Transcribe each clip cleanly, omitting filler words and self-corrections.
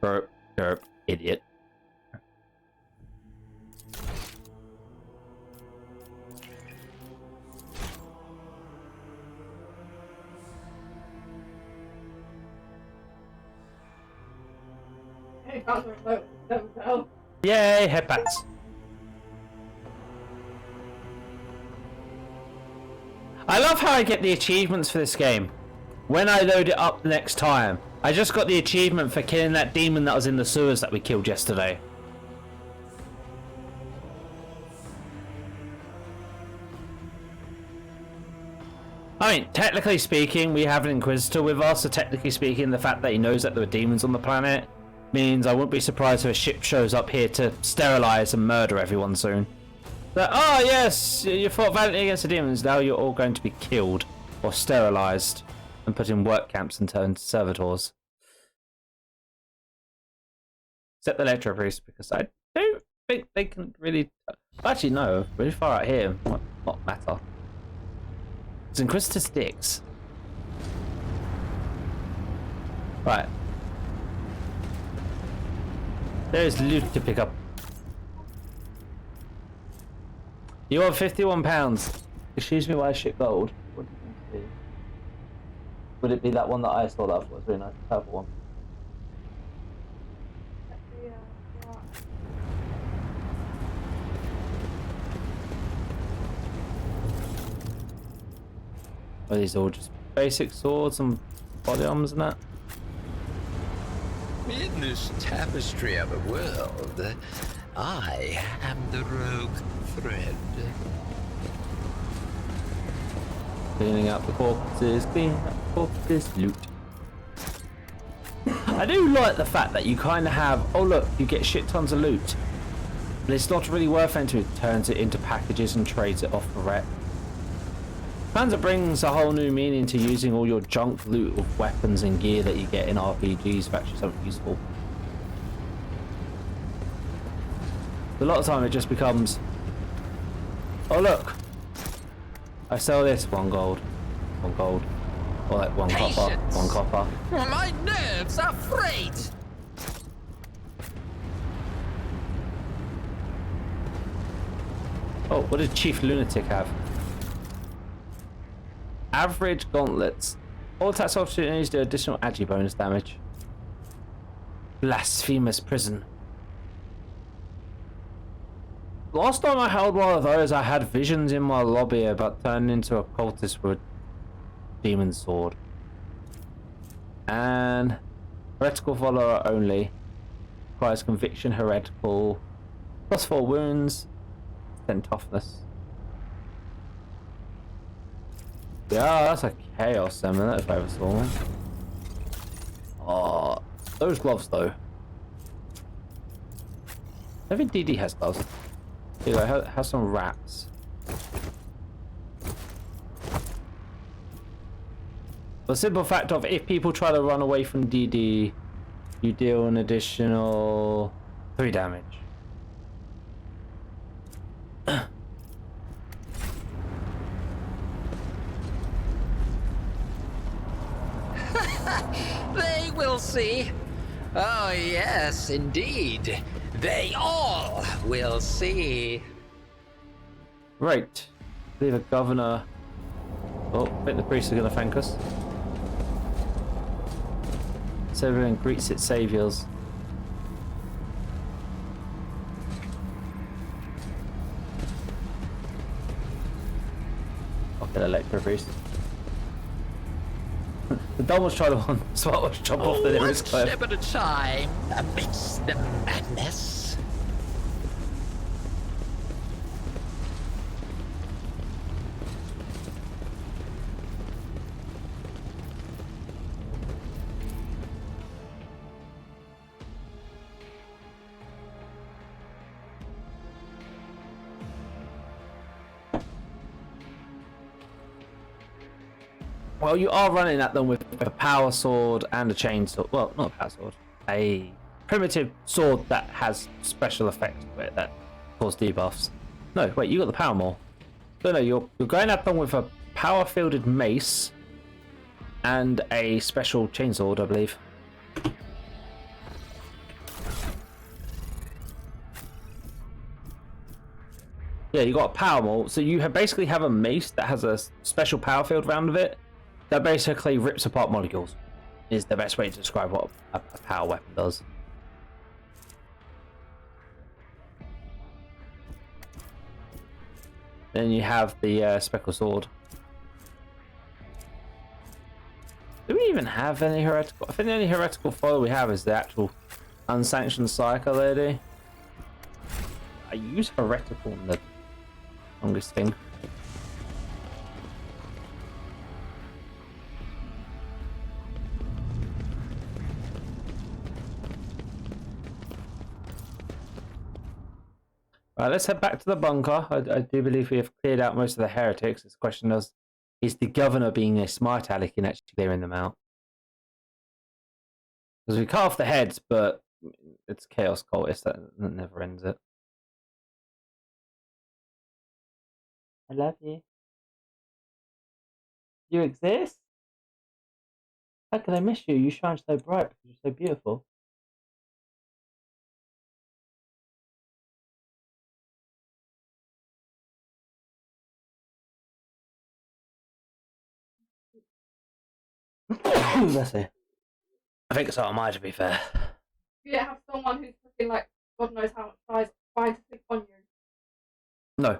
Derp, derp, idiot. Yay, headpats. I love how I get the achievements for this game when I load it up the next time. I just got the achievement for killing that demon that was in the sewers that we killed yesterday. I mean, technically speaking, we have an Inquisitor with us, so technically speaking, the fact that he knows that there are demons on the planet means I wouldn't be surprised if a ship shows up here to sterilize and murder everyone soon. But, oh yes, you fought valiantly against the demons, now you're all going to be killed or sterilized and put in work camps and turned servitors. Except the Electro Priest, because I don't think they can really... Actually, no, really far out here might not matter. It's Inquisitor sticks. Right. There's loot to pick up. You want £51. Excuse me while I ship gold. What do you think it is? Would it be that one that I saw that was really nice? The purple one. Are these all just basic swords and body armors and that? In this tapestry of a world, I am the rogue thread. Cleaning up the corpses, cleaning up the corpses, loot. I do like the fact that you kind of have, oh look, you get shit tons of loot. But it's not really worth anything. It turns it into packages and trades it off for wreck. Panzer brings a whole new meaning to using all your junk loot of weapons and gear that you get in RPGs for actually something useful. A lot of the time it just becomes, oh look, I sell this, 1 gold, 1 gold, or like 1 copper, 1 copper. My nerves are frayed. Oh, what did Chief Lunatic have? Average gauntlets. All attacks opportunities do additional agi bonus damage. Blasphemous prison. Last time I held one of those, I had visions in my lobby about turning into a cultist with a demon sword. And heretical follower only. Requires conviction heretical. +4 wounds. 10 toughness. Yeah, that's a chaos summon, if I ever saw one. Oh, those gloves though. I think DD has gloves. Here you go, have some wraps. The simple fact of if people try to run away from DD, you deal an additional 3 damage. They will see. Oh, yes, indeed. They all will see. Right. I believe a governor. Oh, I think the priests are going to thank us. So everyone greets its saviors. I'll get Electro Priest. The dumb was trying to smart was jump off the nearest cliff. One step at a time amidst the madness. Well, you are running at them with a power sword and a chainsaw. Well, not a power sword. A primitive sword that has special effects to it that cause debuffs. No, wait, you got the power more. No, you're going at them with a power-fielded mace and a special chainsword, I believe. Yeah, you got a power mult, so you basically have a mace that has a special power field around of it that basically rips apart molecules. Is the best way to describe what a power weapon does. Then you have the speckle sword. Do we even have any heretical? I think the only heretical foil we have is the actual unsanctioned psycho lady. I use heretical in the longest thing. Right, let's head back to the bunker. I do believe we have cleared out most of the heretics. This question is the governor being a smart aleck in actually clearing them out? Because we cut off the heads, but it's chaos cultist that never ends it. I love you. You exist? How could I miss you? You shine so bright because you're so beautiful. Let's see. I think so am I, to be fair. You have someone who's looking like God knows how much size trying to click on you. No.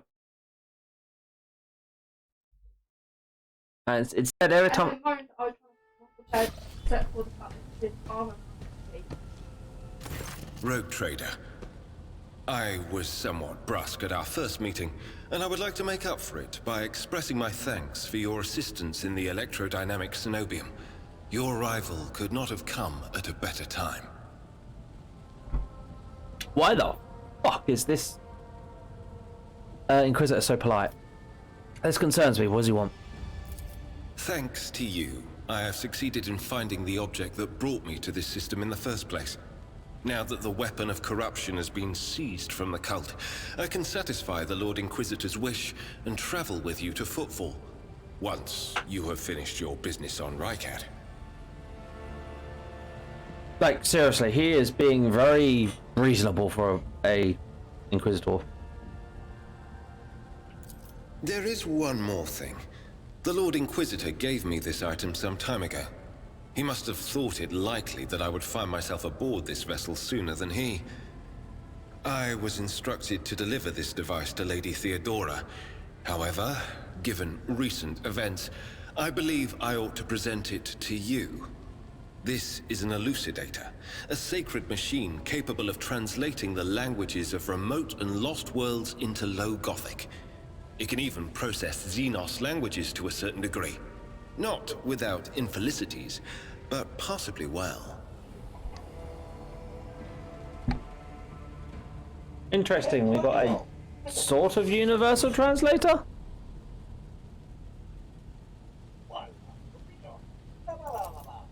And it's said every time. At the moment, I was trying to except for the fact that his armor. Rogue Trader. I was somewhat brusque at our first meeting, and I would like to make up for it by expressing my thanks for your assistance in the electrodynamic Cenobium. Your arrival could not have come at a better time. Why the fuck is this Inquisitor so polite? This concerns me. What does he want? Thanks to you, I have succeeded in finding the object that brought me to this system in the first place. Now that the weapon of corruption has been seized from the cult, I can satisfy the Lord Inquisitor's wish and travel with you to Footfall, once you have finished your business on Rycat. Like, seriously, he is being very reasonable for a Inquisitor. There is one more thing. The Lord Inquisitor gave me this item some time ago. He must have thought it likely that I would find myself aboard this vessel sooner than he. I was instructed to deliver this device to Lady Theodora. However, given recent events, I believe I ought to present it to you. This is an elucidator, a sacred machine capable of translating the languages of remote and lost worlds into Low Gothic. It can even process Xenos languages to a certain degree. Not without infelicities, but possibly well. Interesting, we got a sort of universal translator?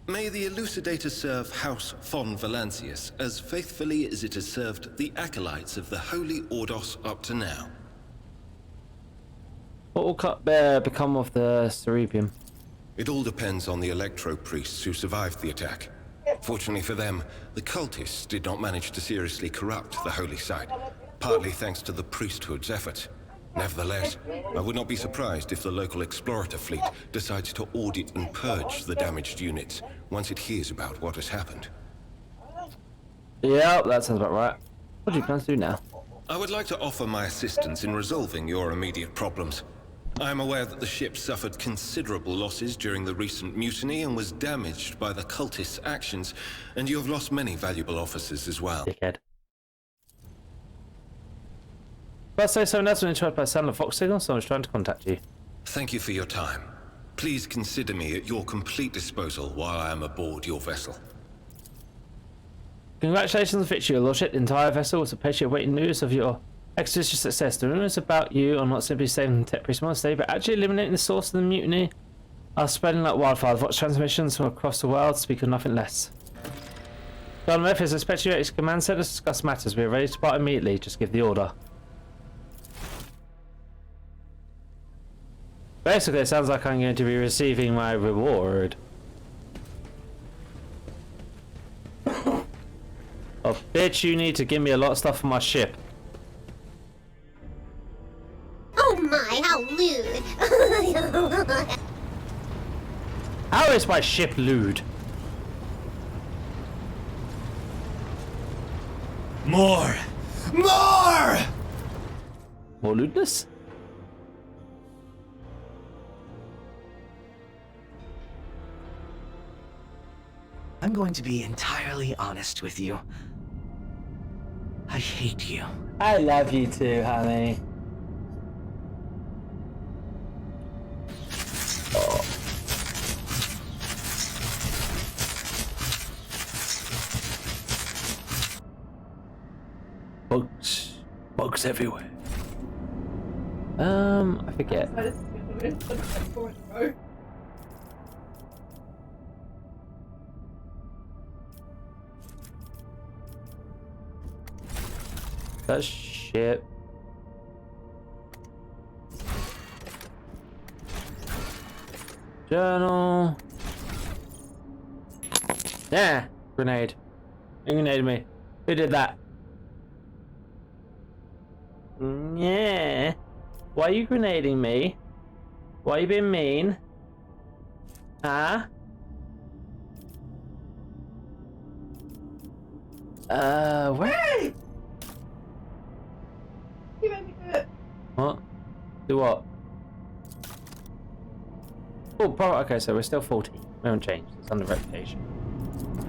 May the elucidator serve House von Valancius as faithfully as it has served the acolytes of the Holy Ordos up to now. What will become of the Cerebium? It all depends on the electro-priests who survived the attack. Fortunately for them, the cultists did not manage to seriously corrupt the holy site, partly thanks to the priesthood's efforts. Nevertheless, I would not be surprised if the local explorator fleet decides to audit and purge the damaged units once it hears about what has happened. Yeah, that sounds about right. What do you plan to do now? I would like to offer my assistance in resolving your immediate problems. I am aware that the ship suffered considerable losses during the recent mutiny and was damaged by the cultists' actions, and you have lost many valuable officers as well. Dickhead. But say someone else when interrupted by the sound of Fox signal, someone's trying to contact you. Thank you for your time. Please consider me at your complete disposal while I am aboard your vessel. Congratulations on victory, your lordship. The entire vessel was appreciated awaiting news of your expedition success. The rumors about you are not simply saving the tech priest monastery, but actually eliminating the source of the mutiny are spreading like wildfire. Vox transmissions from across the world speak of nothing less. John Murphy is expected at his command center to discuss matters. We are ready to depart immediately. Just give the order. Basically, it sounds like I'm going to be receiving my reward. Oh, bitch, you need to give me a lot of stuff for my ship. is my ship lewd? More! More! More lewdness? I'm going to be entirely honest with you. I hate you. I love you too, honey. Bugs. Bugs everywhere. I forget. I just get them in. That shit. Journal. Yeah, grenade. Who grenaded me? Who did that? Yeah. Why are you grenading me? Why are you being mean? Huh? Where? You made me do it. What? Do what? Oh, probably. Okay, so we're still 40. We haven't changed. It's under reputation.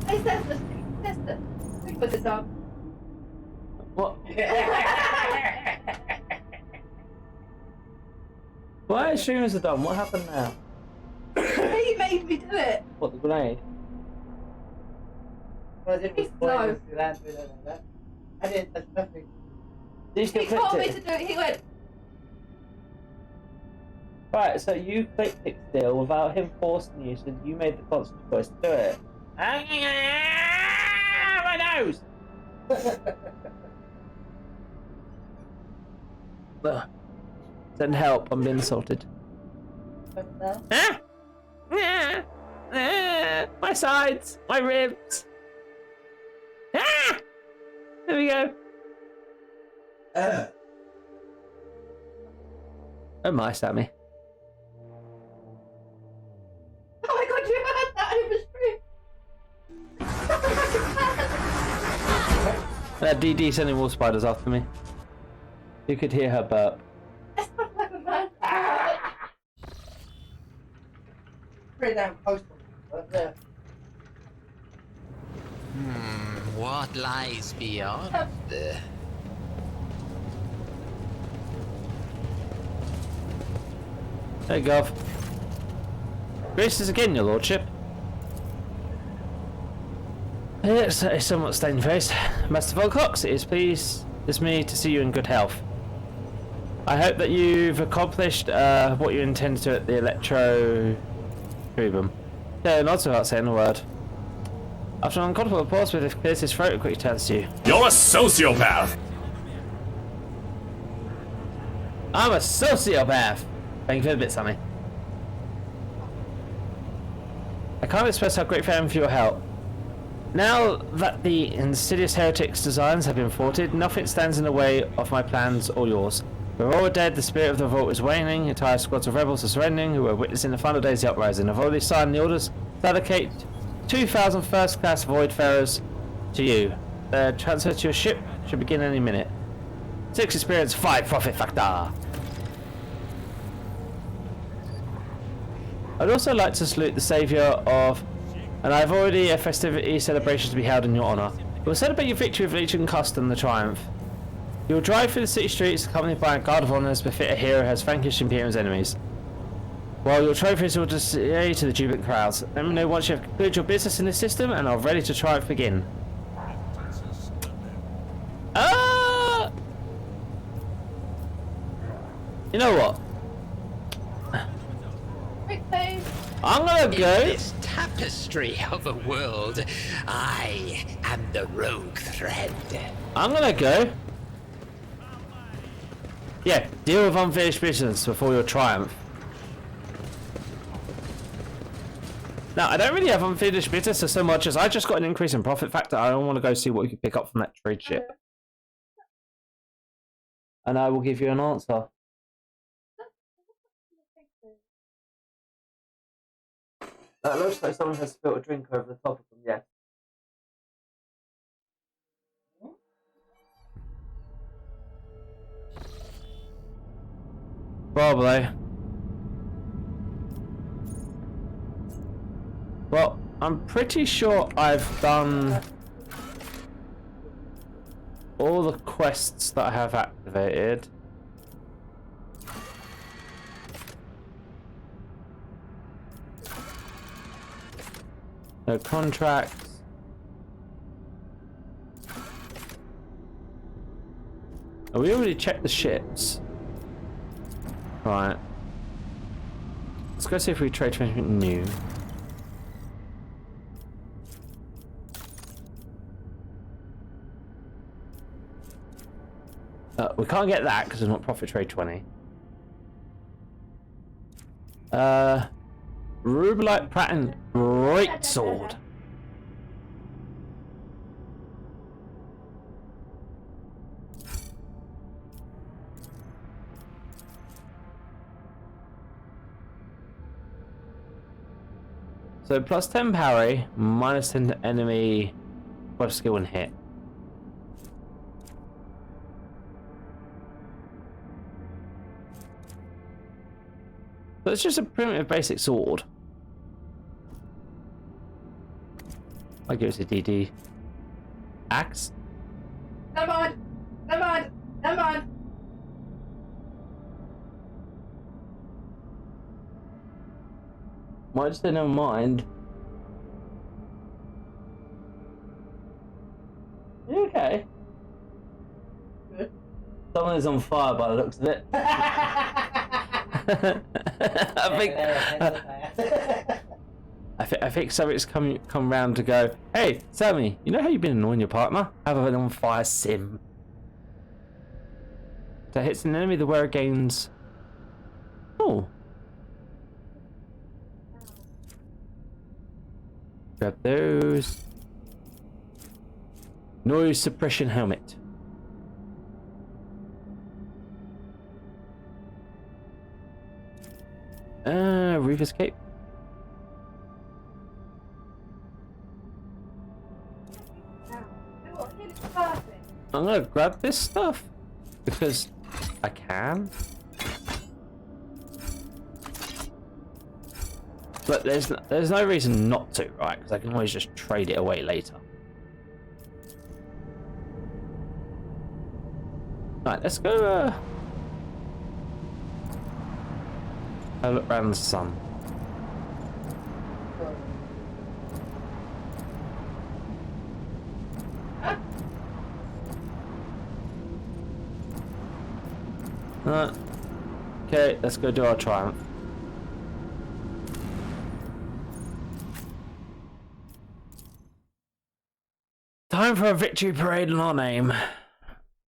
Hey, test it. Test it. Think with it done. What? Why streamers are done? What happened now? He made me do it. What, the grenade? Well, I did was No. pointless to land with it like that. I didn't touch nothing. You still He told clicked me it? to do it. He went, Right, so you clicked it still without him forcing you, so you made the conscious choice to do it. My nose! Ugh. Send help, I'm being assaulted. But now, My sides, my ribs. There we go. Oh my, Sammy. oh my god, you heard that over stream. DD sending wall spiders after me. You could hear her burp. It's not like a man. pretty damn close. But What lies beyond? There you go. Graces again, your lordship. It's a somewhat stained faced. Master Volcox, it is me to see you in good health. I hope that you've accomplished what you intend to at the Electro Tribum. Yeah, nods without saying a word. After an uncomfortable pause with his clears his throat, it quickly turns to you. You're a sociopath! I'm a sociopath! Thank you for the bit, Sammy. I can't express how grateful I am for your help. Now that the insidious heretics' designs have been thwarted, nothing stands in the way of my plans or yours. We're all dead, the spirit of the revolt is waning, entire squads of rebels are surrendering, who are witnessing the final days of the uprising. I've already signed the orders to allocate 2,000 first-class Voidfarers to you. The transfer to your ship should begin any minute. 6 experience, 5 profit factor. I'd also like to salute the saviour of, and I've already a festivity celebration to be held in your honour. We'll celebrate your victory with Legion Custom the Triumph. You'll drive through the city streets accompanied by a guard of honour as befit a hero who has vanquished Imperium's enemies. While your trophies will display to the jubilant crowds. Let me know once you have concluded your business in this system and are ready to triumph begin. You know what? I'm gonna go. In this tapestry of a world, I am the rogue thread. I'm gonna go. Yeah, deal with unfinished business before your triumph. Now, I don't really have unfinished business so much as I just got an increase in profit factor. I don't want to go see what we can pick up from that trade ship. And I will give you an answer. It looks like someone has spilled a drink over the top of them, yeah. Probably. Well, I'm pretty sure I've done all the quests that I have activated. No contracts. Oh, we already checked the ships. Right. Let's go see if we trade for anything new. We can't get that because it's not profit trade 20. Rubelite Pratten Great Sword. So plus 10 parry, minus 10 to enemy, plus skill and hit. So it's just a primitive basic sword. I give it a DD. Axe? Never mind. Never mind. Never mind. Might just say never mind. You okay? Good. Someone is on fire by the looks of it. I think something's come round to go, hey, Sammy, you know how you've been annoying your partner? Have an on fire sim. That hits an enemy, the wearer gains. Oh. Grab those. Noise suppression helmet. Reaver's cape. I'm gonna grab this stuff because I can. But there's no reason not to, right? Because I can always just trade it away later. Right, let's go. Have a look around the sun. Okay, let's go do our triumph. Time for a victory parade in our name.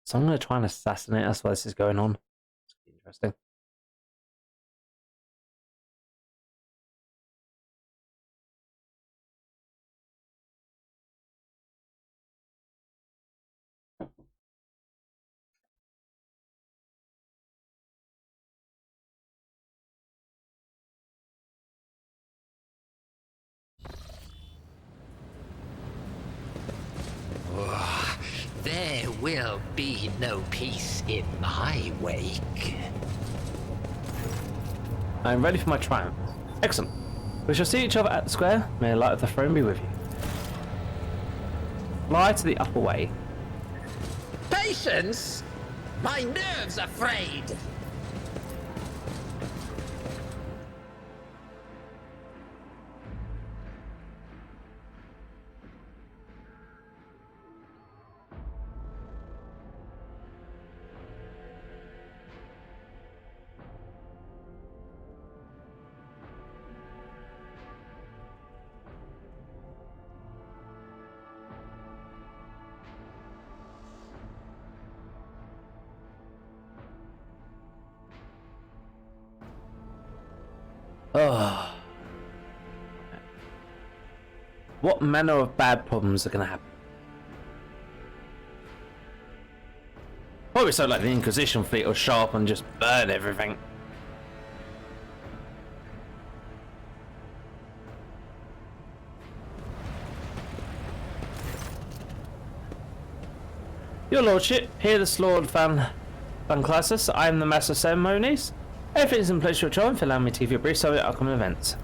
So I'm going to try and assassinate us while this is going on. It's interesting. There will be no peace in my wake. I'm ready for my triumph. Excellent. We shall see each other at the square. May the light of the throne be with you. Fly to the upper way. Patience? My nerves are frayed. Oh. What manner of bad problems are going to happen? Probably so like the Inquisition fleet will show up and just burn everything. Your Lordship, here this Lord Van Classus. I am the Master of Ceremonies. Everything is in place for your triumph. Allow me to give you a brief summary of upcoming events.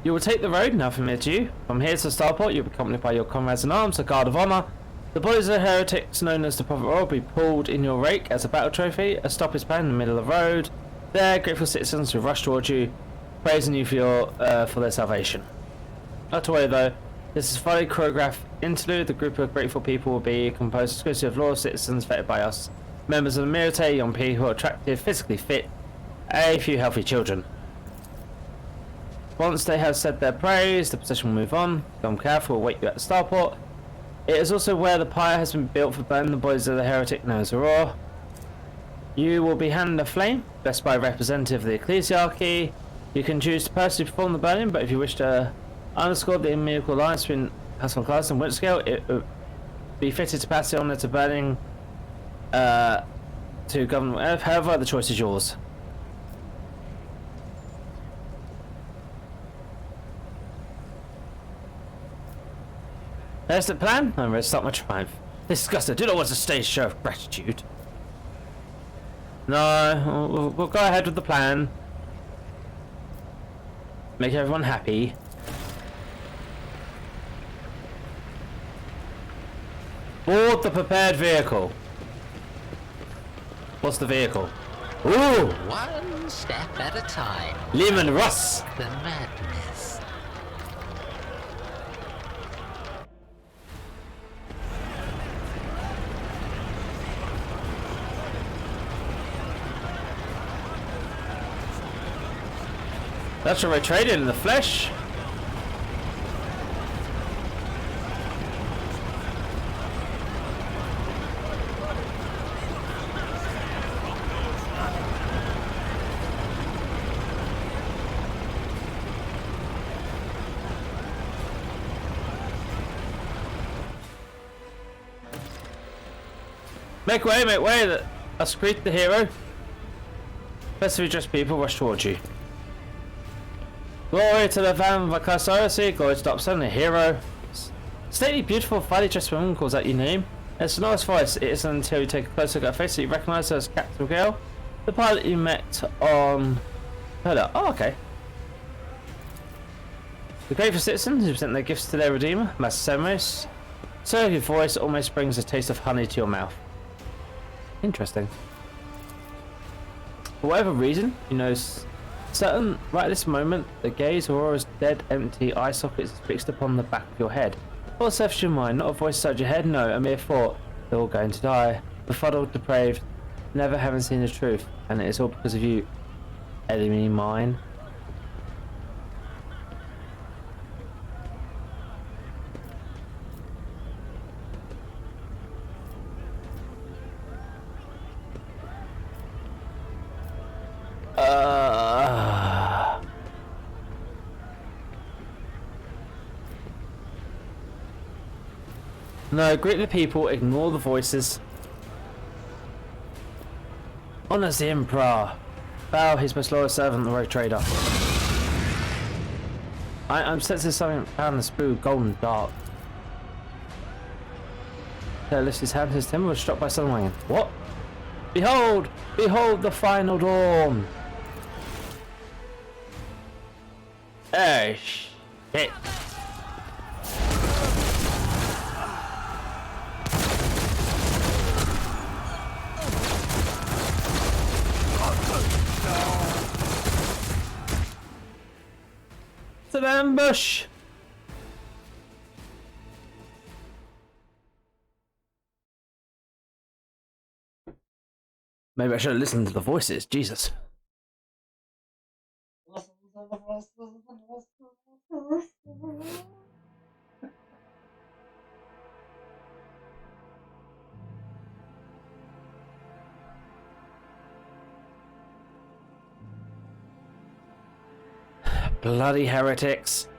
You will take the road now from here to you. From here to the starport, you'll be accompanied by your comrades in arms, a guard of honor. The bodies of the heretics known as the Prophet Royal will be pulled in your rake as a battle trophy. A stop is planned in the middle of the road. There, grateful citizens will rush towards you, praising you for their salvation. Not to worry though, this is a fully choreographed interlude. The group of grateful people will be composed exclusively of loyal citizens vetted by us. Members of the military, young people, attractive, physically fit, a few healthy children. Once they have said their praise, the procession will move on. Come careful, will wait you at the starport. It is also where the pyre has been built for burning the bodies of the heretic known as Aurora. You will be handed a flame, blessed by a representative of the ecclesiarchy. You can choose to personally perform the burning, but if you wish to underscore the immutable alliance between House von Class and Winterscale, it would be fitted to pass the honour to burning to Governor. However, the choice is yours. There's the plan. I'm ready to start my triumph. Disgusted. Do not want a stage show of gratitude. No, we'll go ahead with the plan. Make everyone happy. Board the prepared vehicle. What's the vehicle? Ooh! One step at a time. Lehman Russ! The madness. That's what we're trading in the flesh. Make way, make way! Us greet the hero. Festively dressed people rush towards you. Glory to the Van Vakasarasi, glory to Dobson, the hero. Stately, beautiful, finely dressed woman calls out your name. It's a nice voice. It isn't until you take a closer look at her face that you recognise her as Captain Gale, the pilot you met on. Hello. Oh, okay. The grateful citizens who sent their gifts to their Redeemer, Master Semus. So your voice almost brings a taste of honey to your mouth. Interesting. For whatever reason, you know, certain right at this moment, the gaze of Aurora's dead, empty eye sockets is fixed upon the back of your head. What surfaces your mind? Not a voice inside your head, no, a mere thought. They're all going to die. Befuddled, depraved, never having seen the truth, and it is all because of you, enemy mine. No, greet the people, ignore the voices. Honours the Emperor. Bow his most loyal servant, the road trader. I'm sensing something found in the sprue, golden dark. There lifts his hand, his timber was struck by sunlight. What? Behold! Behold the final dawn! Oh, shit. It's an ambush! Maybe I should have listened to the voices, Jesus. Bloody heretics.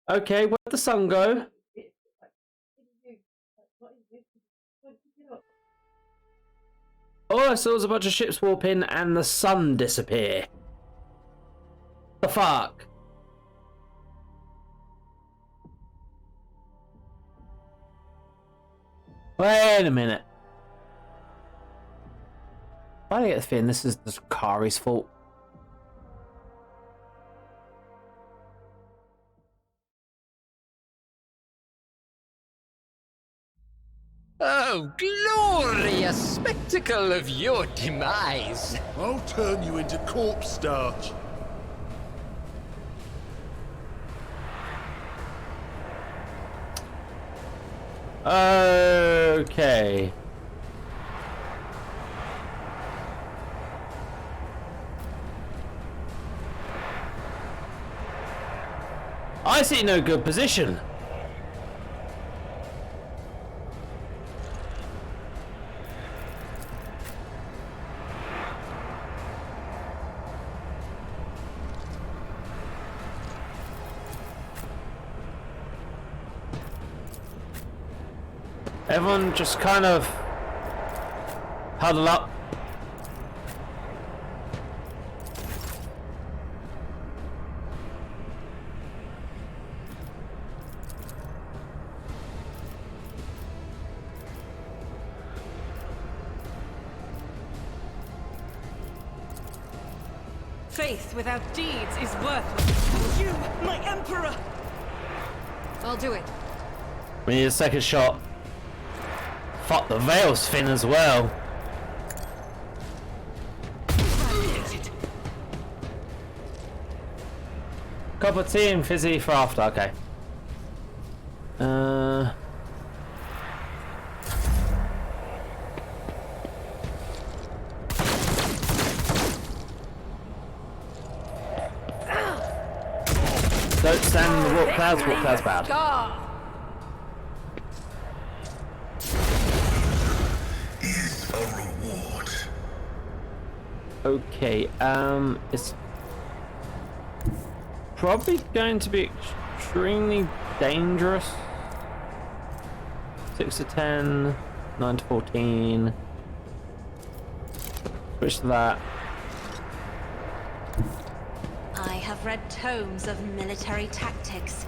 Okay, where'd the sun go? All I saw was a bunch of ships warp in and the sun disappear. The fuck? Wait a minute. Why do I get the feeling this is Kari's fault? Oh, glorious spectacle of your demise! I'll turn you into corpse starch. Okay. I see no good position. Everyone just kind of huddle up. Faith without deeds is worthless. You, my emperor! I'll do it. We need a second shot. Fuck, the veil's thin as well. Cup of tea and fizzy for after, okay. Don't stand in the warp clouds bad. Is a reward. Okay, it's probably going to be extremely dangerous. 6 to 10, 9 to 14. Switch to that. I have read tomes of military tactics.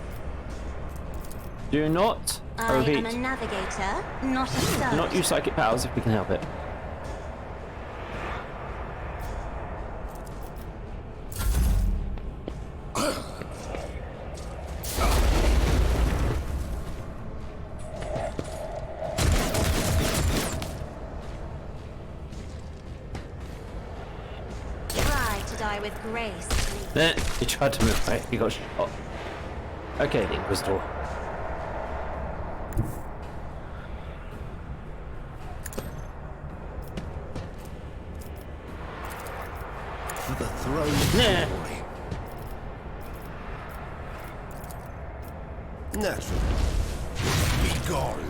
Do not, I I repeat, am a navigator, not a do servant. not use psychic powers if we can help it. Try to die with grace. He tried to move right, he got shot. Okay, the Inquisitor. For the throne. Nah. Naturally. Be gone.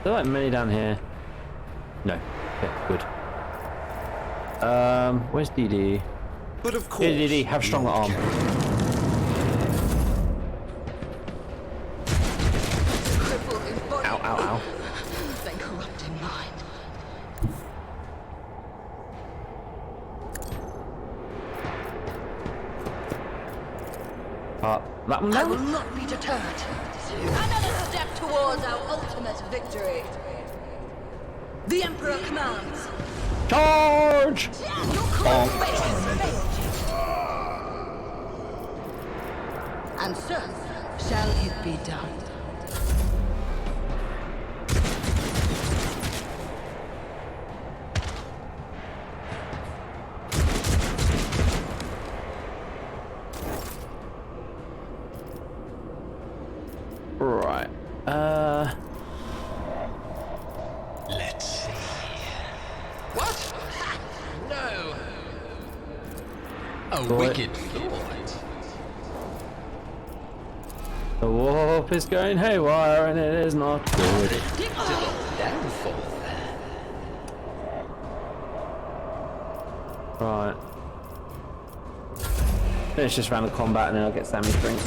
Are there like many down here? No. Okay, good. Where's DD? But of course. Here, DD, have stronger arm. Ow, ow, ow. Then corrupting mind. That one I down? will not be deterred. Another step towards our ultimate victory. The Emperor commands. Charge! Your cruel ways has failed you. And so shall it be done. Right. Let's see. What? No, A wicked thought. The warp is going haywire and it is not good. Predictable downfall there. Right. Finish this round of combat and then I'll get Sammy's drink.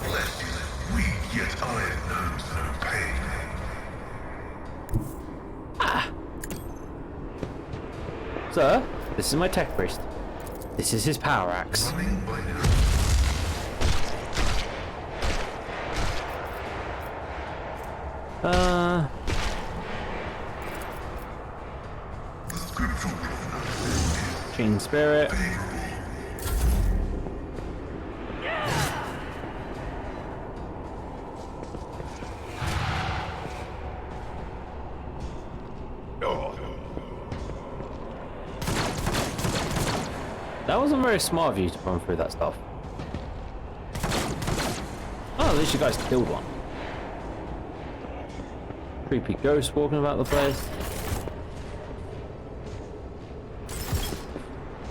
Bless you. Weak yet iron knows no pain. Sir, this is my tech priest. This is his power axe. Running by now. The scriptural prophecy Gene Spirit. is favorable. That wasn't very smart of you to run through that stuff. Oh, at least you guys killed one. Creepy ghost walking about the place.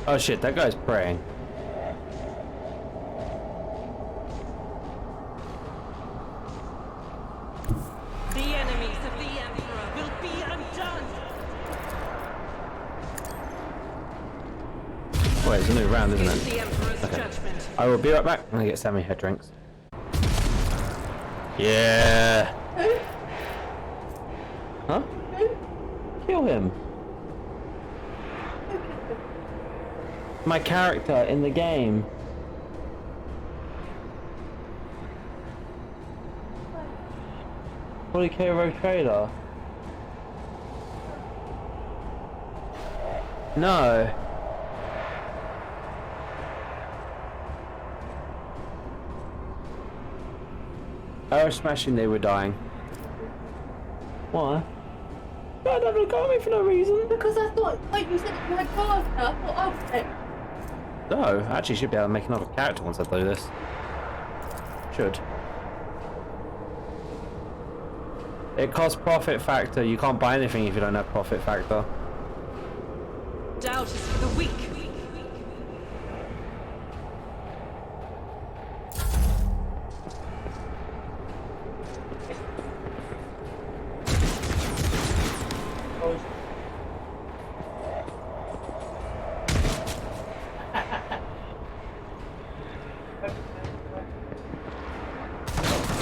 Oh shit, that guy's praying. The enemies of the Emperor will be undone. Wait, it's a new round, isn't it? The Emperor's Okay. judgment. I will be right back. I'm gonna get Sammy her drinks. Yeah. Huh? Kill him. My character in the game. $40K rogue trader. No. Arrow smashing, they were dying. Why? God, that would got me for no reason. Because I thought, like you said, you had cards now. I thought I was it. No, I actually should be able to make another character once I do this. Should. It costs profit factor. You can't buy anything if you don't have profit factor. Doubt is for the weak.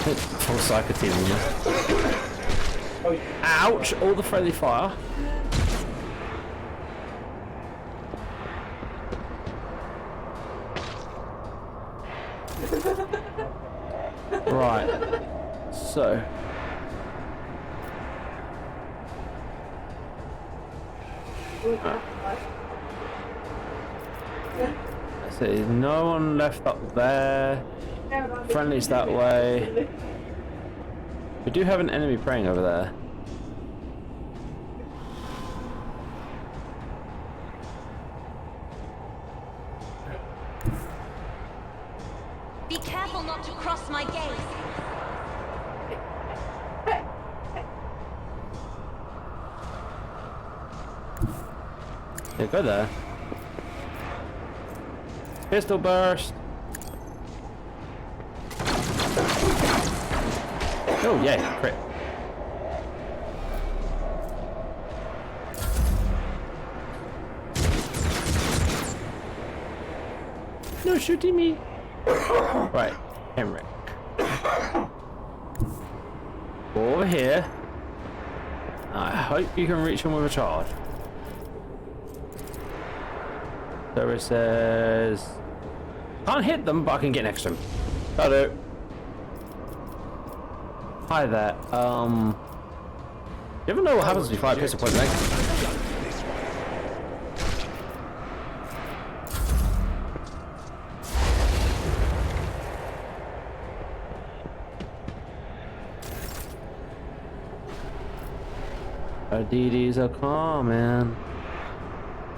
Full psycho team. Ouch! All the friendly fire. Right. So. So there's no one left up there. Friendly's that way. We do have an enemy praying over there. Be careful not to cross my gaze. Yeah, go there. Pistol burst. Oh yeah, crit. No shooting me. Right, Henrik. Over here. I hope you can reach him with a charge. So it says can't hit them, but I can get next to him. Hello. Hi there. You ever know what happens if you fire a pistol point blank? Our DDs are coming.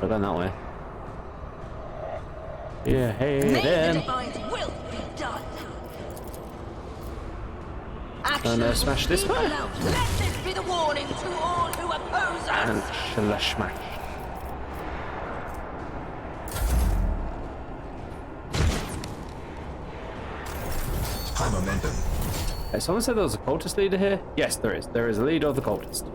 We're going that way. Yeah, hey, May the then. divine's will be done. And smash this guy. Let this be the warning to all who oppose us. And shall smash. my momentum. Okay, someone said there was a cultist leader here? Yes, there is. There is a leader of the cultist.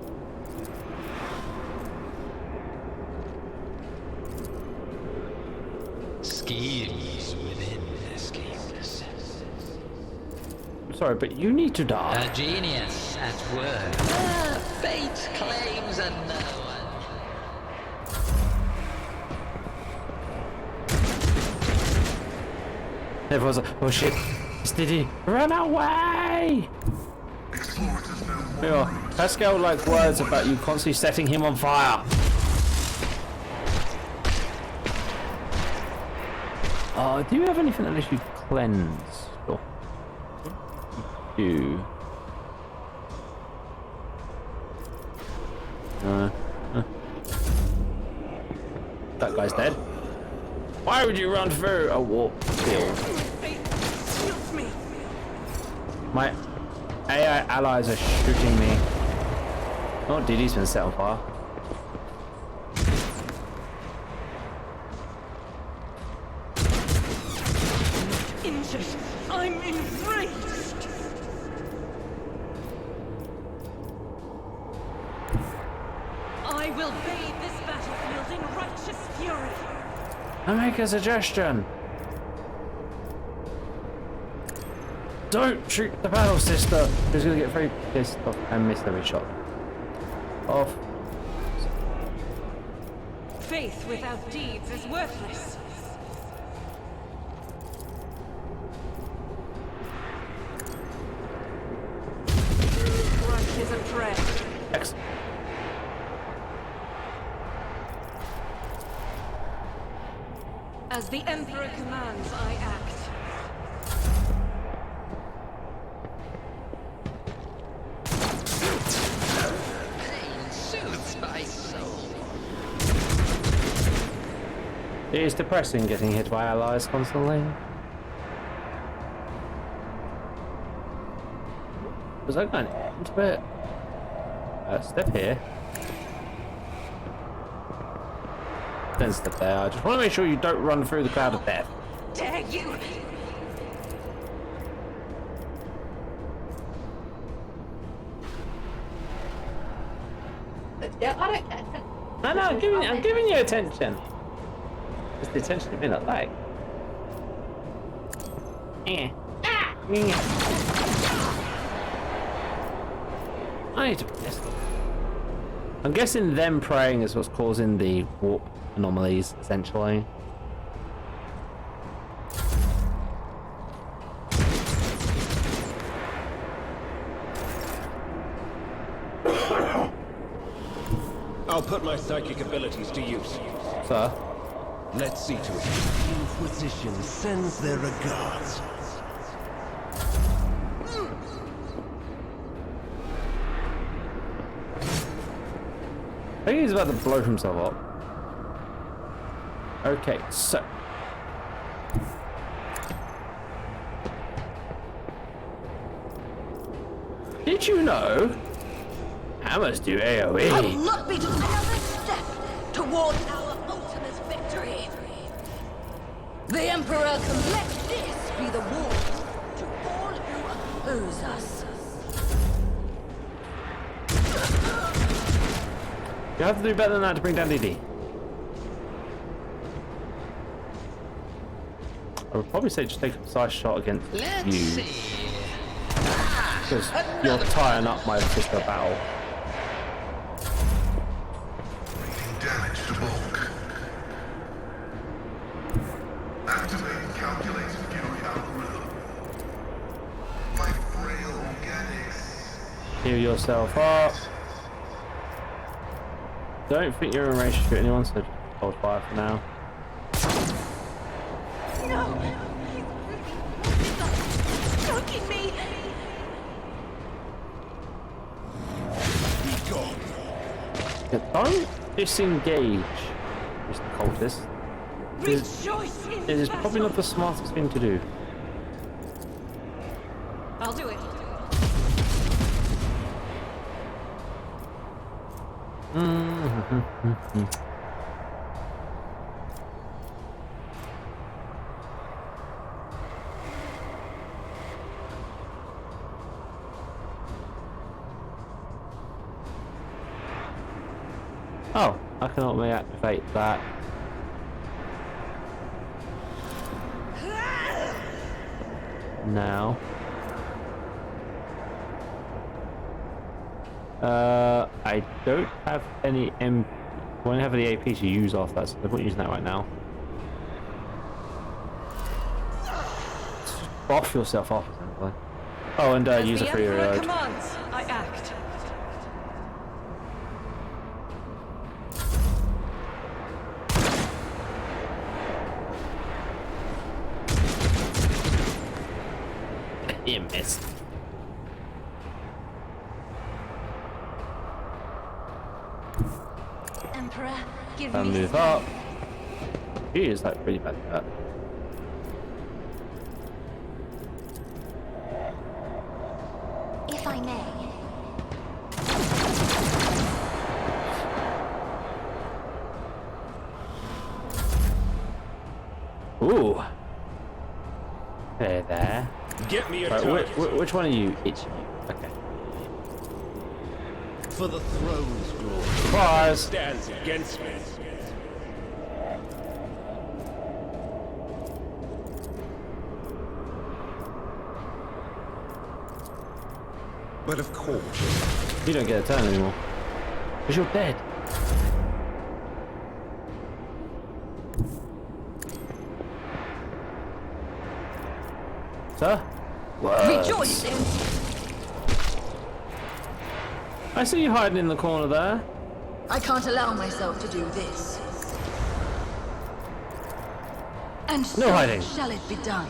Schemes within schemes. I'm sorry, but you need to die. A genius at work. Fate claims a no one. Everyone's like, oh shit, it's Diddy, run away! Explorers know one Yeah, Pascal like words about you constantly setting him on fire. Do you have anything that lets you cleanse? Or you? That guy's dead. Why would you run through a warp field? My AI allies are shooting me. Oh, Diddy's been set on fire. Injured. I'm enraged. I will bathe this battlefield in righteous fury. I make a suggestion. Don't shoot the battle sister. She's gonna get very pissed off and miss every shot. Off. Faith without deeds is worthless. Right is a prayer. Excellent. As the Emperor commands, I act. Pain soothes my soul. It is depressing getting hit by allies constantly. Was I going into it? Step here. Then step there. I just want to make sure you don't run through the cloud of death. Dare you! Yeah, I don't care. No, I'm giving you attention. It's the attention you may not like. I need to miss them. I'm guessing them praying is what's causing the warp anomalies, essentially. I'll put my psychic abilities to use. Sir? Let's see to it. Inquisition sends their regards. I think he's about to blow himself up. Okay, so. Did you know hammers do I will AoE? not be another step towards our ultimate victory. The Emperor can let this be the warning to all who oppose us. You have to do better than that to bring down DD. I would probably say just take a precise shot against Let's you. see. Because you're tying up my sister battle. Damage to bulk. Activating calculated fury algorithm. My frail organics. Heal yourself up. Don't think you're in range to shoot anyone, so just hold fire for now. No! Choking me! Be gone. Yeah, don't disengage, Mr. Cultist. Rejoice in It is probably not the smartest thing to do. I'll do it. I cannot reactivate that. Now. I don't have any MP. I only have the AP to use off that, so I'm not using that right now. Off yourself off, essentially. Oh, and use a free reload. Commands, I act. You missed. Emperor, give And me move up. He is like really bad at that. if I may. Ooh. There. Get me a Right, target. which one are you? Each of you. Okay. For the throne's glory. Surprise! Stands against me. But of course. You don't get a turn anymore. Because you're dead. Sir? Rejoice in. I see you hiding in the corner there. I can't allow myself to do this. And No so hiding. shall it be done.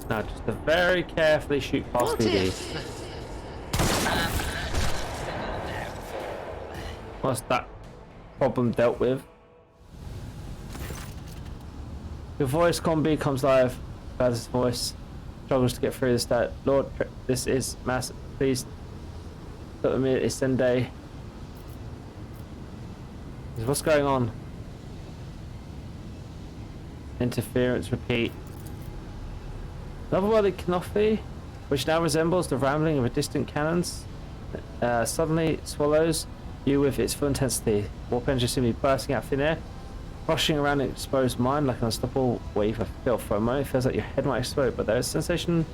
Now just to very carefully shoot past What BD. if... What's that problem dealt with? Your voice combi comes live. Baz's voice struggles to get through the stat. Lord, this is massive. Please let me send a. What's going on? Interference, repeat. Anotherworldly Knophy, which now resembles the rambling of a distant cannons, suddenly swallows you with its full intensity. Warp engine seem to be bursting out thin air, rushing around an exposed mind like an unstoppable wave of filth. For a moment it feels like your head might explode, but there is a sensation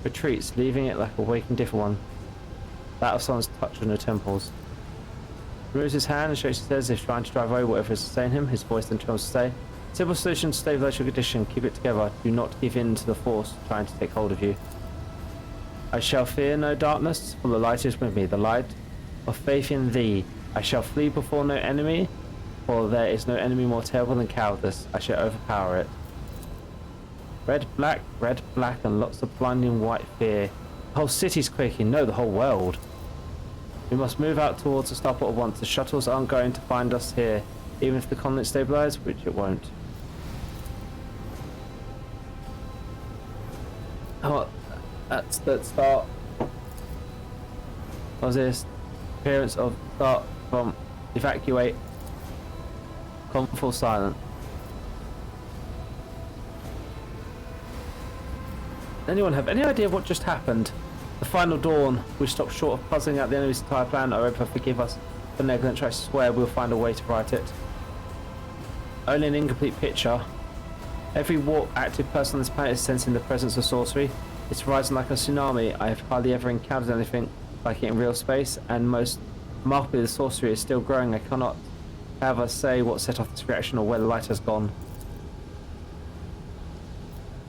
retreats, leaving it like a waking different one. That of someone's touch on your temples. He removes his hand and shakes his head as if trying to drive away whatever is sustaining him. His voice then tries to say, simple solution to stabilize your condition. Keep it together. Do not give in to the force trying to take hold of you. I shall fear no darkness, for the light is with me. The light of faith in thee. I shall flee before no enemy, for there is no enemy more terrible than cowardice. I shall overpower it. Red, black, and lots of blinding white fear. The whole city's quaking. No, the whole world. We must move out towards the starport at once. The shuttles aren't going to find us here, even if the continent stabilizes, which it won't. Oh, that's the start. What was this? Appearance of start from evacuate. Full silent. Anyone have any idea what just happened? The final dawn. We stopped short of puzzling out the enemy's entire plan. Oh, Emperor, forgive us for negligence. I swear we'll find a way to right it. Only an incomplete picture. Every warp active person on this planet is sensing the presence of sorcery. It's rising like a tsunami. I have hardly ever encountered anything like it in real space, and most remarkably the sorcery is still growing. I cannot have us say what set off this reaction or where the light has gone.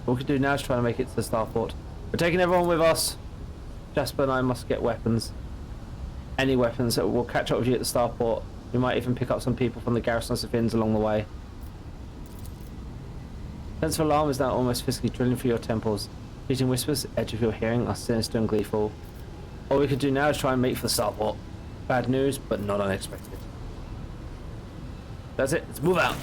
What we can do now is try to make it to the starport. We're taking everyone with us. Jasper and I must get weapons. Any weapons that will catch up with you at the starport. We might even pick up some people from the garrison of Finns along the way. Sense of alarm is now almost physically drilling through your temples. Fleeting whispers, edge of your hearing, are sinister and gleeful. All we can do now is try and make for the starport. Bad news, but not unexpected. That's it, let's move out.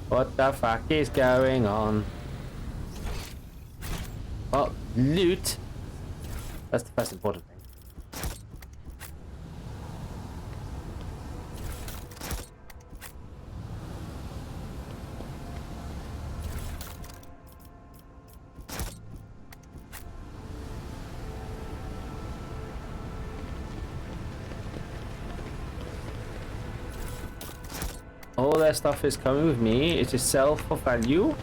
What the fuck is going on? Oh, loot. That's the first important thing. their stuff is coming with me. It is sell for value.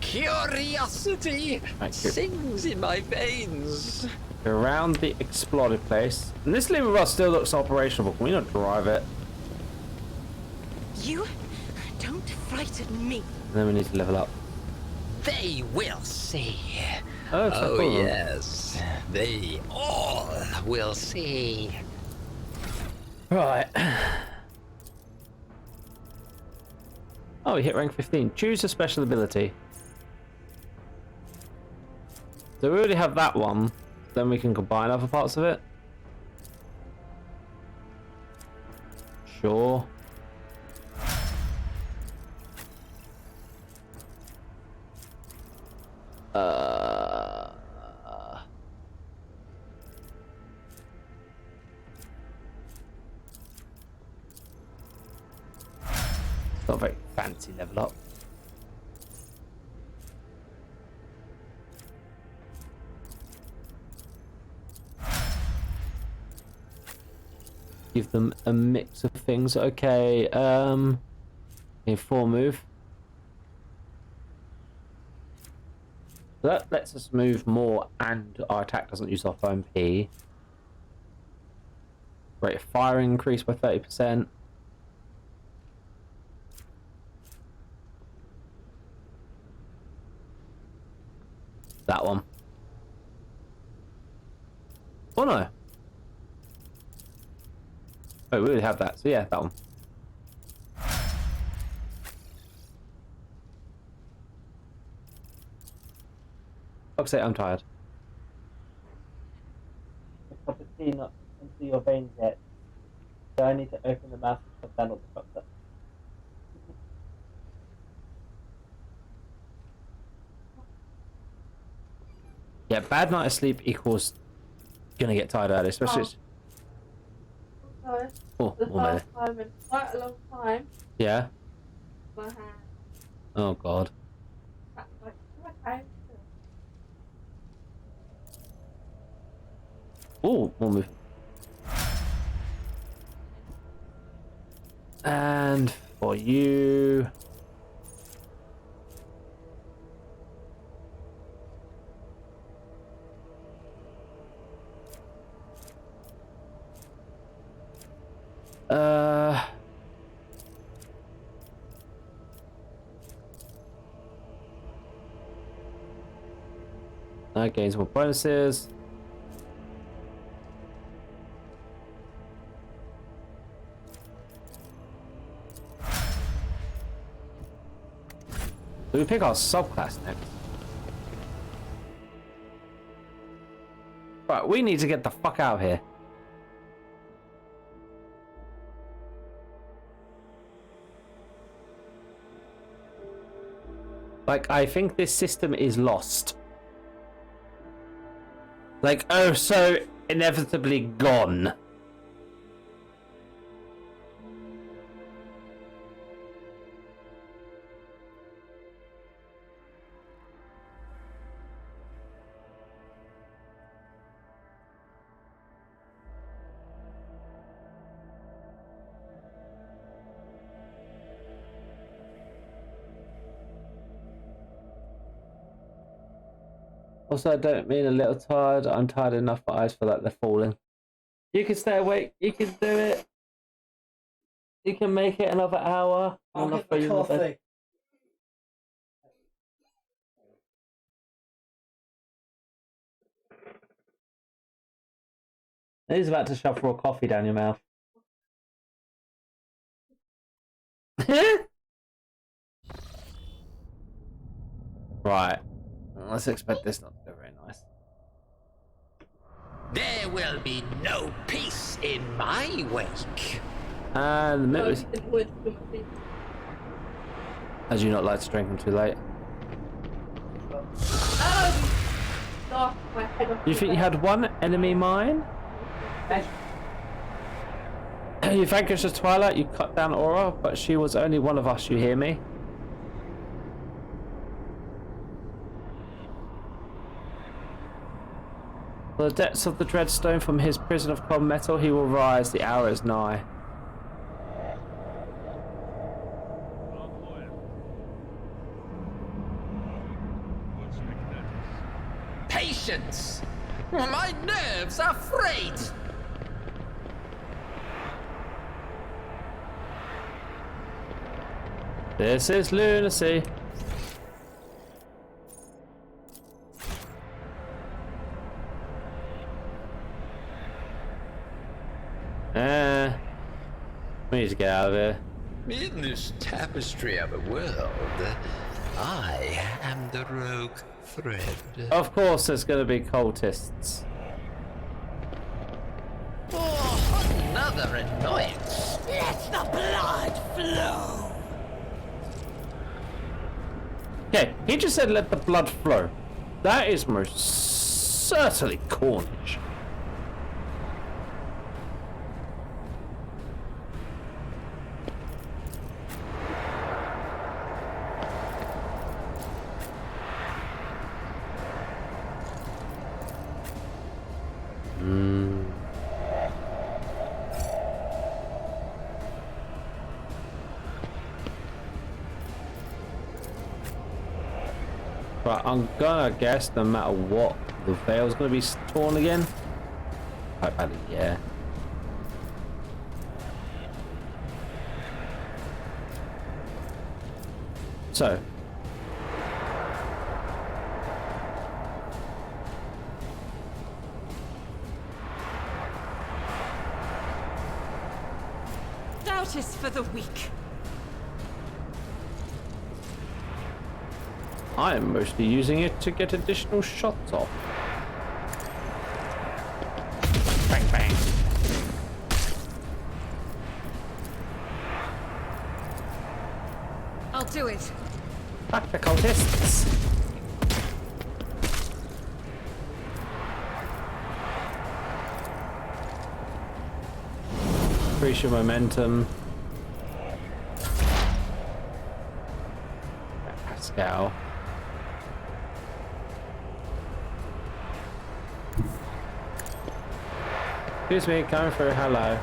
Curiosity sings in my veins. Around the exploded place. And this Lima bus still looks operational, but can we not drive it? You don't frighten me. And then we need to level up. They will see. Oh, yes. They all will see. Right. Oh, we hit rank 15. Choose a special ability. So we already have that one. Then we can combine other parts of it. Sure. Not very fancy level up. Give them a mix of things. Okay, in 4 move. So that lets us move more and our attack doesn't use our MP. Rate of fire increased by 30%. That one. Oh no. Oh, we already have that. So yeah, that one. Fuck's sake, I'm tired. A cup of tea not into your veins yet. So I need to open the mouth and shut down all the cups up. Yeah, bad night of sleep equals gonna get tired early, especially. So, the first time in quite a long time. Yeah. My hand. Oh god. That's like, okay. Oh, more move. And for you. Gains more bonuses. Do we pick our subclass next? Right, we need to get the fuck out of here. Like, I think this system is lost. Like, oh, so inevitably gone. Also, I don't mean a little tired. I'm tired enough, but I just feel like they're falling. You can stay awake. You can do it. You can make it another hour. I'll get the coffee. He's about to shove raw coffee down your mouth. Right. Let's expect this not to go very nice. There will be no peace in my wake. And the middle is... As you not like to drink them too late. You think you had one enemy mine? You vanquished the Twilight, you cut down Aura, but she was only one of us, you hear me? The depths of the dreadstone from his prison of cold metal, he will rise. The hour is nigh. Patience! My nerves are frayed! This is lunacy. We need to get out of here. In this tapestry of a world, I am the rogue thread. Of course there's going to be cultists. Oh, another annoyance. Let the blood flow. Okay, he just said let the blood flow. That is most certainly Cornish. But I'm gonna guess no matter what, the veil's gonna be torn again. Quite badly, yeah. So. Doubt is for the weak. I am mostly using it to get additional shots off. Bang, bang. I'll do it. Back the cultists. Increase your momentum. Pascal. Excuse me, coming through, hello.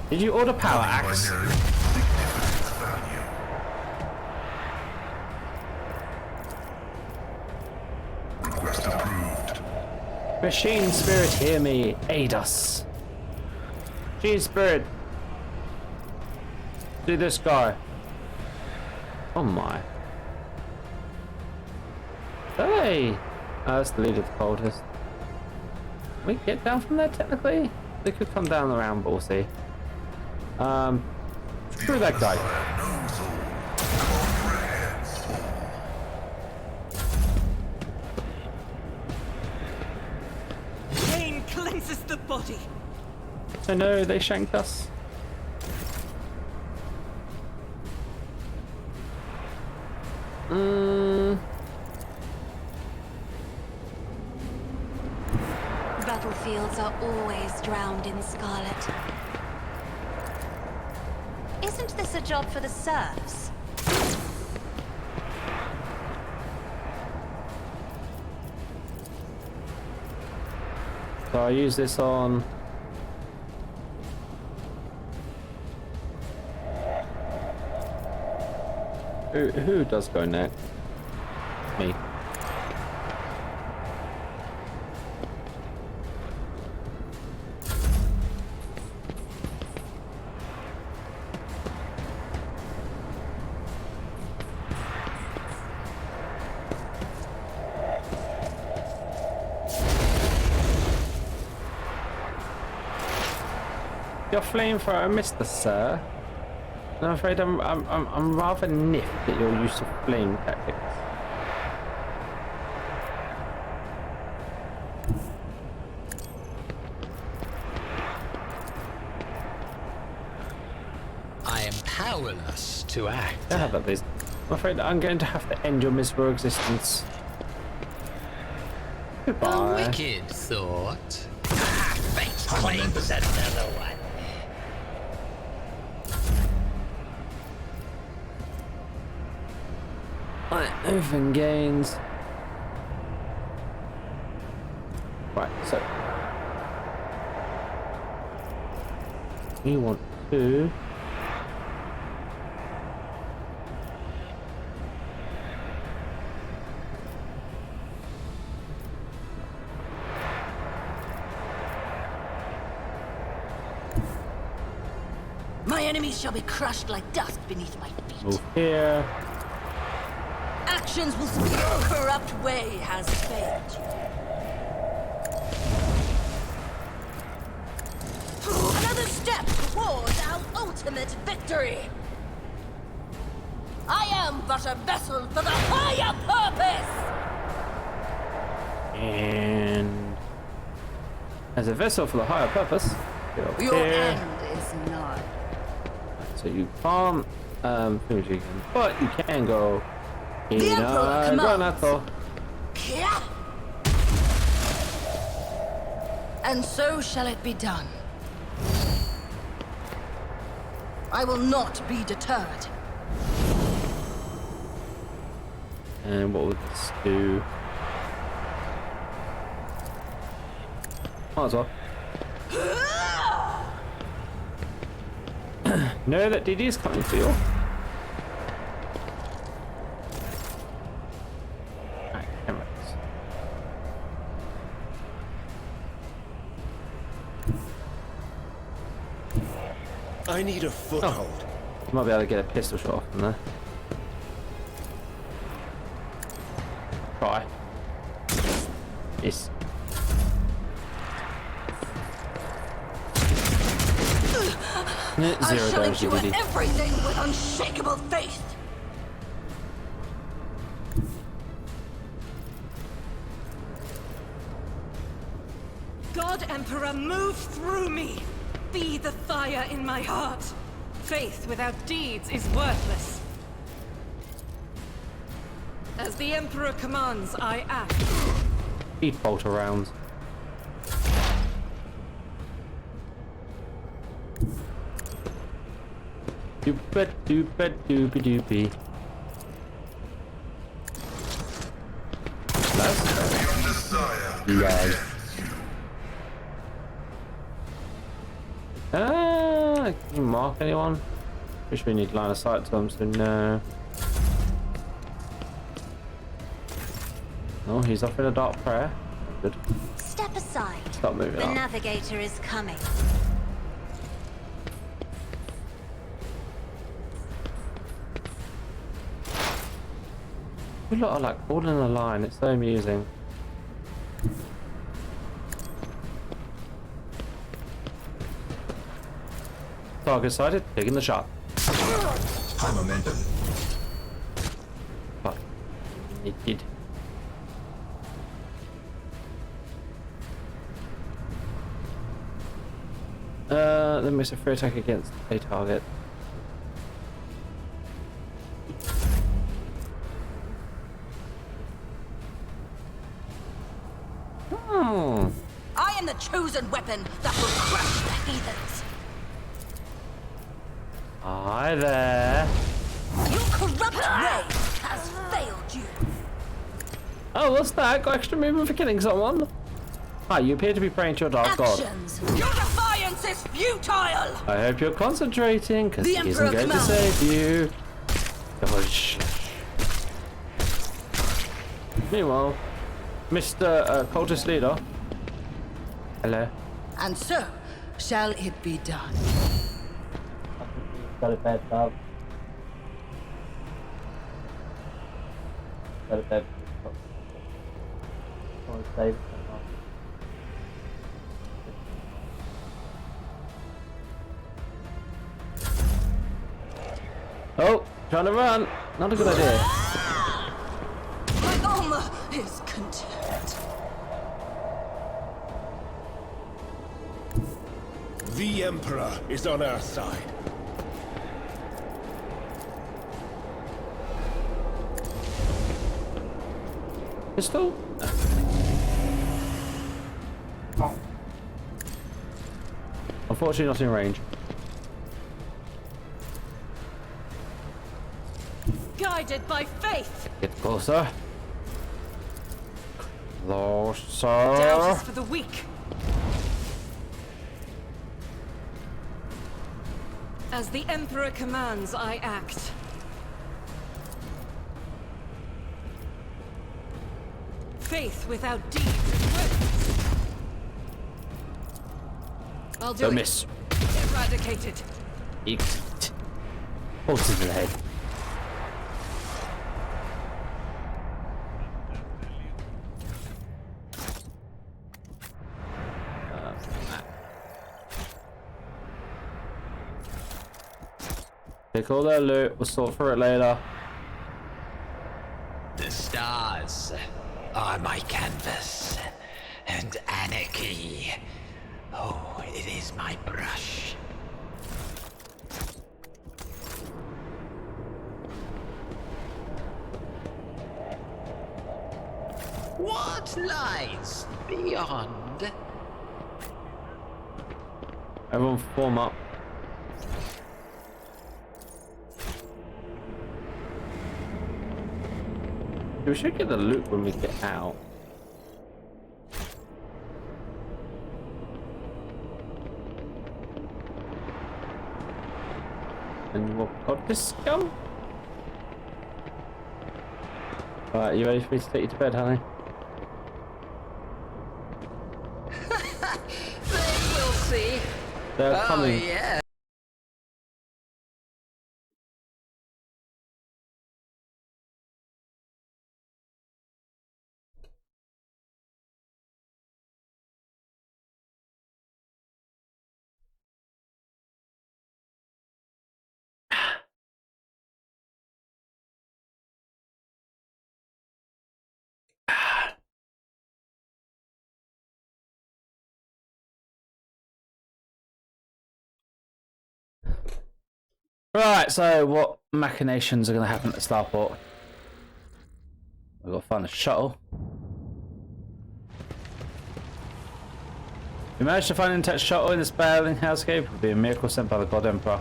Did you order power axe? Significant value. Request approved. Machine spirit, hear me, aid us. Machine spirit. Do this guy. Oh my. Hey! Oh, that's the leader of the cultist. Can we get down from there technically? They could come down the round ball, see. Screw that guy. Pain cleanses the body. I know they shanked us. Battlefields are always drowned in scarlet. Isn't this a job for the serfs? So I use this on. Who does go next? Me. Your flamethrower, Mr. Sir. I'm afraid I'm rather nipped at your use of flame tactics. I am powerless to act. How about this? I'm afraid I'm going to have to end your miserable existence. A Goodbye. wicked thought. Ah, fate claims another one. Right, moving gains. Right, so we want to My enemies shall be crushed like dust beneath my feet. move here. Actions will speak. Corrupt way has failed you. Another step towards our ultimate victory. I am but a vessel for the higher purpose. And as a vessel for the higher purpose, get over Your here. end is nigh. So you can't finish again, but you can go. The Emperor commands. Granato. Kia! And so shall it be done. I will not be deterred. And what would this do? Might as well. Know that DD is coming for you. Right, cameras. I need a foothold. You might be able to get a pistol shot off from there. Try. Yes. I Zero shall damage to endure DD. everything with unshakable faith. God Emperor, move through me! Be the fire in my heart! Faith without deeds is worthless. As the Emperor commands, I act. Speed bolt around. Doopy doopy. Yeah. Can you mark anyone? Wish we need line of sight to them, so no. Oh, he's off in a dark prayer. Good. Step aside. Stop moving The up. navigator is coming. You lot are like all in a line, it's so amusing. Target sighted, taking the shot. High momentum. Fuck. It did. Then makes a free attack against a target. I am the chosen weapon that will crush the heathens. Hi there. Your corrupt way has failed you. Oh, what's that? Got extra movement for killing someone? Hi, you appear to be praying to your dark god. Actions. Your defiance is futile. I hope you're concentrating, because The he isn't Emperor going to commands. save you. Oh, shit. Meanwhile, Mr. Cultist Leader. Hello. And so shall it be done. Got a bad dog. Got a bad dog. Someone save someone. Oh, trying to run. Not a good idea. My armor is content. The Emperor is on our side. Pistol? No. Unfortunately, not in range. Guided by faith! Get closer. Hello, Doubt sir. is for the weak. As the Emperor commands, I act. Faith without deeds is worthless. I'll do Don't it. miss. Eradicated. Eat. Pulse to the head. Take all their loot. We'll sort for it later. The stars are my canvas, and anarchy. Oh, it is my brush. What lies beyond? Everyone form up. We should get the loot when we get out. And we'll got this go. Alright, you ready for me to take you to bed, honey? We'll see. They're coming. Yeah. Right, so what machinations are going to happen at the starport? We've got to find a shuttle. If we manage to find an intact shuttle in this battling hellscape, it would be a miracle sent by the God Emperor.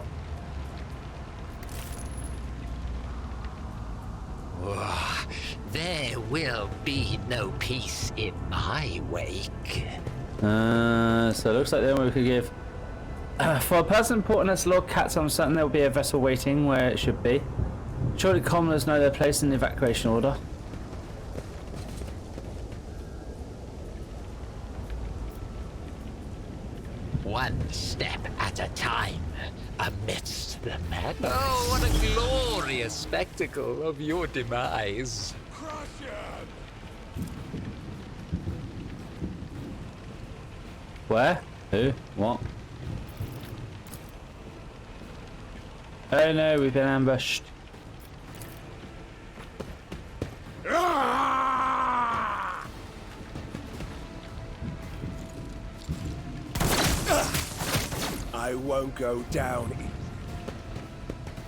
There will be no peace in my wake. So it looks like the only we could give. For a person important as Lord Katz, I'm certain there will be a vessel waiting where it should be. Surely commoners know their place in the evacuation order. One step at a time, amidst the madness. Oh, what a glorious spectacle of your demise. Where? Who? What? Oh no, we've been ambushed. I won't go down.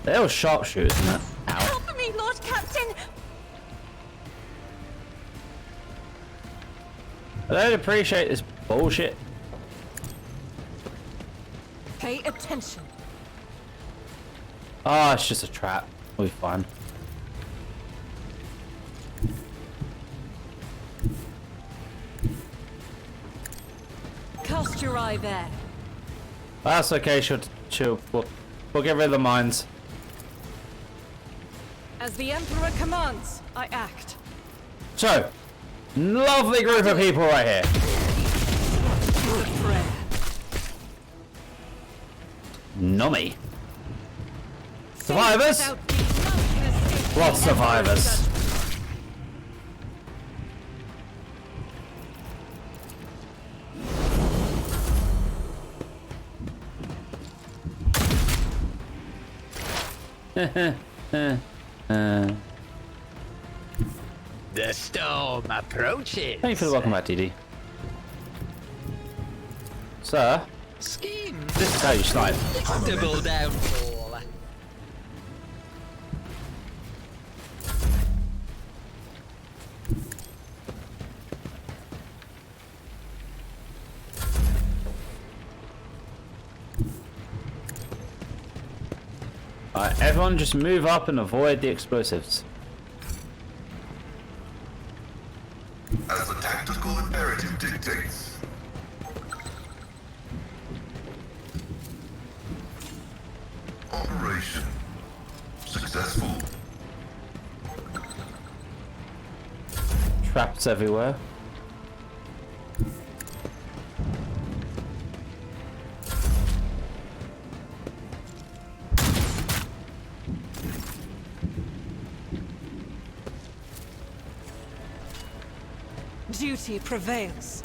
They're all sharpshooters, isn't it? Ow. Help me, Lord Captain! I don't appreciate this bullshit. Pay attention. Oh, it's just a trap. We'll be fine. Cast your eye there. That's okay, she'll we'll get rid of the mines. As the Emperor commands, I act. So, lovely group of people right here. The prayer. Nummy. Survivors? Without these, none can escape What the survivors? Emperor's The storm approaches. Thank you for the welcome back, DD. Sir, Scheme. this is how you snipe. Double downfall. Alright, everyone just move up and avoid the explosives. As the tactical dictates. Operation successful. Traps everywhere. Duty prevails.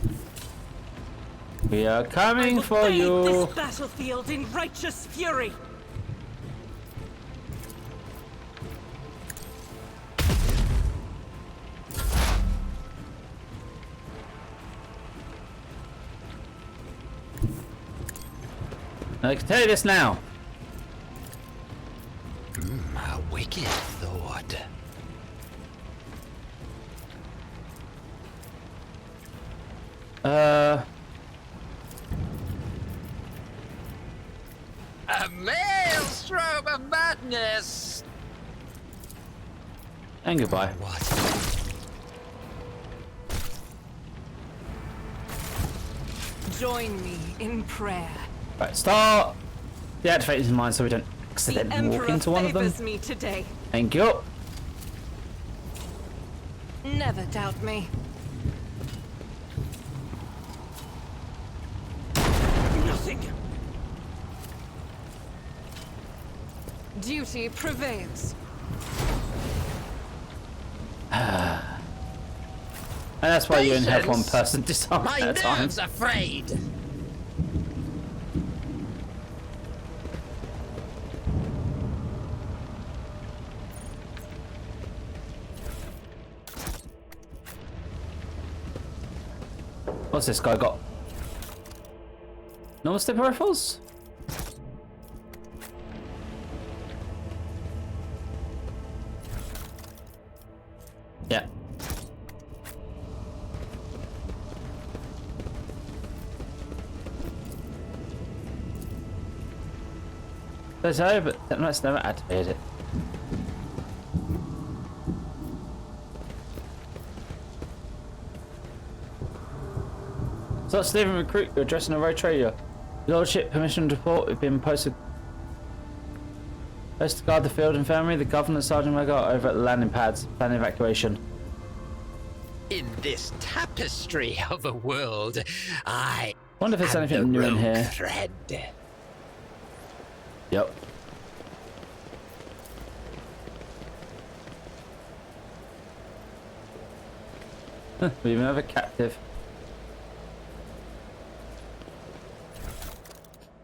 We are coming for I will bathe you. this battlefield in righteous fury. I can tell you this now. A wicked thought. A maelstrom of madness! And goodbye. What? Join me in prayer. Right, start deactivating his mind so we don't The accidentally Emperor walk into one of them. favors me today. Thank you. Never doubt me. Nothing. Duty prevails. And that's why you only have one Patience. person disarmed My at a time. nerves are frayed! What's this guy got? Normal step rifles? Yeah. There's no, but that's never activated it. Start Stephen recruit, you're addressing a road trader. Lordship, permission to report, we've been posted. Post to guard the field infirmary, the governor, Sergeant Mega over at the landing pads. Plan evacuation. In this tapestry of a world, I Wonder if there's am anything the new in rogue here. thread. Yep. We even have a captive.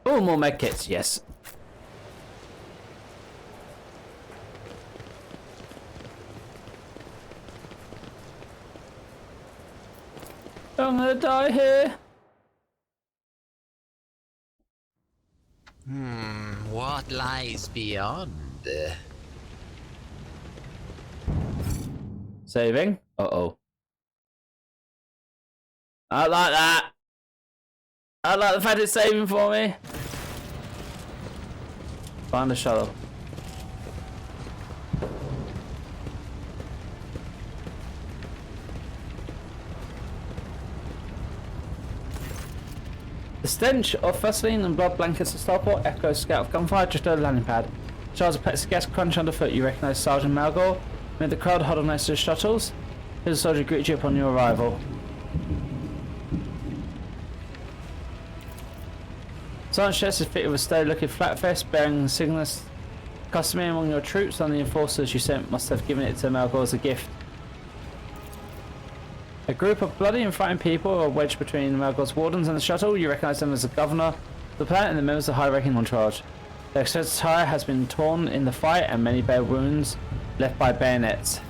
Oh, more medkits, yes. I'm gonna die here. What lies beyond? Saving. Uh-oh. I like that. I like the fact it's saving for me. Find the shuttle. The stench of Vaseline and blood blankets at starport echoes scout of gunfire just over the landing pad. Shards of plexiglass crunch underfoot. You recognise Sergeant Malgore. Amid the crowd huddled next to the shuttles. Here's a soldier greets you upon your arrival. Sergeant's chest is fitted with a sturdy-looking flat vest bearing signals customary among your troops, and the enforcers you sent must have given it to Malgore as a gift. A group of bloody and frightened people are wedged between Malgore's wardens and the shuttle. You recognise them as the governor of the planet and the members of the high-ranking entourage. Their expensive attire has been torn in the fight, and many bear wounds left by bayonets.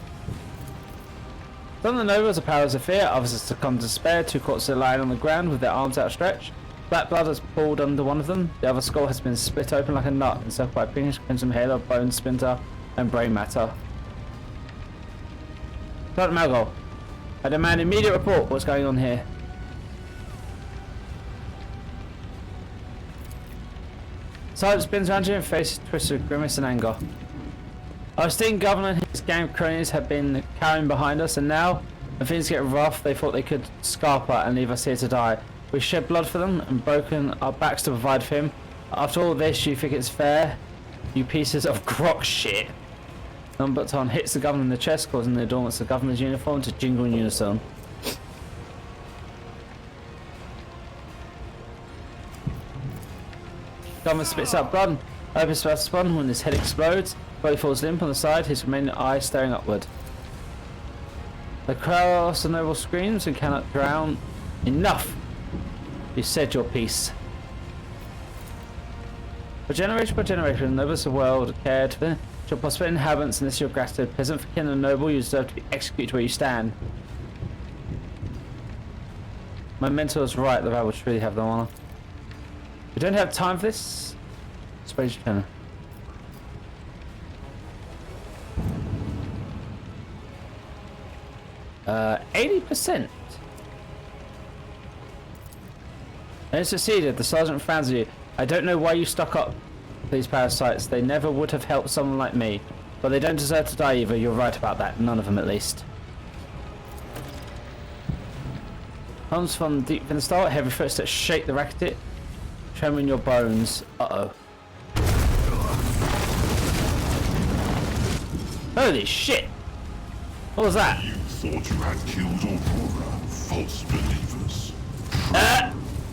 Some of the nobles are powers of fear, others have succumbed to despair. Two corpses are lying on the ground with their arms outstretched. Black blood has pooled under one of them. The other skull has been split open like a nut, encircled by a pinkish crimson halo of bone, splinter, and brain matter. Dr. Malgore, I demand immediate report. What's going on here? Sergeant spins around you and faces twisted with grimace and anger. Our esteemed governor and his gang of cronies have been cowering behind us, and now When things get rough, they thought they could scarper and leave us here to die. We shed blood for them and broken our backs to provide for him. After all this, you think it's fair? You pieces of grok shit. Numberton hits the governor in the chest, causing the adornments of the governor's uniform to jingle in unison. Governor spits out blood, opens fast spun when his head explodes. Body falls limp on the side, his remaining eye staring upward. The crowd of noble screams and cannot drown. Enough! You said your piece. For generation by generation, the nobles of the world cared for your prosperous inhabitants, and this is your gratitude. Peasant for kin and noble, you deserve to be executed where you stand. My mentor was right, the vow will truly have the honor. We don't have time for this. Suppose you can. 80%. And succeeded. The sergeant frowns at you. I don't know why you stuck up these parasites. They never would have helped someone like me. But they don't deserve to die either. You're right about that. None of them, at least. Comes from deep in the start. Heavy footsteps shake the racket. Tremor in your bones. Uh-oh. Holy shit! What was that? You thought you had killed Aurora, false believers.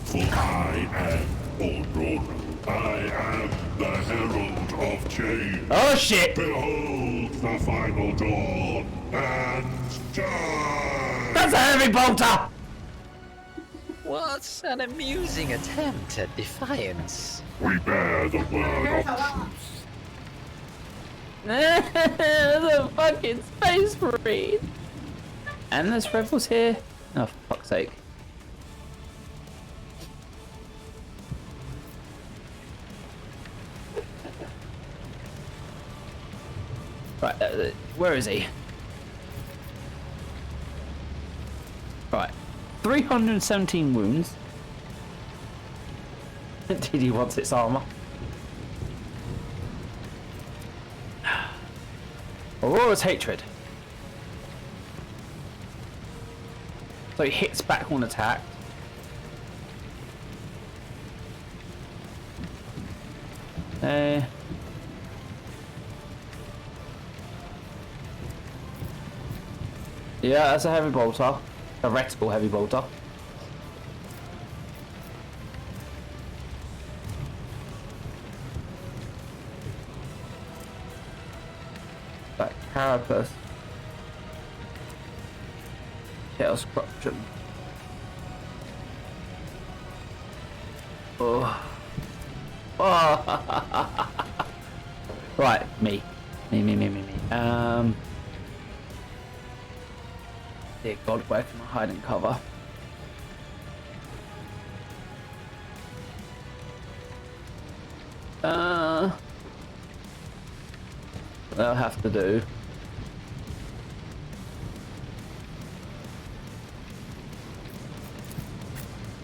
For I am Aurora. I am the herald of change. Oh shit! Behold the final dawn and die! That's a heavy bolter! What an amusing attempt at defiance. We bear the word of truth. The fucking space marine! And there's rebels here? Oh, for fuck's sake. Right, where is he? Right, 317 wounds. TD wants its armor. Aurora's hatred. So he hits back when attacked. Yeah, that's a heavy bolter. A reticle heavy bolter. That carapace. Chaos corruption. Oh. Oh. Right, me. Me. Dear God, where can I hide and cover? That'll have to do.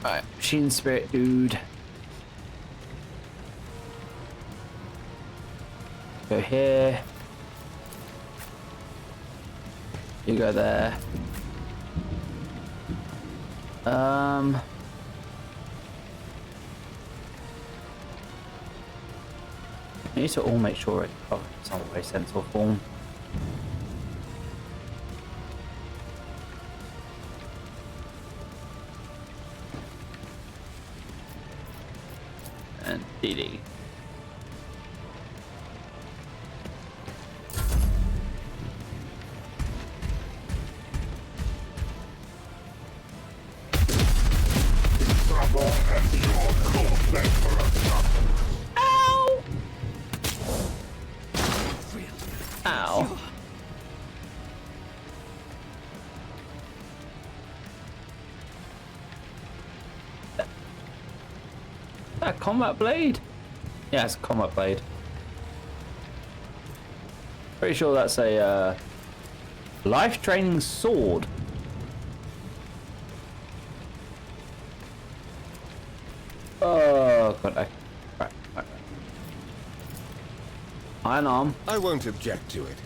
Alright, machine spirit dude. Go here. You go there. I need to all make sure it's covered in some way, sense or form. And DD. Ow! Ow. That combat blade? Yeah, it's a combat blade. Pretty sure that's a life training sword. Oh god, right. Iron arm. I won't object to it.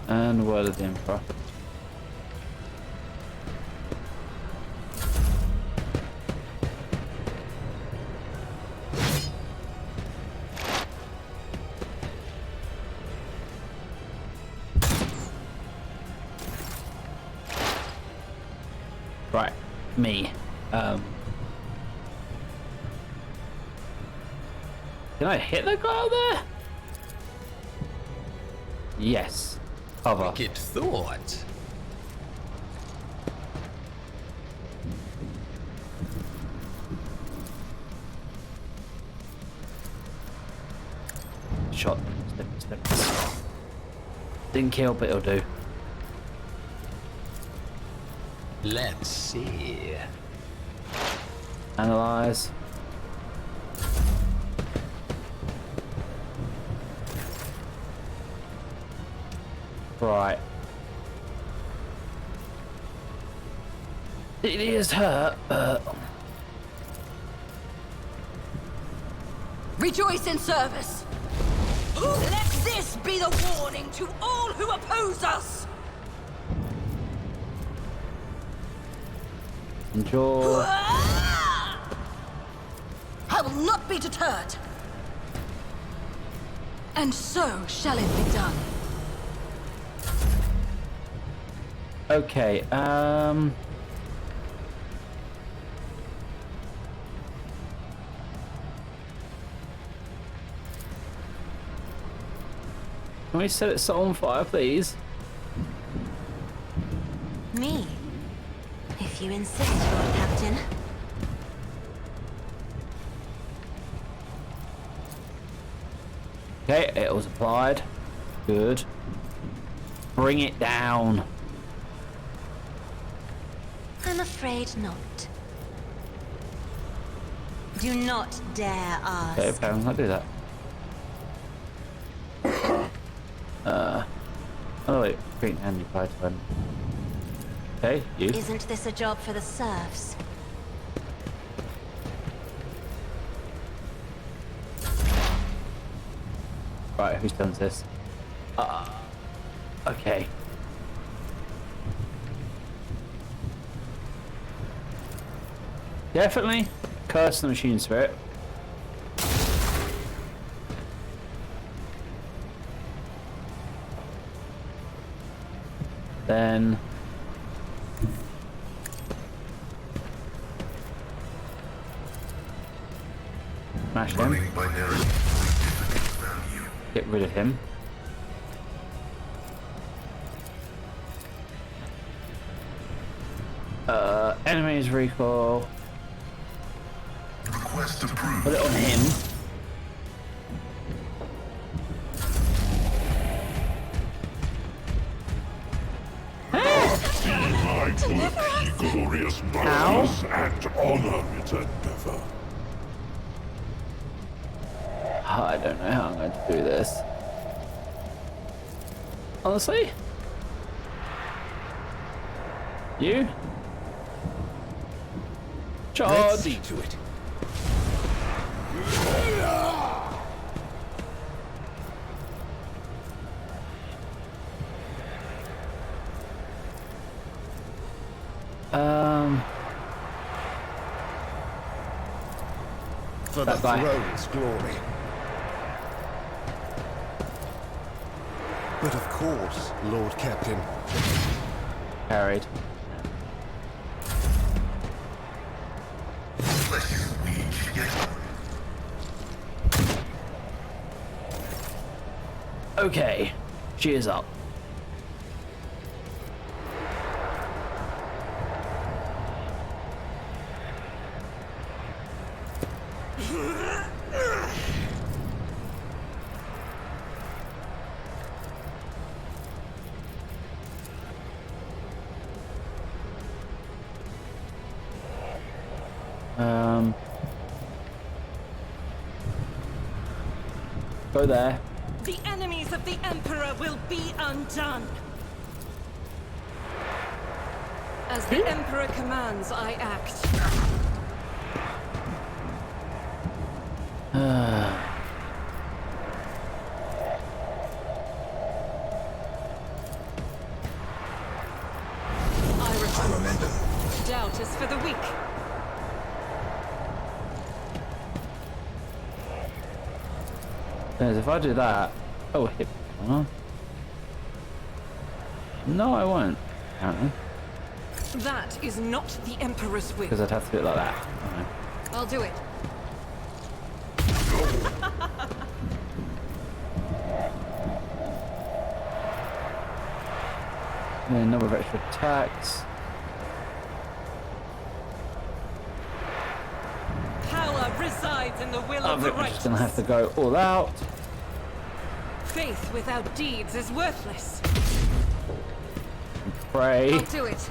And word of the Emperor. Right, me. Can I hit the guy out there? Yes. Cover. Wicked thought. Shot. Step. Didn't kill, but it'll do. Let's see. Analyze. Right. It is hurt, but... Rejoice in service. Let this be the warning to all who oppose us. Enjoy. I will not be deterred. And so shall it be done. Okay, Can we set it on fire, please? Me? If you insist, Lord Captain. Okay, it was applied. Good. Bring it down. I'm afraid not. Do not dare ask. Okay, I'll do that. Oh wait, great handy python. Okay, you. Isn't this a job for the serfs? Right, who's done this? Okay. Definitely curse the machine spirit. Then smash him. Get rid of him. Enemies recall. Request approved. Put it on him. See my book, ye glorious brothers, and honor its endeavor. I don't know how I'm going to do this. Honestly? You? Charge! Let's see to it. For the throne's glory. But of course, Lord Captain. Carried. Okay, she is up. Go there. The enemies of the Emperor will be undone. As the Emperor commands, I act. Doubt is for the weak. If I do that, oh, hit. Huh? No, I won't. Apparently, That is not the Emperor's will. because I'd have to do it like that. Right. I'll do it. And then number of extra attacks. Power resides in the will of the I'm righteous. just gonna have to go all out. Faith without deeds is worthless. Pray. I'll do it.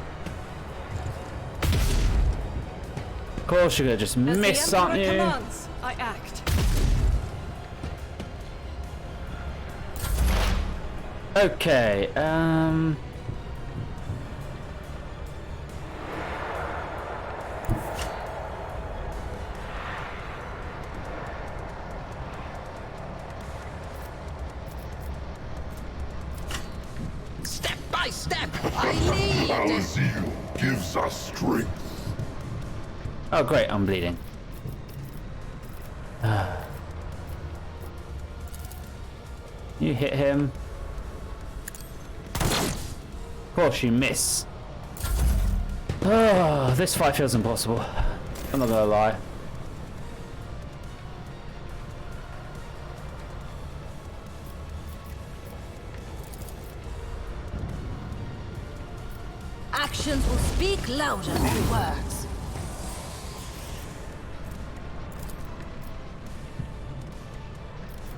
Of course, you're gonna just As miss, the aren't Emperor you? commands, I act. Okay. Step by step, I lead. Our zeal gives us strength. Oh, great! I'm bleeding. You hit him. Of course, you miss. Oh, this fight feels impossible. I'm not gonna lie. Actions will speak louder than words.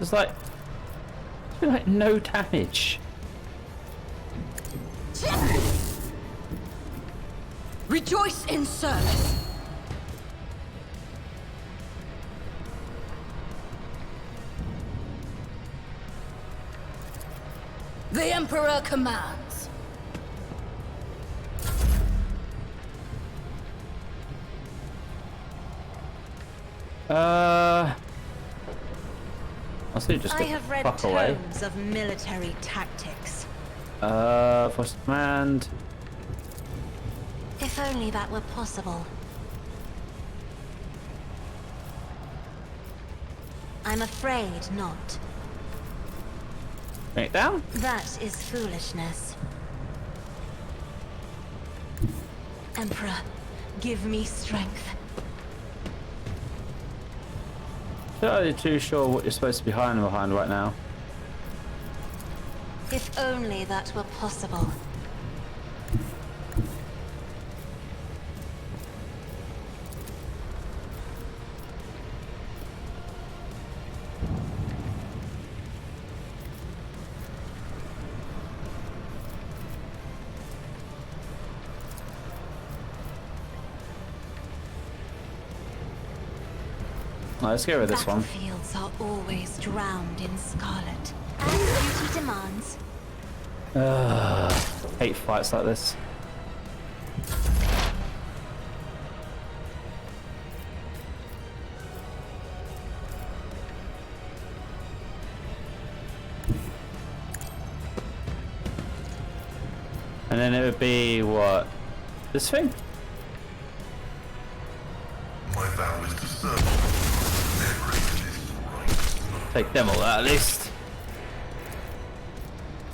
It's like no damage. Rejoice in service. The Emperor commands. I'll see. Just I get have the read fuck away. tomes of military tactics. First command. If only that were possible. I'm afraid not. Bring it down. That is foolishness. Emperor, give me strength. Not really too sure what you're supposed to be hiding behind right now. If only that were possible. Let's get rid of this one. Battlefields are always drowned in scarlet. As duty demands. Hate fights like this. And then it would be what? This thing? My vow is to serve. Take them all out at least.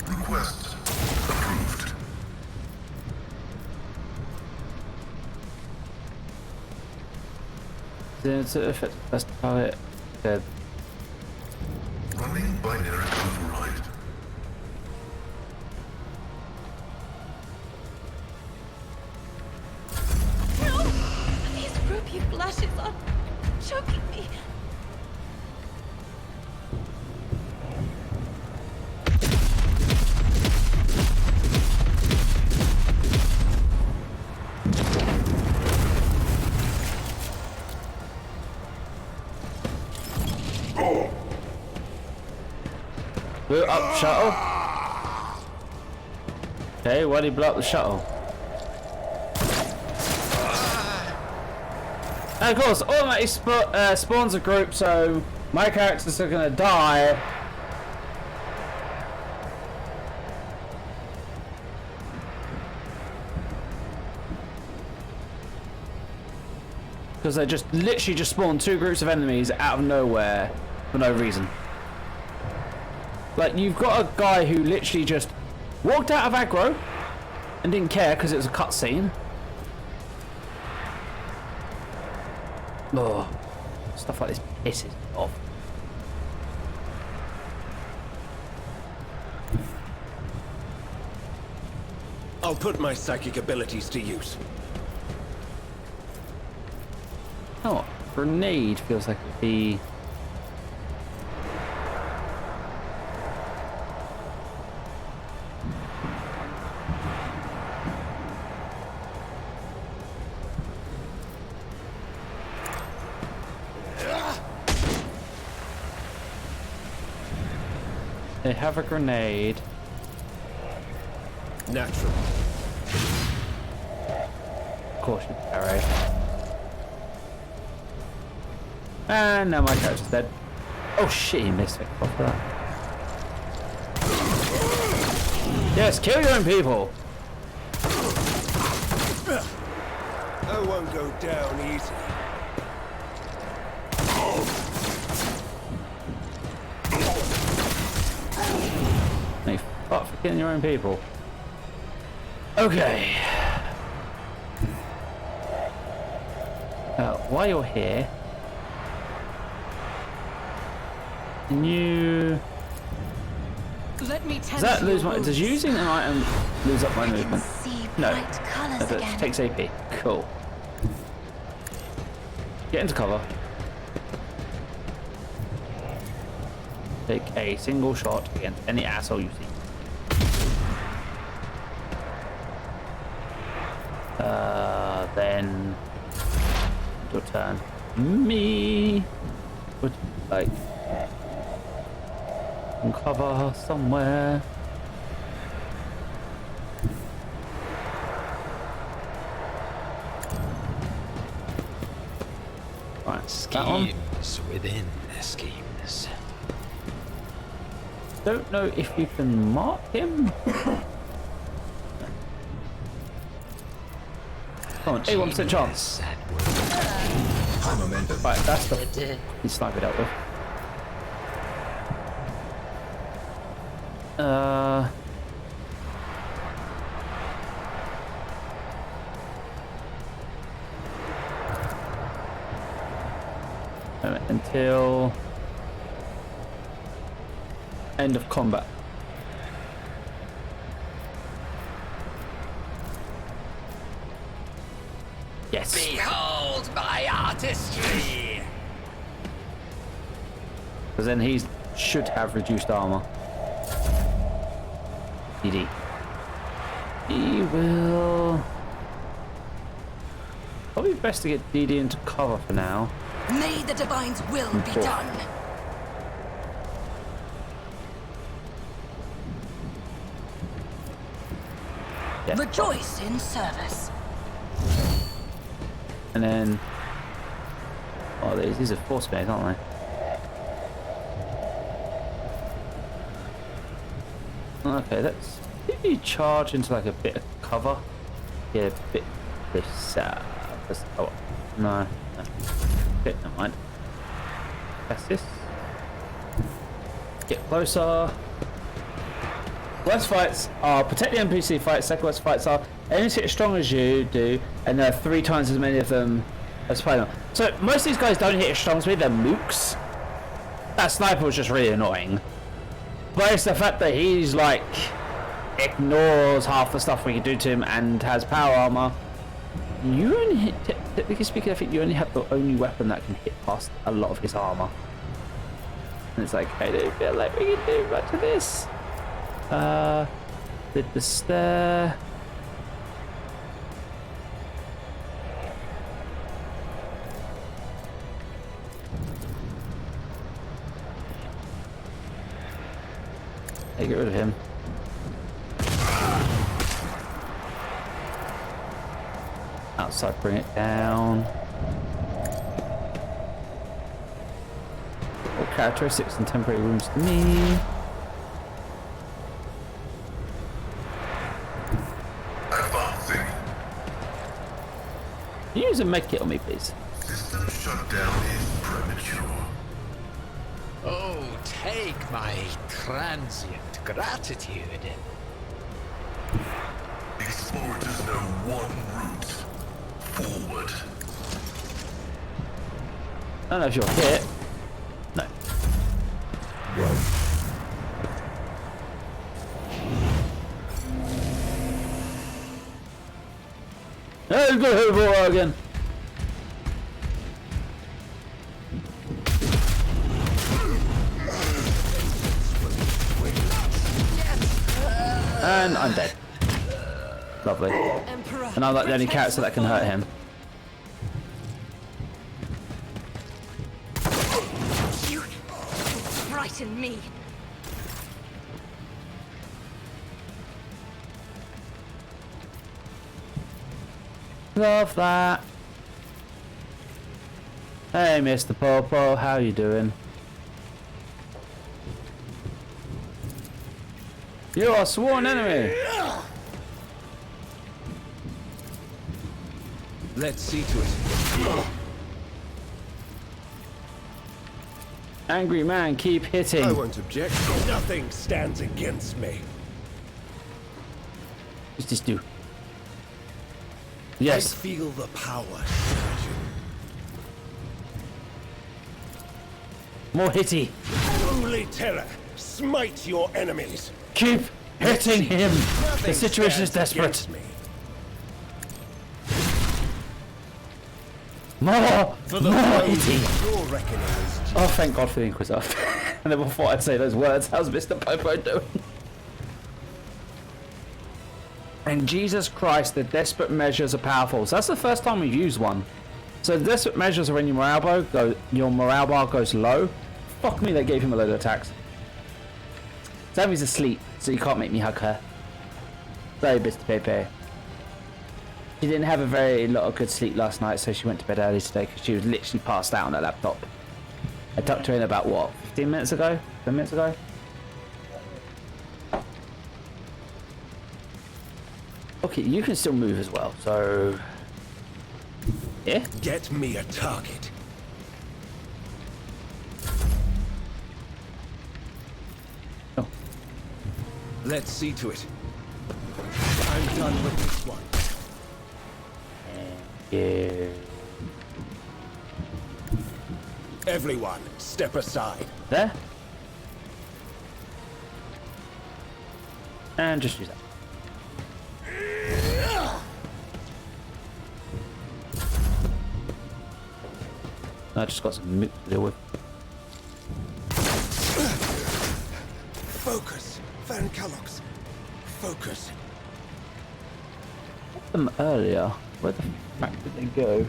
Request approved. It's an effect. That's how it. Dead. Running binary override. No! These ruby flashes are choking me. up shuttle? Okay, why did he blow up the shuttle? And of course, automatically spawns a group, so my characters are gonna die. Because they just literally just spawned 2 groups of enemies out of nowhere for no reason. Like, you've got a guy who literally just walked out of aggro and didn't care because it was a cutscene. Oh, stuff like this pisses me off. I'll put my psychic abilities to use. Oh, grenade feels like it'd be. They have a grenade. Natural. Caution arrow. And now my character's dead. Oh shit, he missed it. Off that. Yes, kill your own people. I won't go down easy. Hey, fuck for killing your own people. Okay. While you're here, can you? Let me tell Does that lose my? Does using an item lose up my movement? No. It takes AP. Cool. Get into cover. Take a single shot against any asshole you see. Then your turn. Me would like cover somewhere. Right, schemes within schemes. Don't know if you can mark him. Come on, 81% chance. Right, that's the he's sniped it out with. Until end of combat. Yes. Behold my artistry! Because then he should have reduced armor. DD. He will. Probably best to get DD into cover for now. May the Divine's will be done. Yeah. Rejoice in service. And then, oh, these are force bays, aren't they? Okay, let's maybe charge into like a bit of cover. Get a bit this. Oh, no. Okay, never mind. That's this. Get closer. Worst fights are protect the NPC fights. Second worst fights are enemies hit as strong as you do, and there are 3 times as many of them as Spider-Man. So most of these guys don't hit as strong as me. They're mooks. That sniper was just really annoying. But it's the fact that he's like ignores half the stuff we can do to him and has power armor. You only hit. Technically speaking, I think you only have the only weapon that can hit past a lot of his armor. And it's like I don't feel like we can do much of this. Did the stair. Hey, get rid of him. Outside, bring it down. What characteristics and temporary wounds to me? Advancing. Can you use a medkit on me, please? System shutdown is premature. Oh, take my transient gratitude. Explorators know one route. Forward. I don't know if you're hit. No. Hey, go ahead for again. And I'm dead. Lovely. Emperor, And I'm like the only character that can hurt him. You frighten me. Love that. Hey, Mr. Popo, how you doing? You're a sworn enemy. Let's see to it. Angry man, keep hitting. I won't object. Nothing stands against me. What's this do? I Yes. feel the power. More hitty. Holy terror, smite your enemies. Keep hitting him. The Nothing situation is stands desperate. against me. More. For the More throne, hitty. your reckoning is due. Oh, thank God for the Inquisitor. And then before I'd say those words, how's Mr. Popo doing? And Jesus Christ, the desperate measures are powerful. So that's the first time we've used one. So the desperate measures are when your morale bar goes low. Fuck me, they gave him a load of attacks. Sammy's asleep, so you can't make me hug her. Sorry, Mr. Pepe. She didn't have a very lot of good sleep last night, so she went to bed early today because she was literally passed out on her laptop. I tucked her in about, what, 15 minutes ago? 10 minutes ago? Okay, you can still move as well, so... Yeah? Get me a target. Oh. Let's see to it. I'm done with this one. Yeah. Everyone, step aside. There? And just use that. I just got some moot to deal with. Focus, Van Callox. Focus. Them earlier. Where the fuck did they go?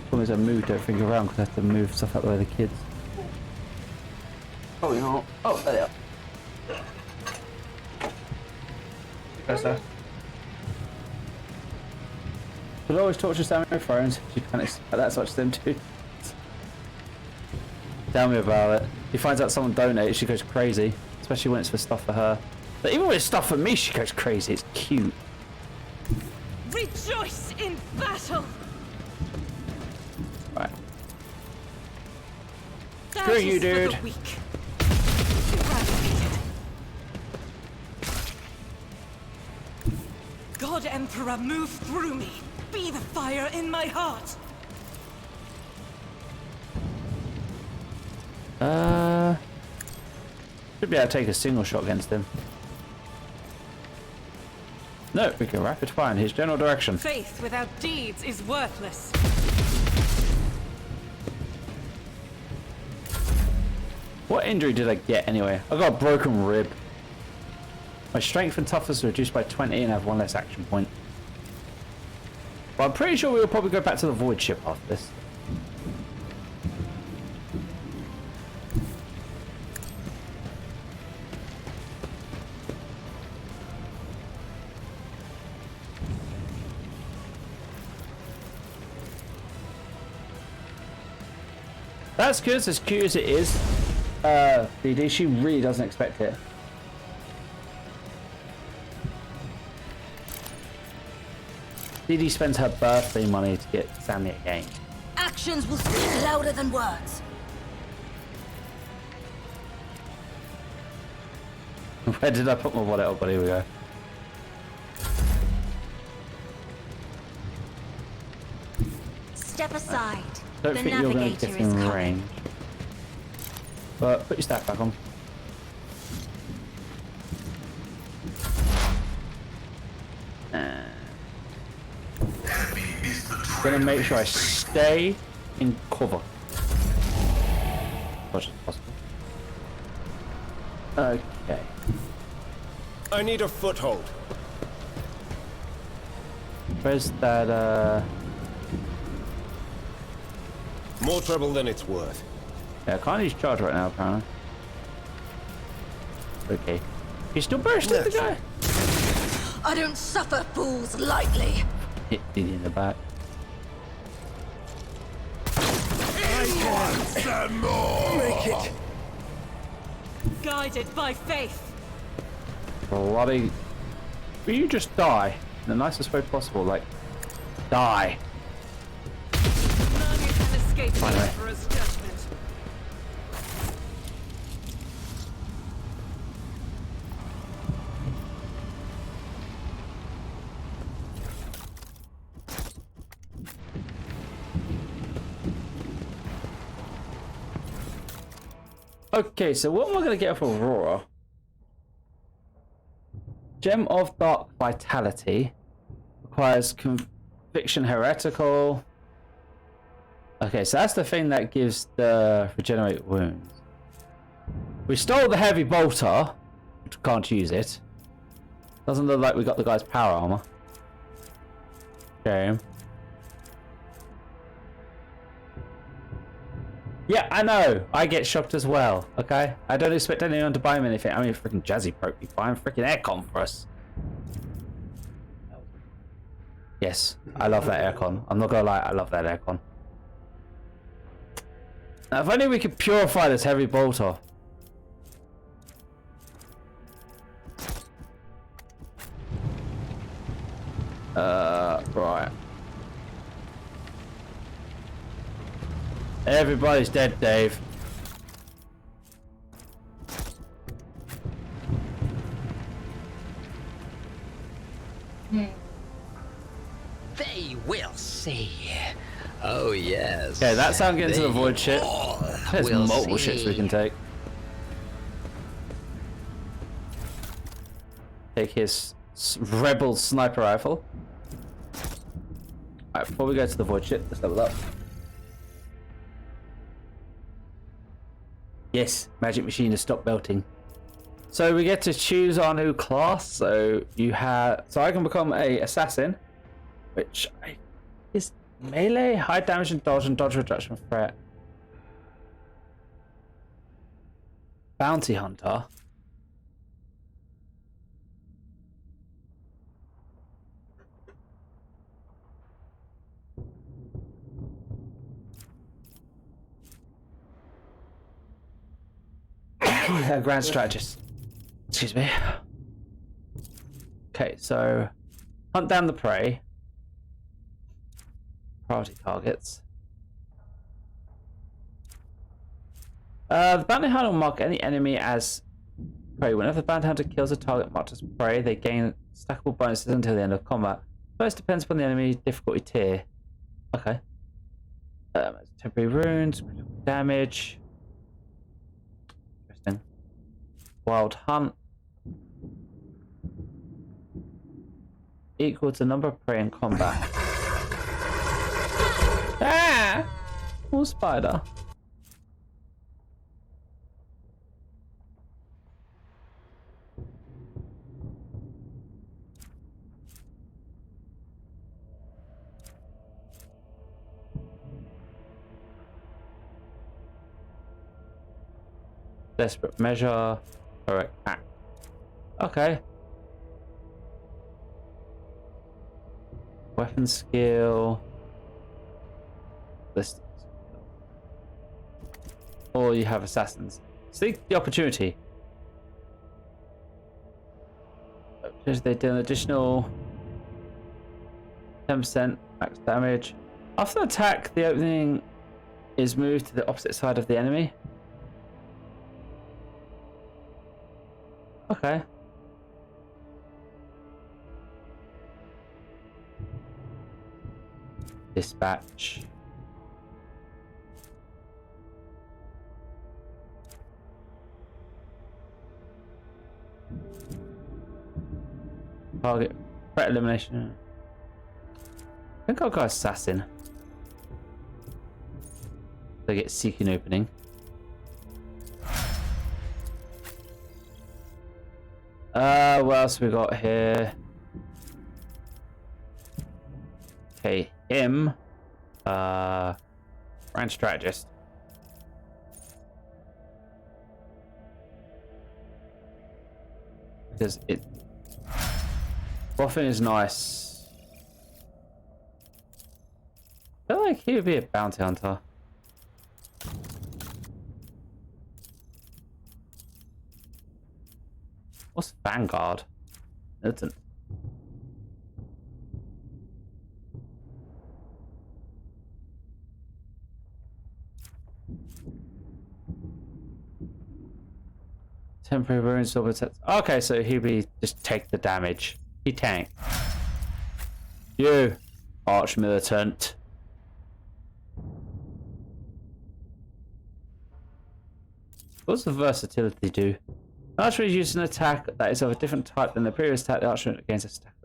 Problem is I moved everything around because I have to move stuff out the way the kids. Oh, you know. Oh, there they are. Go, sir. She'll always torture Sammy with phones. She panics about that such thing too. Tell me about it. She finds out someone donated, she goes crazy. Especially when it's for stuff for her. But even when it's stuff for me, she goes crazy. It's cute. Rejoice in battle. Right. That Screw you, is for the dude. weak. Eradicated. God Emperor, move through me. Be the fire in my heart. Should be able to take a single shot against him. No, we can rapid fire in his general direction. Faith without deeds is worthless. What injury did I get anyway? I got a broken rib. My strength and toughness are reduced by 20 and I have one less action point. But I'm pretty sure we'll probably go back to the void ship after this. That's good. As cute as it is, BD, she really doesn't expect it. BD spends her birthday money to get Sammy a game. Actions will speak louder than words. Where did I put my wallet? Oh, but here we go. Step aside. Don't The think you're going to navigator get is in coming. range. But put your staff back on. Gonna make sure I stay in cover. As much as possible. Okay. I need a foothold. Where's that, More trouble than it's worth. Yeah, I can't use charge right now, apparently. Okay. He's still bursting the guy? I don't suffer fools lightly. Hit Diddy in the back. Make it. Guided by faith. Bloody... Will you just die? In the nicest way possible, like... Die. None can escape the Finally. Emperor's judgment. Okay, so what am I going to get for Aurora? Gem of Dark Vitality. Requires Conviction Heretical. Okay, so that's the thing that gives the Regenerate Wounds. We stole the Heavy Bolter. Can't use it. Doesn't look like we got the guy's power armor. Shame. Yeah, I know. I get shocked as well, okay? I don't expect anyone to buy me anything. I mean, freaking Jazzy Pro be buying freaking aircon for us. Yes, I love that aircon. I'm not gonna lie, I love that aircon. Now, if only we could purify this heavy bolter. Right. Everybody's dead, Dave. They will see. Oh yes. Okay, that's how I'm getting to the They void ship. all There's will multiple see. ships we can take. Take his rebel sniper rifle. Alright, before we go to the void ship, let's level up. Yes, magic machine has stopped melting. So we get to choose our new class. So you have, so I can become a assassin, which is melee, high damage and dodge reduction threat. Bounty hunter. Grand strategist. Excuse me. Okay, so hunt down the prey. Priority targets. The bounty hunter will mark any enemy as prey. Whenever the bounty hunter kills a target marked as prey, they gain stackable bonuses until the end of combat. First depends upon the enemy difficulty tier. Okay. Temporary wounds, critical damage. Interesting. Wild hunt. Equal to number of prey in combat. Ah! More spider. Desperate measure. Alright, act. Okay. Weapon skill. List. or you have assassins. Seek the opportunity. Because they do an additional 10% max damage. After attack, the opening is moved to the opposite side of the enemy. Okay. Dispatch. Target. Threat elimination. I think I'll go assassin. They get seeking opening. What else we got here? Okay, him. Brand strategist. Because it. Boffin is nice. I feel like he would be a bounty hunter. What's Vanguard? Militant. Temporary wounds over sets. Okay, so he'll be just take the damage. He tank. You, arch militant. What's the versatility do? Archer is used an attack that is of a different type than the previous attack the archer against a stack.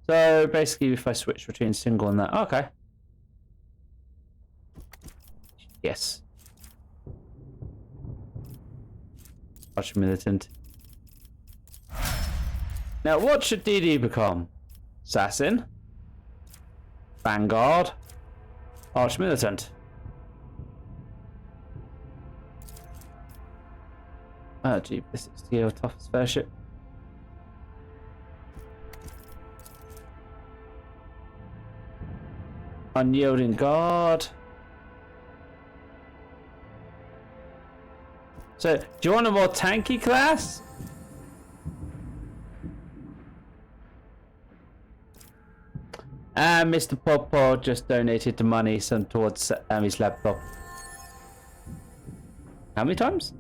So basically, if I switch between single and that, okay. Yes. Archer militant. Now, what should DD become? Assassin. Vanguard. Arch militant. Oh gee, this is the toughest fair ship. Unyielding guard. So, do you want a more tanky class? And Mr. Popo just donated the money sent towards his laptop. How many times?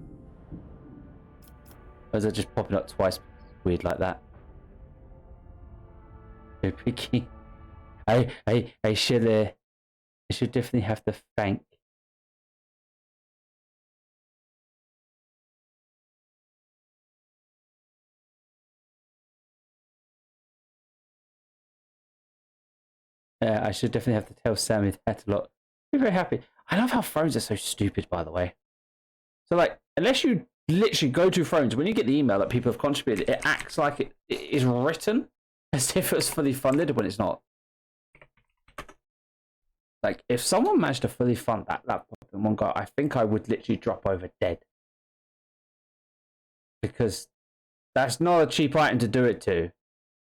Or is it just popping up twice? Weird like that. So picky. I should definitely have to thank. I should definitely have to tell Sammy that a lot. Be very happy. I love how Thrones are so stupid, by the way. So, like, unless you literally go to Thrones, when you get the email that people have contributed, it acts like it is written as if it's fully funded when it's not. Like, if someone managed to fully fund that laptop in one go, I think I would literally drop over dead. Because that's not a cheap item to do it to.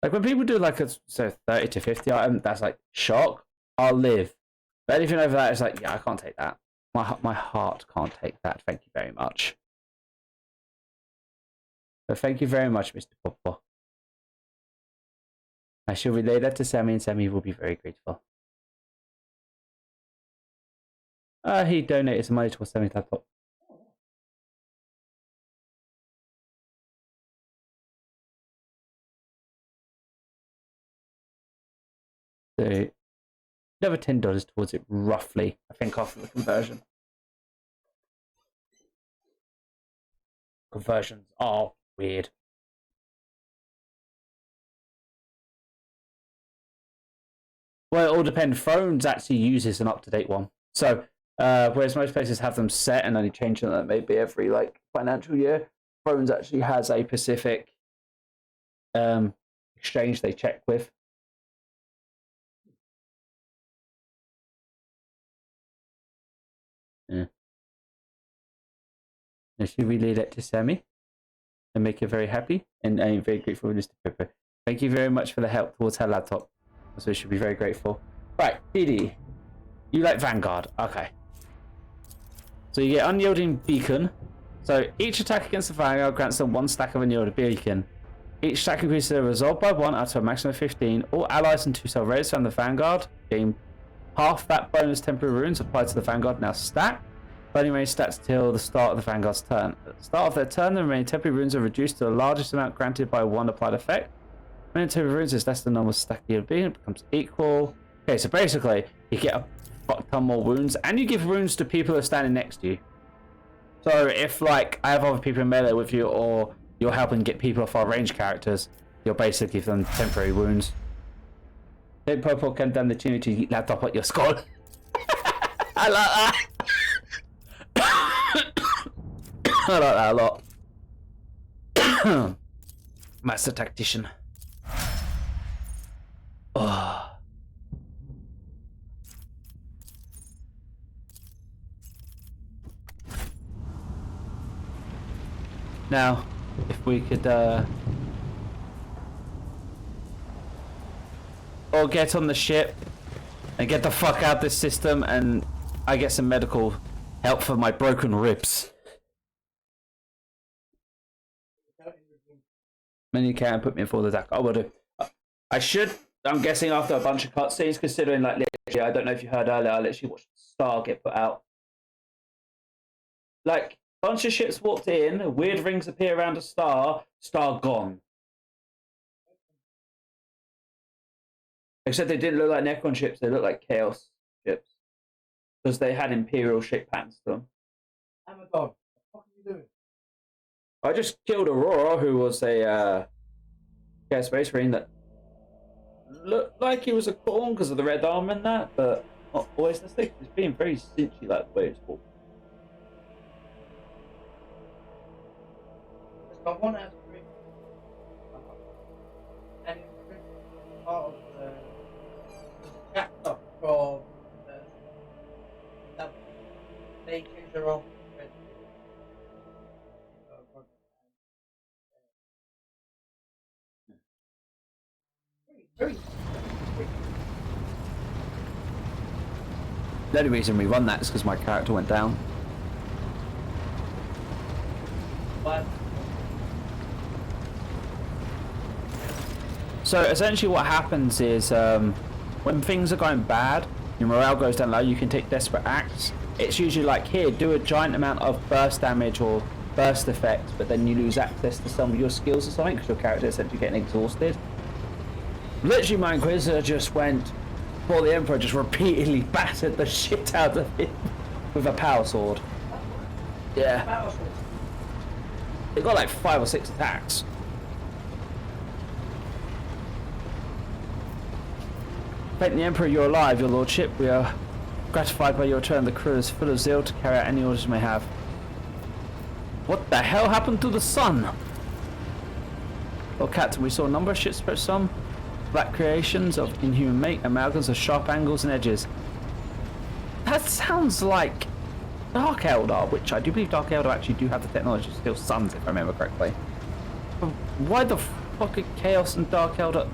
Like, when people do, like, a 30 to 50 item, that's like, shock, I'll live. But anything over that is like, yeah, I can't take that. My heart can't take that. Thank you very much. But thank you very much, Mr. Popo. I shall relay that to Sammy, and Sammy will be very grateful. He donated some money towards Sammy's laptop. So, another $10 towards it, roughly, I think, after the conversion. Conversions are weird. Well, it all depends. Thrones actually uses an up-to-date one. So, whereas most places have them set and only change them maybe every, like, financial year, Thrones actually has a specific exchange they check with. Yeah. I should relay that to Sammy and make her very happy, and I am very grateful for Mr. Pepper. Thank you very much for the help towards her laptop. So we should be very grateful. Right, Didi. You like Vanguard. Okay. So you get Unyielding Beacon. So each attack against the Vanguard grants them 1 stack of Unyielding Beacon. Each stack increases their resolve by 1 up to a maximum of 15. All allies and 2-star raiders around the Vanguard gain half that bonus temporary runes applied to the Vanguard now stack. Burning range stats till the start of the Vanguard's turn. At the start of their turn, the remaining temporary runes are reduced to the largest amount granted by 1 applied effect. Remaining temporary runes is less than normal stack of being, it becomes equal. Okay, so basically, you get a fuck ton more wounds, and you give runes to people who are standing next to you. So if, like, I have other people in melee with you, or you're helping get people off our range characters, you'll basically give them temporary wounds. Hit purple can damn the opportunity to laptop at your skull. I like that. I like that a lot. Master Tactician. Oh. Now, if we could, or get on the ship and get the fuck out of this system, and I get some medical help for my broken ribs. Then you can put me in for the attack. I will do. I should. I'm guessing after a bunch of cutscenes, considering like literally, I don't know if you heard earlier, I literally watched Star get put out. Like, bunch of ships walked in, weird rings appear around a star, star gone. Except they didn't look like Necron ships, they looked like Chaos ships. Because they had Imperial shape patterns to them. I'm a dog. What are you doing? I just killed Aurora, who was a Chaos Space Marine that looked like he was a Khorne because of the red armor and that, but not always the stick. It's being very cinchy like the way it's called. But one has three. And it's part of the chapter from that they choose their own. The only reason we run that is because my character went down. But so essentially what happens is when things are going bad, your morale goes down low, you can take desperate acts. It's usually like, here, do a giant amount of burst damage or burst effect, but then you lose access to some of your skills or something because your character is essentially getting exhausted. Literally my Inquisitor just went, before the Emperor just repeatedly battered the shit out of him with a power sword. Yeah. They got like 5 or 6 attacks. Thank the Emperor you're alive, your lordship. We are gratified by your return. The crew is full of zeal to carry out any orders you may have. What the hell happened to the sun? Well, Captain, we saw a number of ships approach some black creations of inhuman make, amalgams of sharp angles and edges. That sounds like Dark Eldar, which I do believe Dark Eldar actually do have the technology to steal suns, if I remember correctly. But why the fuck are Chaos and Dark Eldar?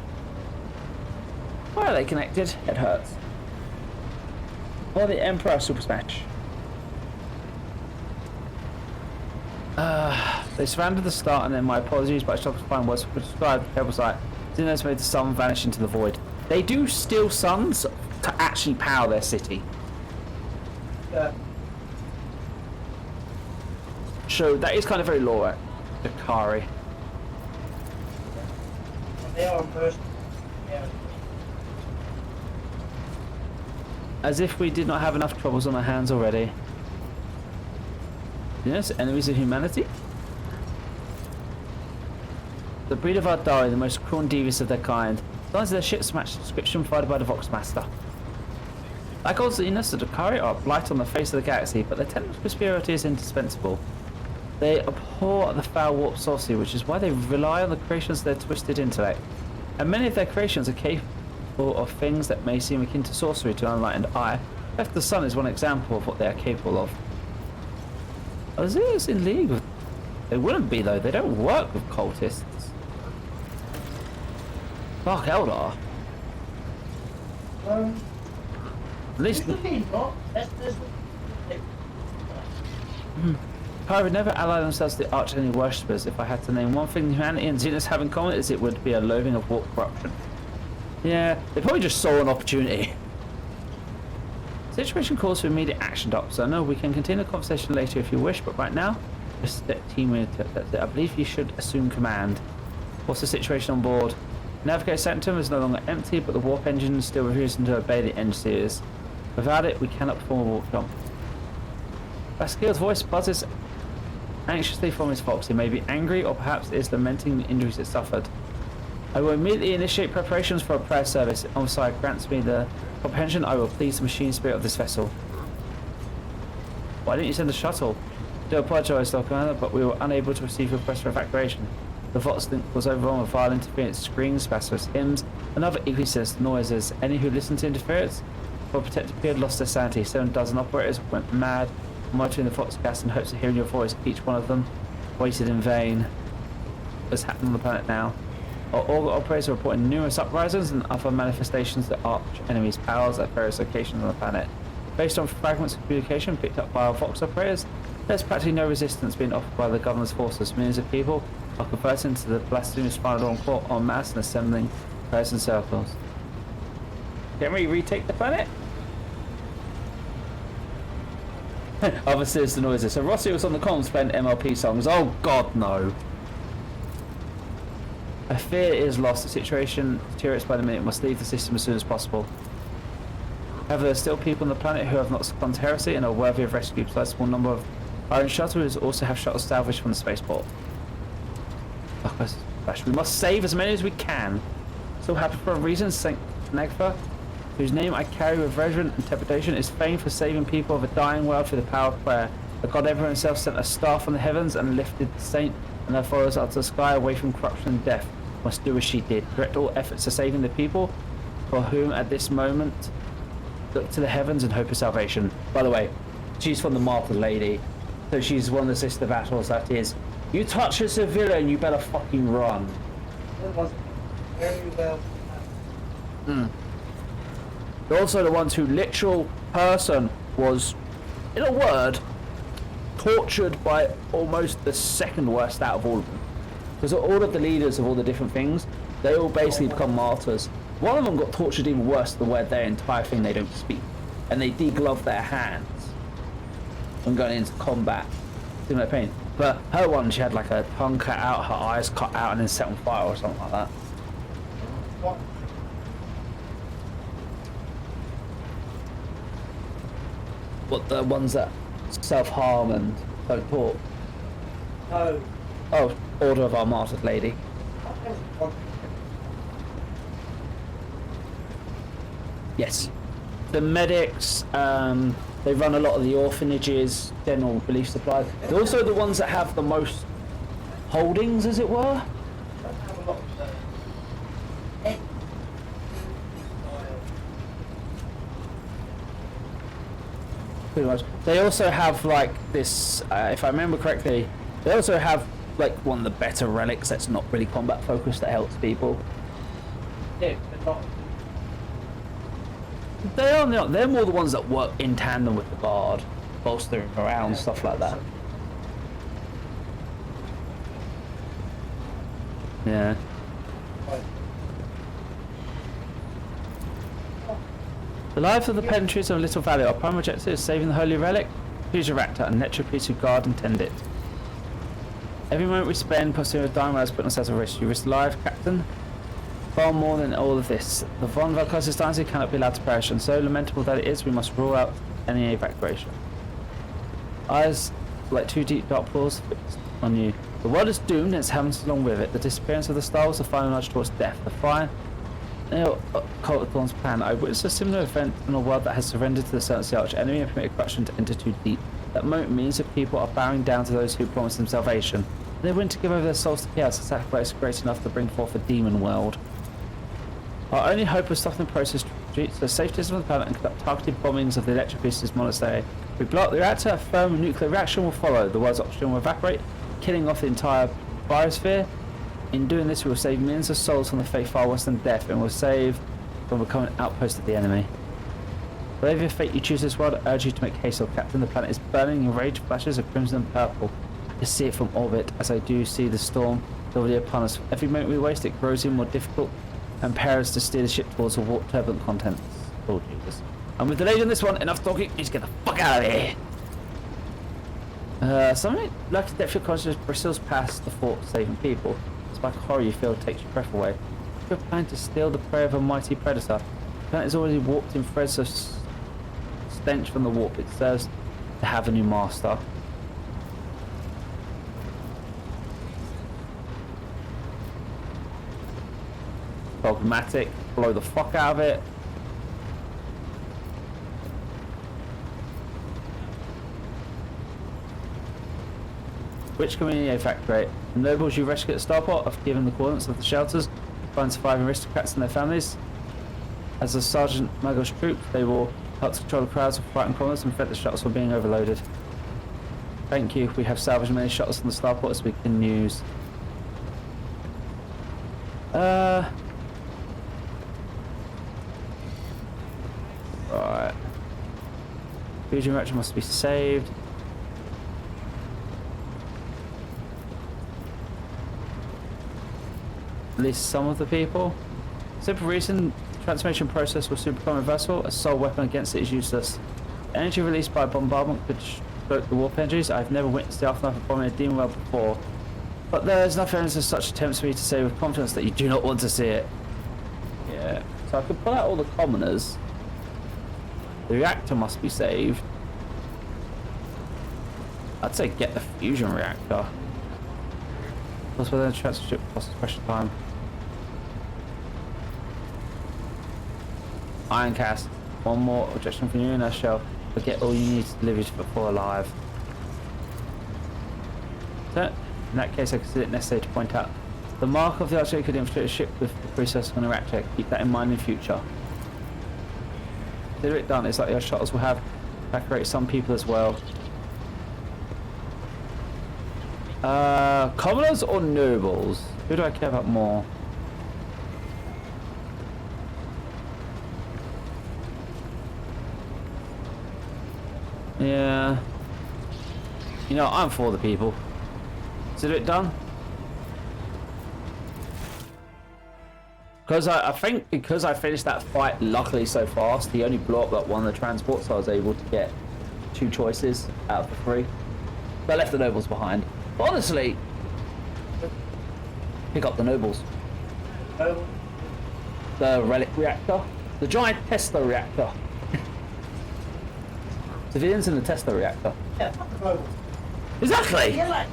Why are they connected? It hurts. Or the Emperor Super Smash. They surrounded the start, and then my apologies, but I struggled to find words to describe the terrible sight. Didn't made the sun vanish into the void. They do steal suns to actually power their city. yeah. So that is kind of very low at Dakari. They are first. Yeah. As if we did not have enough troubles on our hands already. Yes, enemies of humanity? The breed of Ardari, the most cruel and devious of their kind. Signs of their ships match the description provided by the Voxmaster. Like all Xenos, the Dakari are a blight on the face of the galaxy, but their technical superiority is indispensable. They abhor the foul warp sorcery, which is why they rely on the creations of their twisted intellect. And many of their creations are capable of things that may seem akin to sorcery to an unenlightened eye. Left the Sun is one example of what they are capable of. Are Xenos in league with... They wouldn't be though, they don't work with cultists. Dark Eldar? At least... not. However, never ally themselves to the arch-enemy worshippers. If I had to name one thing humanity and Xenos have in common, is it would be a loathing of warp corruption. Yeah, they probably just saw an opportunity. Situation calls for immediate action, Doctor. So no, we can continue the conversation later if you wish, but right now, just team I believe you should assume command. What's the situation on board? Navigator Sanctum is no longer empty, but the warp engine is still refusing to obey the engineers. Without it, we cannot perform a warp jump. Basquiat's voice buzzes anxiously from his fox. He may be angry, or perhaps is lamenting the injuries it suffered. I will immediately initiate preparations for a prayer service. Alongside grants me the comprehension, I will please the machine spirit of this vessel. Why didn't you send a shuttle? I do apologize, Dr. Commander, but we were unable to receive a request for evacuation. The Vox link was overrun with violent interference, screams, blasphemous hymns, and other equally sinister noises. Any who listened to interference for a protected period lost their sanity. 7 dozen operators went mad, monitoring the Vox gas in hopes of hearing your voice. Each one of them waited in vain. What's happening on the planet now? All operators are reporting numerous uprisings and other manifestations that arch enemies' powers at various locations on the planet. Based on fragments of communication picked up by our Vox operators, there's practically no resistance being offered by the governor's forces. Millions of people are converting to the blasphemous final dawn court en masse and assembling prayers in circles. Can we retake the planet? Obviously it's the noises. So Rossi was on the comms playing MLP songs. Oh god, no. I fear it is lost. The situation deteriorates by the minute. Must leave the system as soon as possible. However, there are still people on the planet who have not succumbed to heresy and are worthy of rescue. Besides a small number of our own shuttles also have shuttles salvaged from the spaceport. We must save as many as we can. So happy for a reason, Saint Negfa, whose name I carry with reverence and trepidation, is famed for saving people of a dying world through the power of prayer. The God Emperor himself sent a star from the heavens and lifted the saint and her followers up to the sky away from corruption and death. Must do as she did. Direct all efforts to saving the people for whom at this moment look to the heavens and hope of salvation. By the way, she's from the Martyr Lady, so she's one of the sister battles that is, you touch a civilian, you better fucking run. It was very well. They're also the ones who literal person was, in a word, tortured by almost the second worst out of all of them. Because all of the leaders of all the different things, they all basically become martyrs. One of them got tortured even worse than where their entire thing they don't speak. And they deglove their hands when going into combat. Doing that pain. But her one, she had like her tongue cut out, her eyes cut out and then set on fire or something like that. What, the ones that self-harm and don't talk? No. Oh, Order of Our Martyred Lady. Yes. The medics, they run a lot of the orphanages, general relief supplies. They're also the ones that have the most holdings, as it were. Pretty much. They also have like this, if I remember correctly, they also have like one of the better relics that's not really combat focused that helps people. Yeah, they're not. They are not. They're more the ones that work in tandem with the guard, bolstering around, stuff like that. Yeah. The lives of the penetrates of Little Valley. Our prime objective is saving the Holy Relic, Futuractor, and Netropes who guard and tend it. Every moment we spend pursuing a dying world is putting ourselves at risk. You risk life, Captain. Far more than all of this. The Von Valkosis dynasty cannot be allowed to perish, and so lamentable that it is, we must rule out any evacuation. Eyes like two deep dark pools fixed on you. The world is doomed and its heavens along with it. The disappearance of the star was the final nudge towards death. The fire cult of Thorn's plan. I witnessed a similar event in a world that has surrendered to the certainty of the arch enemy and permitted corruption to enter too deep. That moment means that people are bowing down to those who promised them salvation. They willing to give over their souls to chaos. A sacrifice great enough to bring forth a demon world. Our only hope was stopping the process to retreat to the safety of the planet and conduct targeted bombings of the Electropieces monastery. If we blow up the reactor, a firm nuclear reaction will follow. The world's oxygen will evaporate, killing off the entire biosphere. In doing this, we will save millions of souls from the fate far worse than death, and will save from becoming an outpost of the enemy. Whatever your fate you choose this world, I urge you to make haste, or Captain. The planet is burning in rage flashes of crimson and purple. I see it from orbit, as I do see the storm already upon us. Every moment we waste, it grows even more difficult and prepares to steer the ship towards the warp turbulent contents. Oh Jesus. And with delayed on this one, enough talking, just get the fuck out of here! Something like a depth of consciousness bristles past the fort saving people. It's like horror you feel takes your breath away. You're planning to steal the prey of a mighty predator. The planet is already warped in threads of stench from the warp. It serves to have a new master. Dogmatic, blow the fuck out of it. Which community evacuate? The nobles you rescue at the starport have given the coordinates of the shelters, find surviving aristocrats and their families. As a Sergeant Magos troop, they will help to control the crowds of frightened commoners and prevent the shuttles from being overloaded. Thank you. We have salvaged many shuttles from the starport as we can use. Right. Fusion reactor must be saved. At least some of the people. Simple reason, the transformation process will soon become reversible. A sole weapon against it is useless. The energy released by bombardment could stroke the warp energies. I've never witnessed the aftermath of bombing a demon well before. But there is enough evidence of such attempts for me to say with confidence that you do not want to see it. Yeah. So I could pull out all the commoners. The reactor must be saved. I'd say get the fusion reactor. Plus within the transfer ship costs pressure time. Iron cast. One more objection from you in our shell. But get all you need to deliver it before alive. So, in that case I consider it necessary to point out the mark of the archer could infiltrate a ship with the process on a reactor. Keep that in mind in future. Consider it done. It's like your shuttles will have evacuate some people as well. Commoners or nobles? Who do I care about more? Yeah. You know, I'm for the people. Consider it done. Because I think because I finished that fight luckily so fast, he only blew up like one of the transports, so I was able to get 2 choices out of the 3. But I left the nobles behind. But honestly, pick up the nobles. The relic reactor, the giant Tesla reactor. Civilians in the Tesla reactor. Yeah, fuck the nobles. Exactly. Yeah, like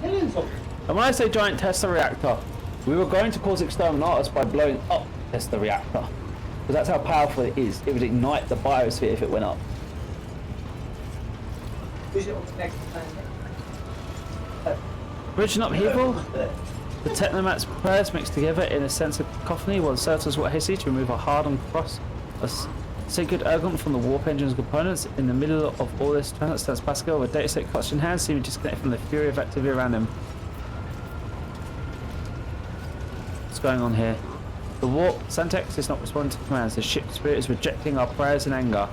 millions of them. And when I say giant Tesla reactor, we were going to cause exterminatus by blowing up Tesla reactor. Because that's how powerful it is. It would ignite the biosphere if it went up. Use it on the next planet. Bridge and upheaval. The Technomat's prayers mixed together in a sense of cacophony while the circles were hasty to remove a hardened cross. A sacred urgent from the warp engine's components. In the middle of all this, Planet stands Pascal with a data set clutched in hand, seeming disconnected from the fury of activity around him. What's going on here? The warp Santex is not responding to commands. The ship spirit is rejecting our prayers in anger.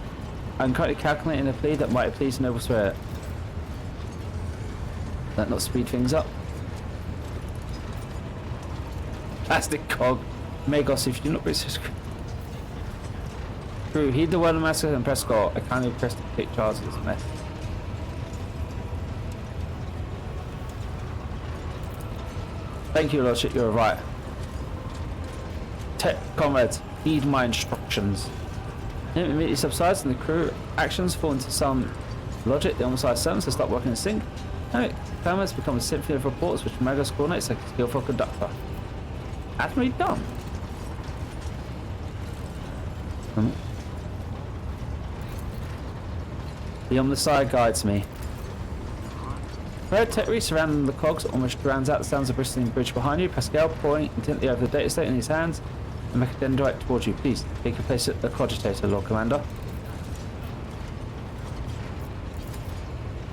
I'm currently calculating a plea that might please the noble spirit. That not speed things up. Plastic cog. Magos, if you do not resist. Crew, heed the word of master and press go. I kindly request to take charge of this mess. Thank you, Lordship, you're right. Comrades, heed my instructions. It immediately subsides and the crew actions fall into some logic. The on-side sentences start working in sync. No, comrades become a symphony of reports which Magos coordinates like a skillful conductor. Admirably done. The on the side guides me. Red Tetri surrounding the cogs almost drowns out the sounds of bristling bridge behind you. Pascal poring intently over the data state in his hands and make a dendrite towards you. Please take your place at the cogitator, Lord Commander.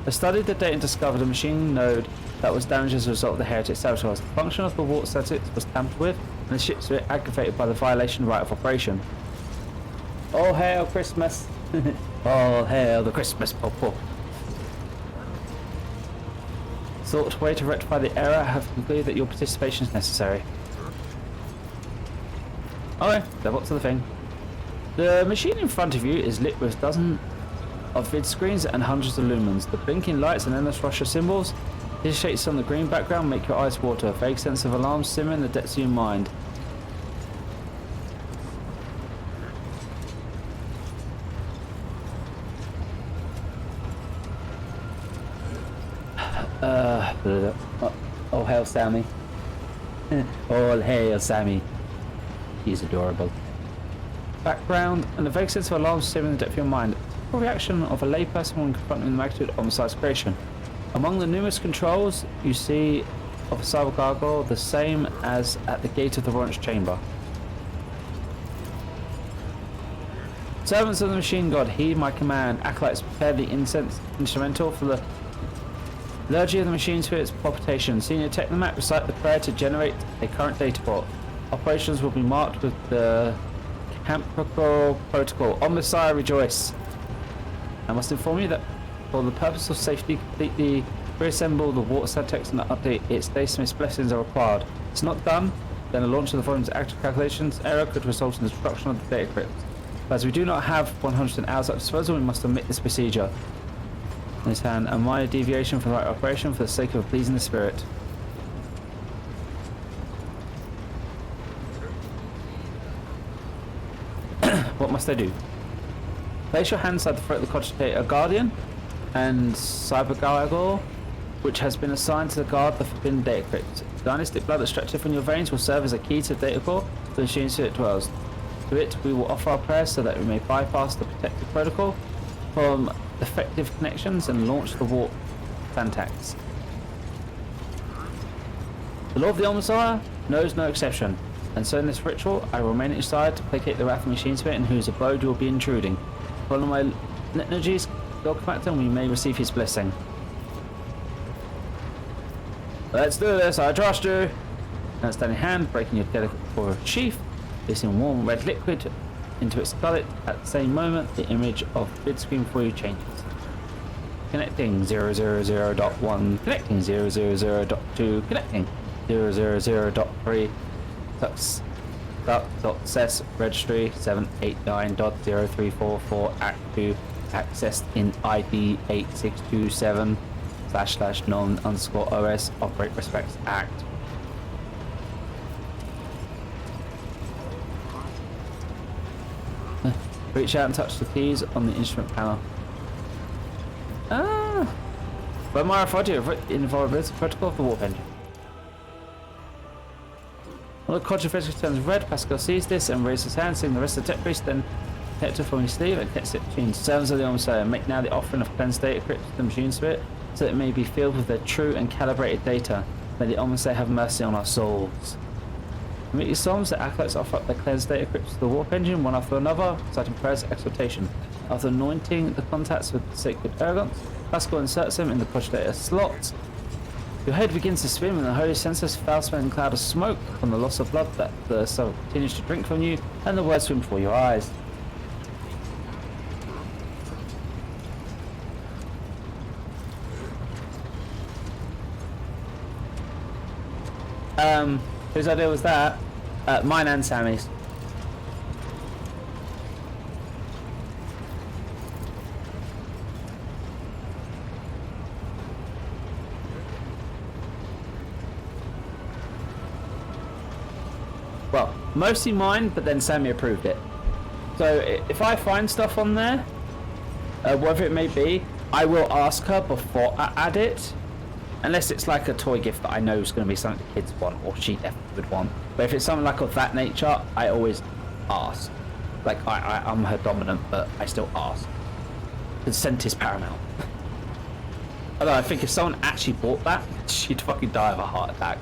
I studied the data and discovered a machine node that was damaged as a result of the heretic sabotage. The function of the water statics was tampered with, and the ships were aggravated by the violation right of operation. All hail Christmas! All hail the Christmas popo! Sought way to rectify the error, have concluded that your participation is necessary. Okay, level up to the thing. The machine in front of you is lit with dozens of vid screens and hundreds of lumens. The blinking lights and endless rush of symbols, these shapes on the green background make your eyes water. A vague sense of alarm simmer in the depths of your mind. Oh hail Sammy. All hail Sammy. He's adorable. Background and a vague sense of alarm simmering in the depth of your mind. The reaction of a layperson when confronting the magnitude of Homicide's creation. Among the numerous controls you see of a cyber gargoyle, the same as at the gate of the Warrant's chamber. Servants of the machine god, heed my command. Acolytes, prepare the incense instrumental for the liturgy of the machine spirit's palpitation. Senior Technomat, recite the prayer to generate a current data port. Operations will be marked with the Camprocol protocol. On Messiah, rejoice. I must inform you that for the purpose of safety, completely reassemble the water statics and update its Daysmith's blessings are required. If it's not done, then the launch of the volume's active calculations error could result in the destruction of the data crypt. But as we do not have 100 hours at disposal, we must omit this procedure. In his hand, a minor deviation from the right operation for the sake of pleasing the spirit. What must I do? Place your hand inside the throat of the cogitator guardian and cyber gargoyle, which has been assigned to the guard the forbidden data crypt. The dynastic blood that stretches from your veins will serve as a key to the data core the machine spirit dwells. To it, we will offer our prayers so that we may bypass the protective protocol from effective connections and launch the warp Fantax. The Lord of the Omnissiah knows no exception, and so in this ritual I will remain at your side to placate the wrath of machine spirit in whose abode you will be intruding. Follow my energies, God Commander, and we may receive his blessing. Let's do this, I trust you! Outstanding hand, breaking your delicate core sheath, placing warm red liquid into its gullet. At the same moment, the image of the vid screen for you changes. Connecting 000.1, connecting 000.2, connecting 000.3. Success registry 789.0344 Act 2 accessed in ID 8627/non_OS operate respects Act. Reach out and touch the keys on the instrument panel. But my authority invulnerability protocol of the warp engine. When the controversy turns red, Pascal sees this and raises his hand, seeing the rest of the tech priest, then connects it from his sleeve and connects it between servants of the Omnissiah. Make now the offering of cleansed data crypt to the machine spirit, so that it may be filled with their true and calibrated data. May the Omnissiah have mercy on our souls. Meet your psalms, the acolytes offer up their cleansed data crypts to the warp engine, one after another, reciting prayers of exhortation. After anointing the contacts with the sacred arrogance, Pascal inserts them in the cogitator slot. Your head begins to spin when the holy senses foul-smelling cloud of smoke from the loss of blood that the soul continues to drink from you, and the words swim before your eyes. Whose idea was that? Mine and Sammy's. Well, mostly mine, but then Sammy approved it. So if I find stuff on there, whatever it may be, I will ask her before I add it. Unless it's like a toy gift that I know is going to be something the kids want, or she definitely would want. But if it's something like of that nature, I always ask. Like, I'm her dominant, but I still ask. Consent is paramount. Although I think if someone actually bought that, she'd fucking die of a heart attack.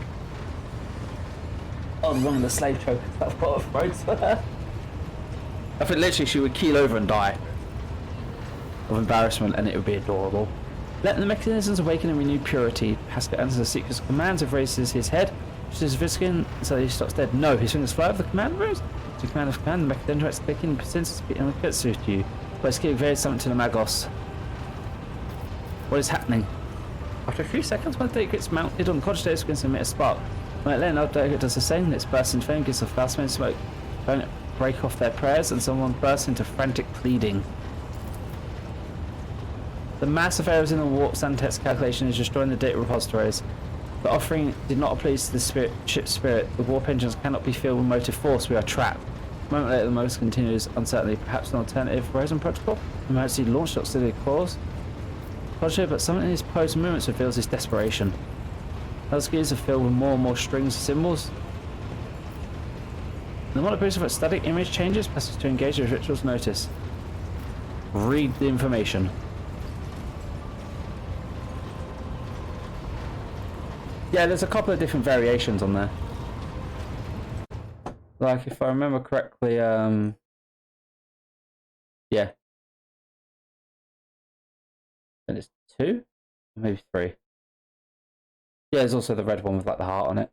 Oh, one of the slave chokers that I've got of roads for her. I think literally she would keel over and die of embarrassment, and it would be adorable. Let the mechanisms awaken in renewed purity. Pascal enters the sequence of commands and raises his head. Pushes his skin so he stops dead. No, his fingers fly over the command rooms. To command of command, the mech then directs clicking percentages and gets to you. But it's giving very something to the Magos. What is happening? After a few seconds, one data gets mounted on the data screen to emit a spark. When it then data does the same, it's bursts into flame, gives off fast smoke. Don't break off their prayers, and someone bursts into frantic pleading. The massive errors in the warp Santet's calculation is destroying the data repositories. The offering did not please the ship's spirit. The warp engines cannot be filled with motive force. We are trapped. A moment later, the most continues uncertainly. Perhaps an alternative Horizon protocol? Emergency launch auxiliary cores? But something in his pose and movements reveals his desperation. Those gears are filled with more and more strings of symbols. The more of static image changes, passes to engage with rituals notice. Read the information. Yeah, there's a couple of different variations on there. Like, if I remember correctly, yeah. And it's 2? Maybe 3. Yeah, there's also the red one with like the heart on it.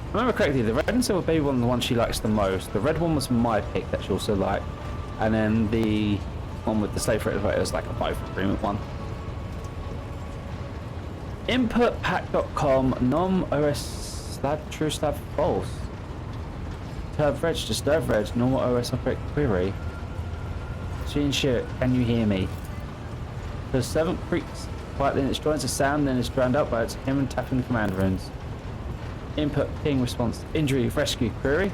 If I remember correctly, the red and silver baby one is the one she likes the most. The red one was my pick that she also liked. And then the one with the slave for it was like a both agreement one. Inputpack.com nom-os slab true slab false. Turb reg, disturb reg, normal OS operate query. Gene shit, can you hear me? The servant creaks quietly in its joins a sound, then is drowned out by its him and tapping the command runes. Input ping response injury rescue query.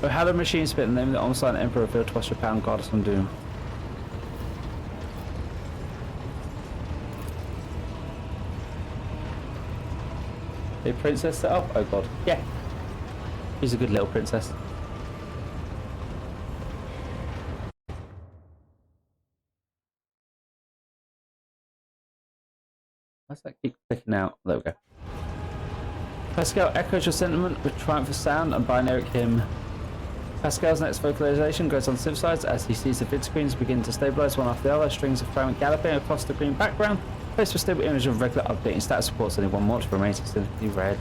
So how the machine spit and name the on-site emperor revealed to us your pound goddess from doom. A princess set up? Oh god. Yeah. She's a good little princess. Why's that keep clicking out? There we go. Pascal echoes your sentiment with triumph of sound and binary hymn. Pascal's next vocalization goes on synthesized as he sees the vid screens begin to stabilize one after the other, strings of fragment galloping across the green background. Place for stable image of regular updating status reports, only one more to remain significantly red.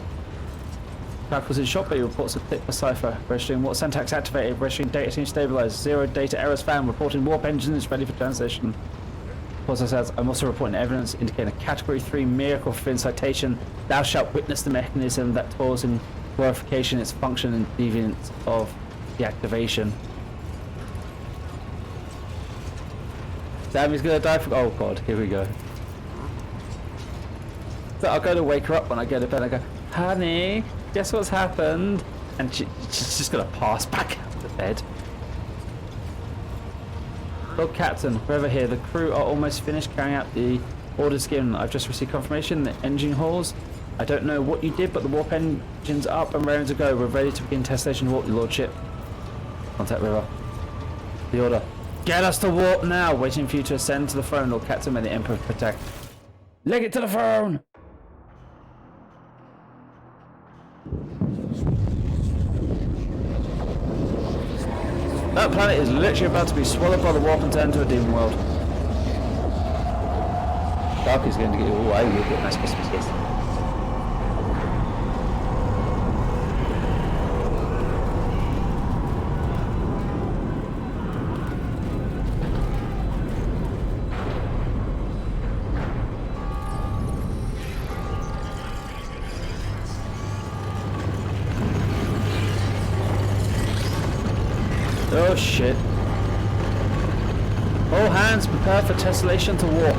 Crackles in shop, but he reports a clip for cipher. Registering what syntax activated, registering data team stabilized, 0 data errors found, reporting warp engines ready for transition. Also says, I'm also reporting evidence indicating a category 3 miracle for incitation. Thou shalt witness the mechanism that toils in glorification, its function and deviance of the activation. Sammy's gonna die for. Oh god, here we go. So I'll go to wake her up when I go to bed. I go, honey, guess what's happened? And she's just gonna pass back out of the bed. Lord Captain, forever here. The crew are almost finished carrying out the orders given. I've just received confirmation that engine halls. I don't know what you did, but the warp engine's up and raring to go. We're ready to begin test station warp, your lordship. Contact River. The order. Get us to warp now! Waiting for you to ascend to the throne, Lord Captain, may the Emperor protect. Leg it to the throne! That planet is literally about to be swallowed by the warp and turned to a demon world. Dark is going to get you all away with it. Nice Christmas, yes. Oh shit. All hands prepare for tessellation to warp.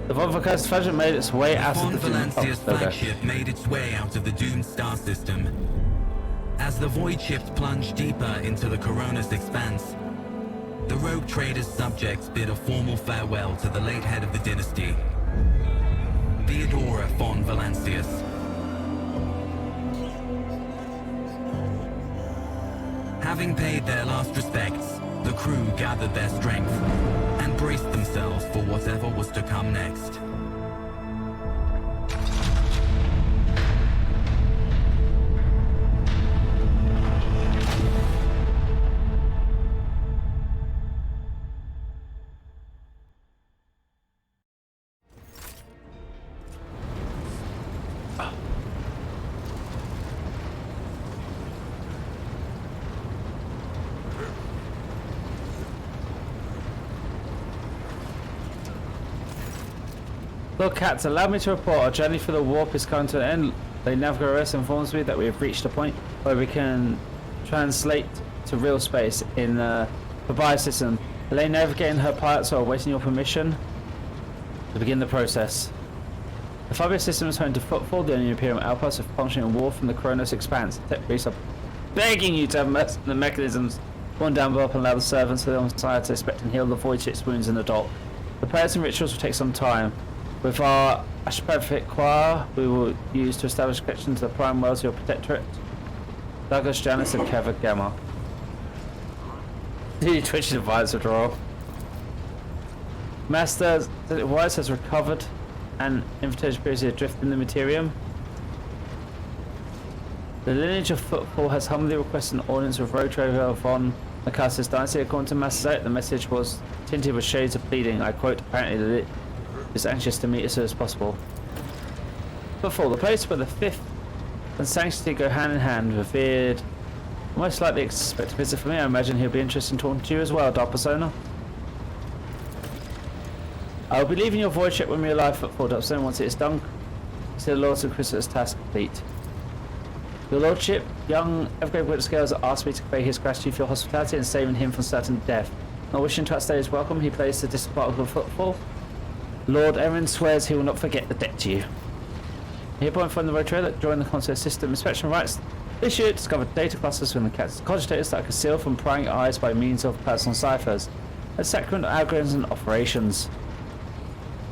The Vonverkast fragment made its way out of the Doom. Valencia's flagship made its way out of the Doom star system. As the void ships plunged deeper into the Coronis expanse, the rogue trader's subjects bid a formal farewell to the late head of the dynasty, Theodora von Valancius. Having paid their last respects, the crew gathered their strength and braced themselves for whatever was to come next. Lord Katz, allow me to report our journey through the warp is coming to an end. The Navigator informs me that we have reached a point where we can translate to real space in the Babai system. Elaine navigating her pilots are awaiting your permission to begin the process. The Fabia system is home to Footfall, the only Imperial outpost of functioning war from the Kronos expanse. Tech priests are begging you to have the mechanisms worn down below and allow the servants of the Messiah to inspect and heal the void ship's wounds in the dock. The prayers and rituals will take some time. With our Ashperific choir, we will use to establish connection to the prime worlds of your protectorate, Douglas, Janice, and Kevin Gamma. The twitching device withdrawal. Master Weiss has recovered and invitation previously adrift in the materium. The lineage of Footfall has humbly requested an audience with Rogue Trader von Lacasis Dynasty. According to Master Zayt, the message was tinted with shades of pleading. I quote, apparently is anxious to meet as soon as possible. Footfall, the place where the fifth and sanctity go hand in hand, revered. Most likely expect a visit from me. I imagine he'll be interested in talking to you as well, Dark Persona. I will be leaving your void ship when we arrive at Dark Persona. Once it is done, consider the Lord's and Christmas task complete. Your Lordship, young Evergrave Witness Scales asked me to convey his gratitude for your hospitality and saving him from certain death. Not wishing to outstay his welcome, he plays the distant part of the Footfall. Lord Erin swears he will not forget the debt to you. Hereby inform the Rogue Trader that during the concert system inspection rights, this year discovered data clusters from the cogitators that are concealed from prying eyes by means of personal ciphers, and sacrament algorithms and operations.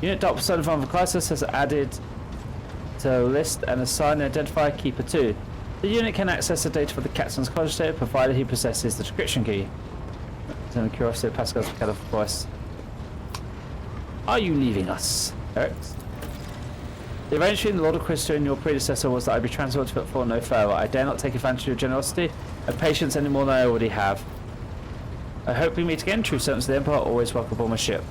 Unit Dark Persona von Vakaisis has added to the list and assigned an identifier keeper 2. The unit can access the data for the captain's cogitator provided he possesses the description key. Then curiosity of Pascal's kind of voice. Are you leaving us, Eric? The arrangement between the Lord of Crystal and your predecessor was that I be transported to Footfall no further. I dare not take advantage of your generosity and patience any more than I already have. I hope we meet again. True servants of the Empire are always welcome aboard my ship.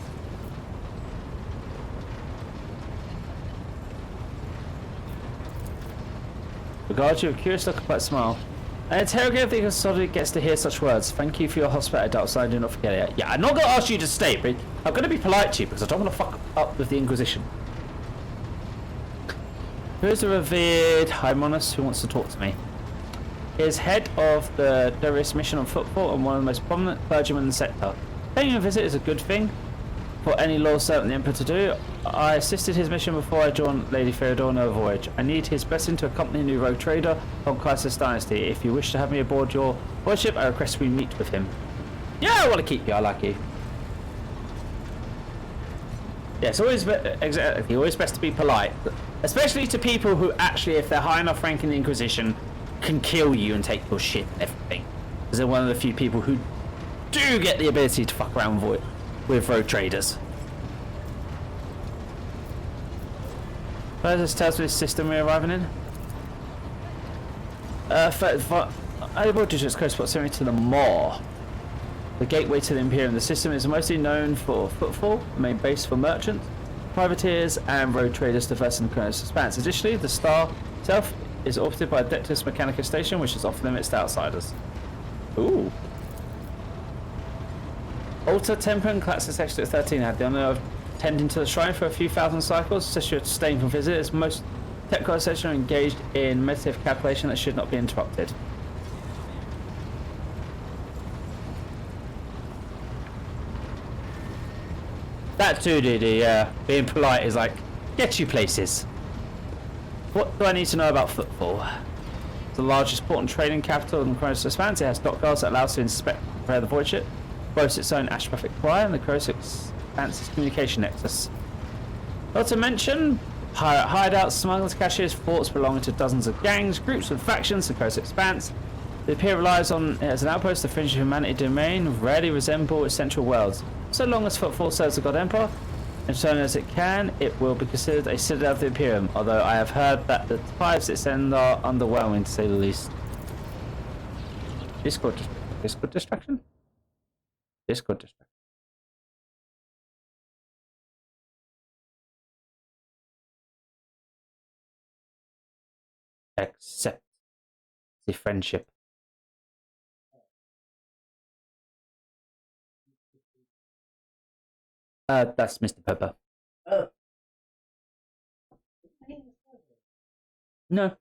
Regards you with a curious look, but smile. An interrogator the consultant gets to hear such words. Thank you for your hospitality, Dark Side. Do not forget it. Yeah, I'm not going to ask you to stay, but I'm going to be polite to you because I don't want to fuck up with the Inquisition. Who's the revered Hymonus who wants to talk to me? He is head of the Darius mission on Footfall and one of the most prominent clergymen in the sector. Paying a visit is a good thing for any law servant of the Emperor to do. I assisted his mission before I joined Lady Theodora on her voyage. I need his blessing to accompany a new rogue trader from Crisis Dynasty. If you wish to have me aboard your voyage ship, I request we meet with him. Yeah, I want to keep you. I like you. Yeah, it's always exactly always best to be polite, especially to people who actually, if they're high enough rank in the Inquisition, can kill you and take your ship and everything. Because they're one of the few people who do get the ability to fuck around with rogue traders. This tells me the system we're arriving in. Able to just close proximity to the Maw, the gateway to the Imperium. The system is mostly known for Footfall, the main base for merchants, privateers, and road traders diverse in the Kronos expanse. Additionally, the star itself is orbited by a Dectus Mechanica station, which is off limits to outsiders. Ooh. Altar Temper and Claxis Section 13 had the honor of tending to the shrine for a few thousand cycles, so you're staying for visitors. Most technical sessions are engaged in meditative calculation that should not be interrupted. That too, Didi, yeah. Being polite is like, get you places. What do I need to know about Footfall? the largest port and trading capital in the Coriolis Expanse. It has dock guards that allow us to inspect and prepare the void ship. Boasts its own astrophic choir and the Coriolis Expanse's communication nexus. Not to mention pirate hideouts, smugglers, caches, forts belonging to dozens of gangs, groups with factions, the Coriolis Expanse. The Imperium relies on it as an outpost. The fringe of humanity domain rarely resemble its central worlds. So long as Footfall serves the God Emperor, and so long as it can, it will be considered a citadel of the Imperium, although I have heard that the ties it sends are underwhelming to say the least. Discord distraction? Discord distraction. Accept the friendship. That's Mr. Pepper. Oh. No.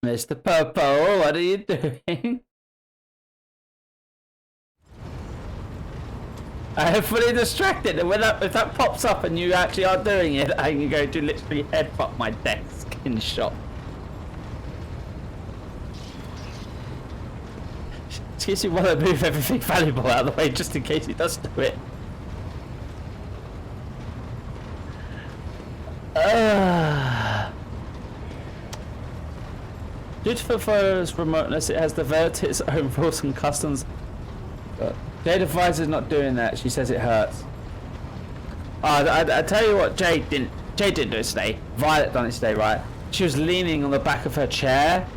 Mr. Popo, what are you doing? I am fully distracted, and if that pops up and you actually are doing it, I'm going to literally headbutt my desk in shock. Excuse me while I move everything valuable out of the way, just in case he does do it. Due to Footfall's remoteness, it has developed its own rules and customs. Jade advises not doing that. She says it hurts. I tell you what, Jade didn't do it today. Violet done it today, right? She was leaning on the back of her chair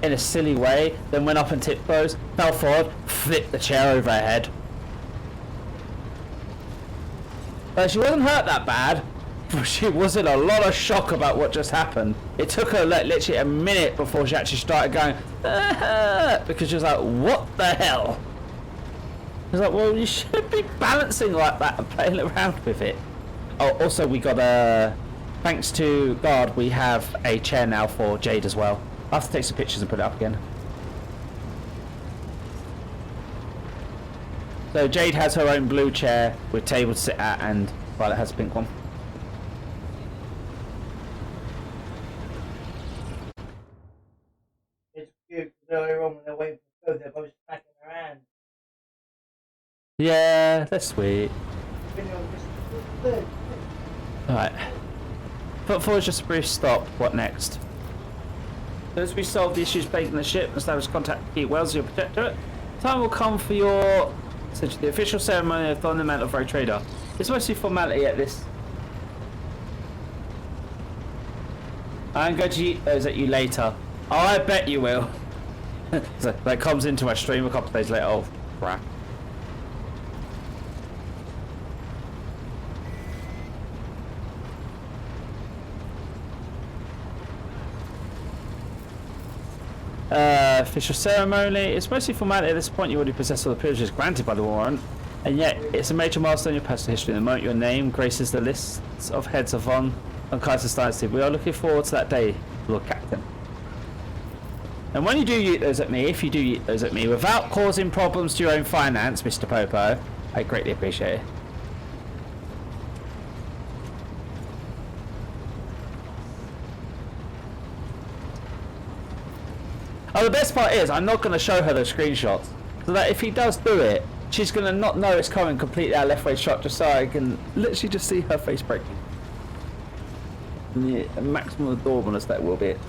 in a silly way, then went up and tiptoes, fell forward, flipped the chair over her head. But she wasn't hurt that bad, but she was in a lot of shock about what just happened. It took her like literally a minute before she actually started going, because she was like, what the hell? I was like, well, you should be balancing like that and playing around with it. Oh, also we got thanks to God, we have a chair now for Jade as well. I'll have to take some pictures and put it up again. So Jade has her own blue chair with table to sit at, and Violet has a pink one. It's cute because earlier on when they're waiting for food, they're both smacking their hands. Yeah, that's sweet. Alright. Footfall is just a brief stop. What next? As we solve the issues plaguing the ship and establish contact with Key Wells, your protectorate, time will come for your essentially the official ceremony of throwing the mantle of Rogue Trader. It's mostly formality at this. I'm going to eat those at you later. Oh, I bet you will. So that comes into my stream a couple of days later. Oh, crap. Official ceremony. It's mostly formality at this point. You already possess all the privileges granted by the warrant, and yet it's a major milestone in your personal history. The moment your name graces the lists of heads of on Kaiser's dynasty, we are looking forward to that day, Lord Captain. And when you do yeet those at me, if you do yeet those at me without causing problems to your own finance, Mr. Popo, I greatly appreciate it. Oh, the best part is I'm not going to show her those screenshots, so that if he does do it, she's going to not know it's coming completely out left way shot, just so I can literally just see her face breaking. The maximum adorableness that will be it.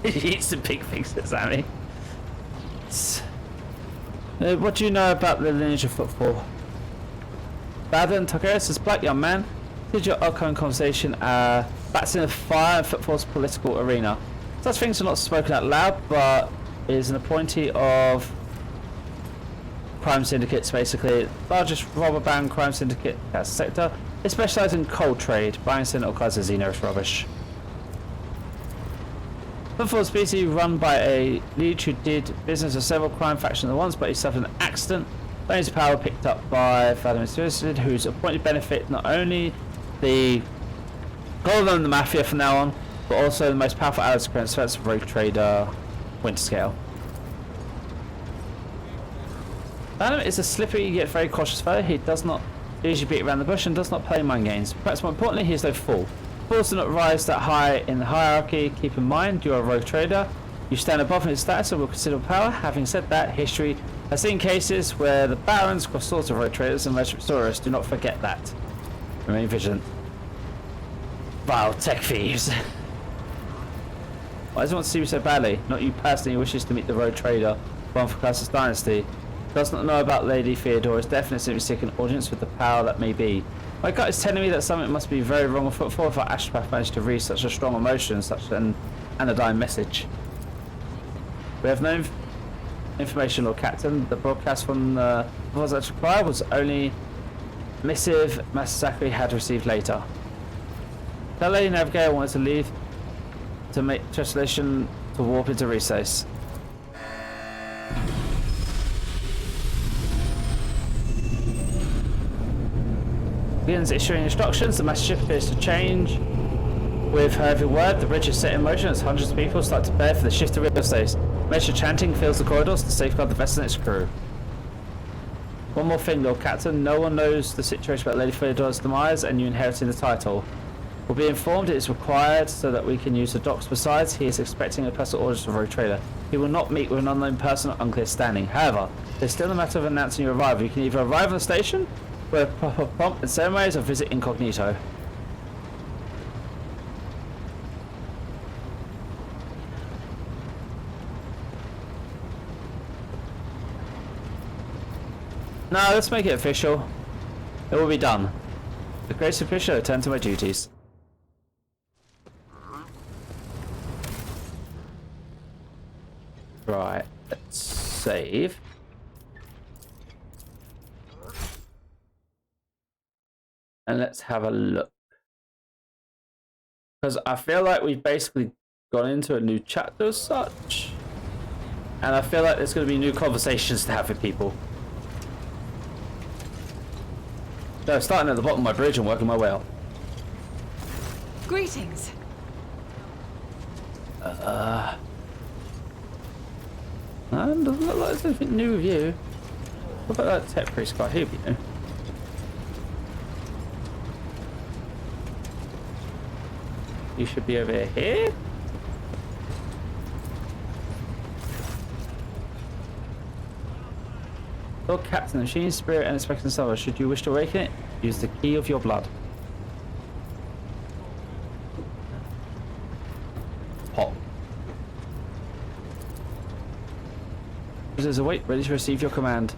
He eats the big things, Sammy. What do you know about the lineage of Footfall? Baden Targaryen says, black young man, did your upcoming conversation bats in the fire and Footfall's political arena. Such things are not spoken out loud, but is an appointee of crime syndicates, basically. Largest robber baron crime syndicate sector. They specialise in coal trade, buying and all kinds of xenos rubbish. Footfall's busy run by a lead who did business with several crime factions at once, but he suffered an accident. His power picked up by Vladimir Suicide, whose appointed benefit not only the call them the Mafia from now on, but also the most powerful allies against threats of Rogue Trader. Winter Scale. Adam is a slippery yet very cautious fellow. He does not usually beat around the bush and does not play mind games. Perhaps more importantly, he is no fool. Fools do not rise that high in the hierarchy. Keep in mind, you are a rogue trader. You stand above his status and will consider power. Having said that, history has seen cases where the barons cross swords of rogue traders and merchant restorers. Do not forget that. Remain vigilant. Vile tech thieves. Why does he want to see me so badly? Not you personally wishes to meet the rogue trader, one for Class's dynasty. Does not know about Lady Theodora's death and simply seek an audience with the power that may be. My gut is telling me that something must be very wrong afoot for if our Ashpath managed to read such a strong emotion, such an anodyne message. We have no information, Lord Captain. The broadcast from the Voice Choir was only missive Master Zachary had received later. Tell Lady Navigator wanted to leave to make translation to warp into recess. Begins issuing instructions. The master ship appears to change. With her every word, the bridge is set in motion as hundreds of people start to prepare for the shift to real estate. Measured chanting fills the corridors to safeguard the vessel and its crew. One more thing, Lord Captain. No one knows the situation about Lady Theodora's demise and you inheriting the title. We'll be informed it is required so that we can use the docks. Besides, he is expecting a personal order from Rogue Trader. He will not meet with an unknown person or unclear standing. However, there's still a matter of announcing your arrival. You can either arrive on the station, where proper pomp and ceremonies, or visit incognito. No, let's make it official. It will be done. The grace official return to my duties. Right, let's save. And let's have a look. Because I feel like we've basically gone into a new chapter as such. And I feel like there's going to be new conversations to have with people. So starting at the bottom of my bridge and working my way up. Greetings. And doesn't look like there's anything new with you. What about that tech priest guy? Who be new? You should be over here. Lord Captain, the machine spirit and expecting silver. Should you wish to awaken it, use the key of your blood. Pop. Users await, ready to receive your command.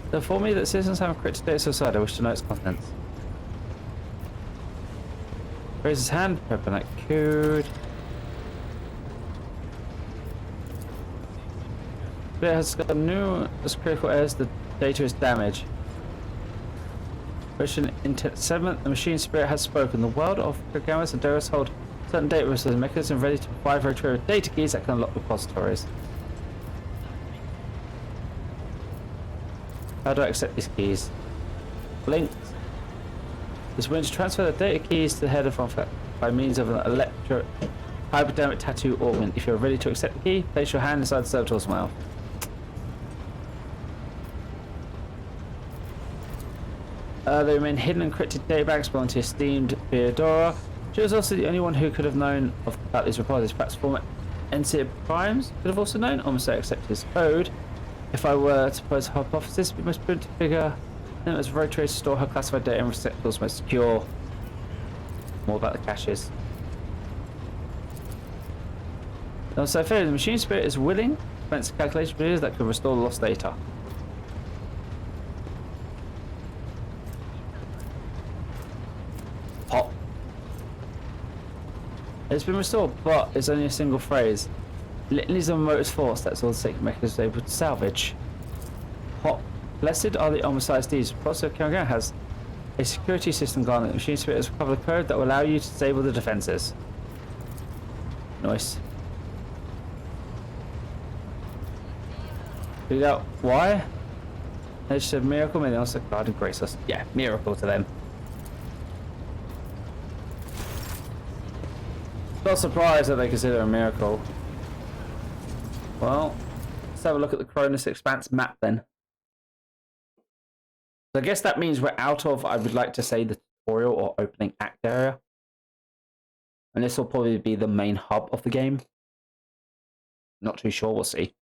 They inform me that citizens have encrypted data outside. I wish to know its contents. Raise his hand, open that code. It has got new as critical as the data is damaged. Version Intent 7, the machine spirit has spoken. The world of programmers and Doris hold certain data resources and mechanisms ready to provide retrieve data keys that can unlock repositories. How do I accept these keys? Linked. This means to transfer the data keys to the head of Funfact by means of an electro hypodermic tattoo augment. If you're ready to accept the key, place your hand inside the servitor's mouth. They remain hidden encrypted data bags belonging to esteemed Theodora. She was also the only one who could have known about these repositories. Perhaps former NC Primes could have also known, almost accept his code. If I were to pose a hypothesis, it would be most prudent to figure them as Rogue Trader to store her classified data in receptacles most secure. More about the caches. So I feel the machine spirit is willing to commence calculation procedures that could restore the lost data. Pop. It's been restored, but it's only a single phrase. Litanies of motor's force, that's all the sacred mechanisms able to salvage. Pop. Blessed are the homicides deeds. Process Karagan has a security system garnet. The machine spirit has recovered a code that will allow you to disable the defenses. Nice. Figured out why? They said miracle, maybe also God and grace us. Yeah, miracle to them. Not surprised that they consider it a miracle. Well, let's have a look at the Cronus Expanse map then. So I guess that means we're out of, I would like to say, the tutorial or opening act area. And this will probably be the main hub of the game. Not too sure, we'll see.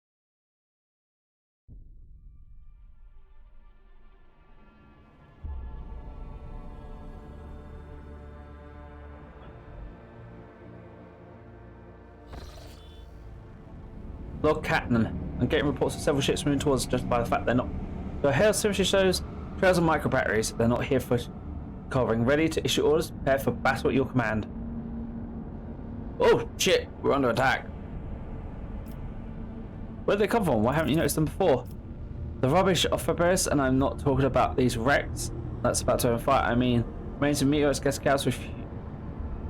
Lord Catton, I'm getting reports of several ships moving towards us just by the fact they're not. The hail seriously shows trails of micro batteries. They're not here for covering. Ready to issue orders. Prepare for battle at your command. Oh shit, we're under attack. Where did they come from? Why haven't you noticed them before? The rubbish of Fabris, and I'm not talking about these wrecks that's about to fight. I mean, remains of meteors, gas cows with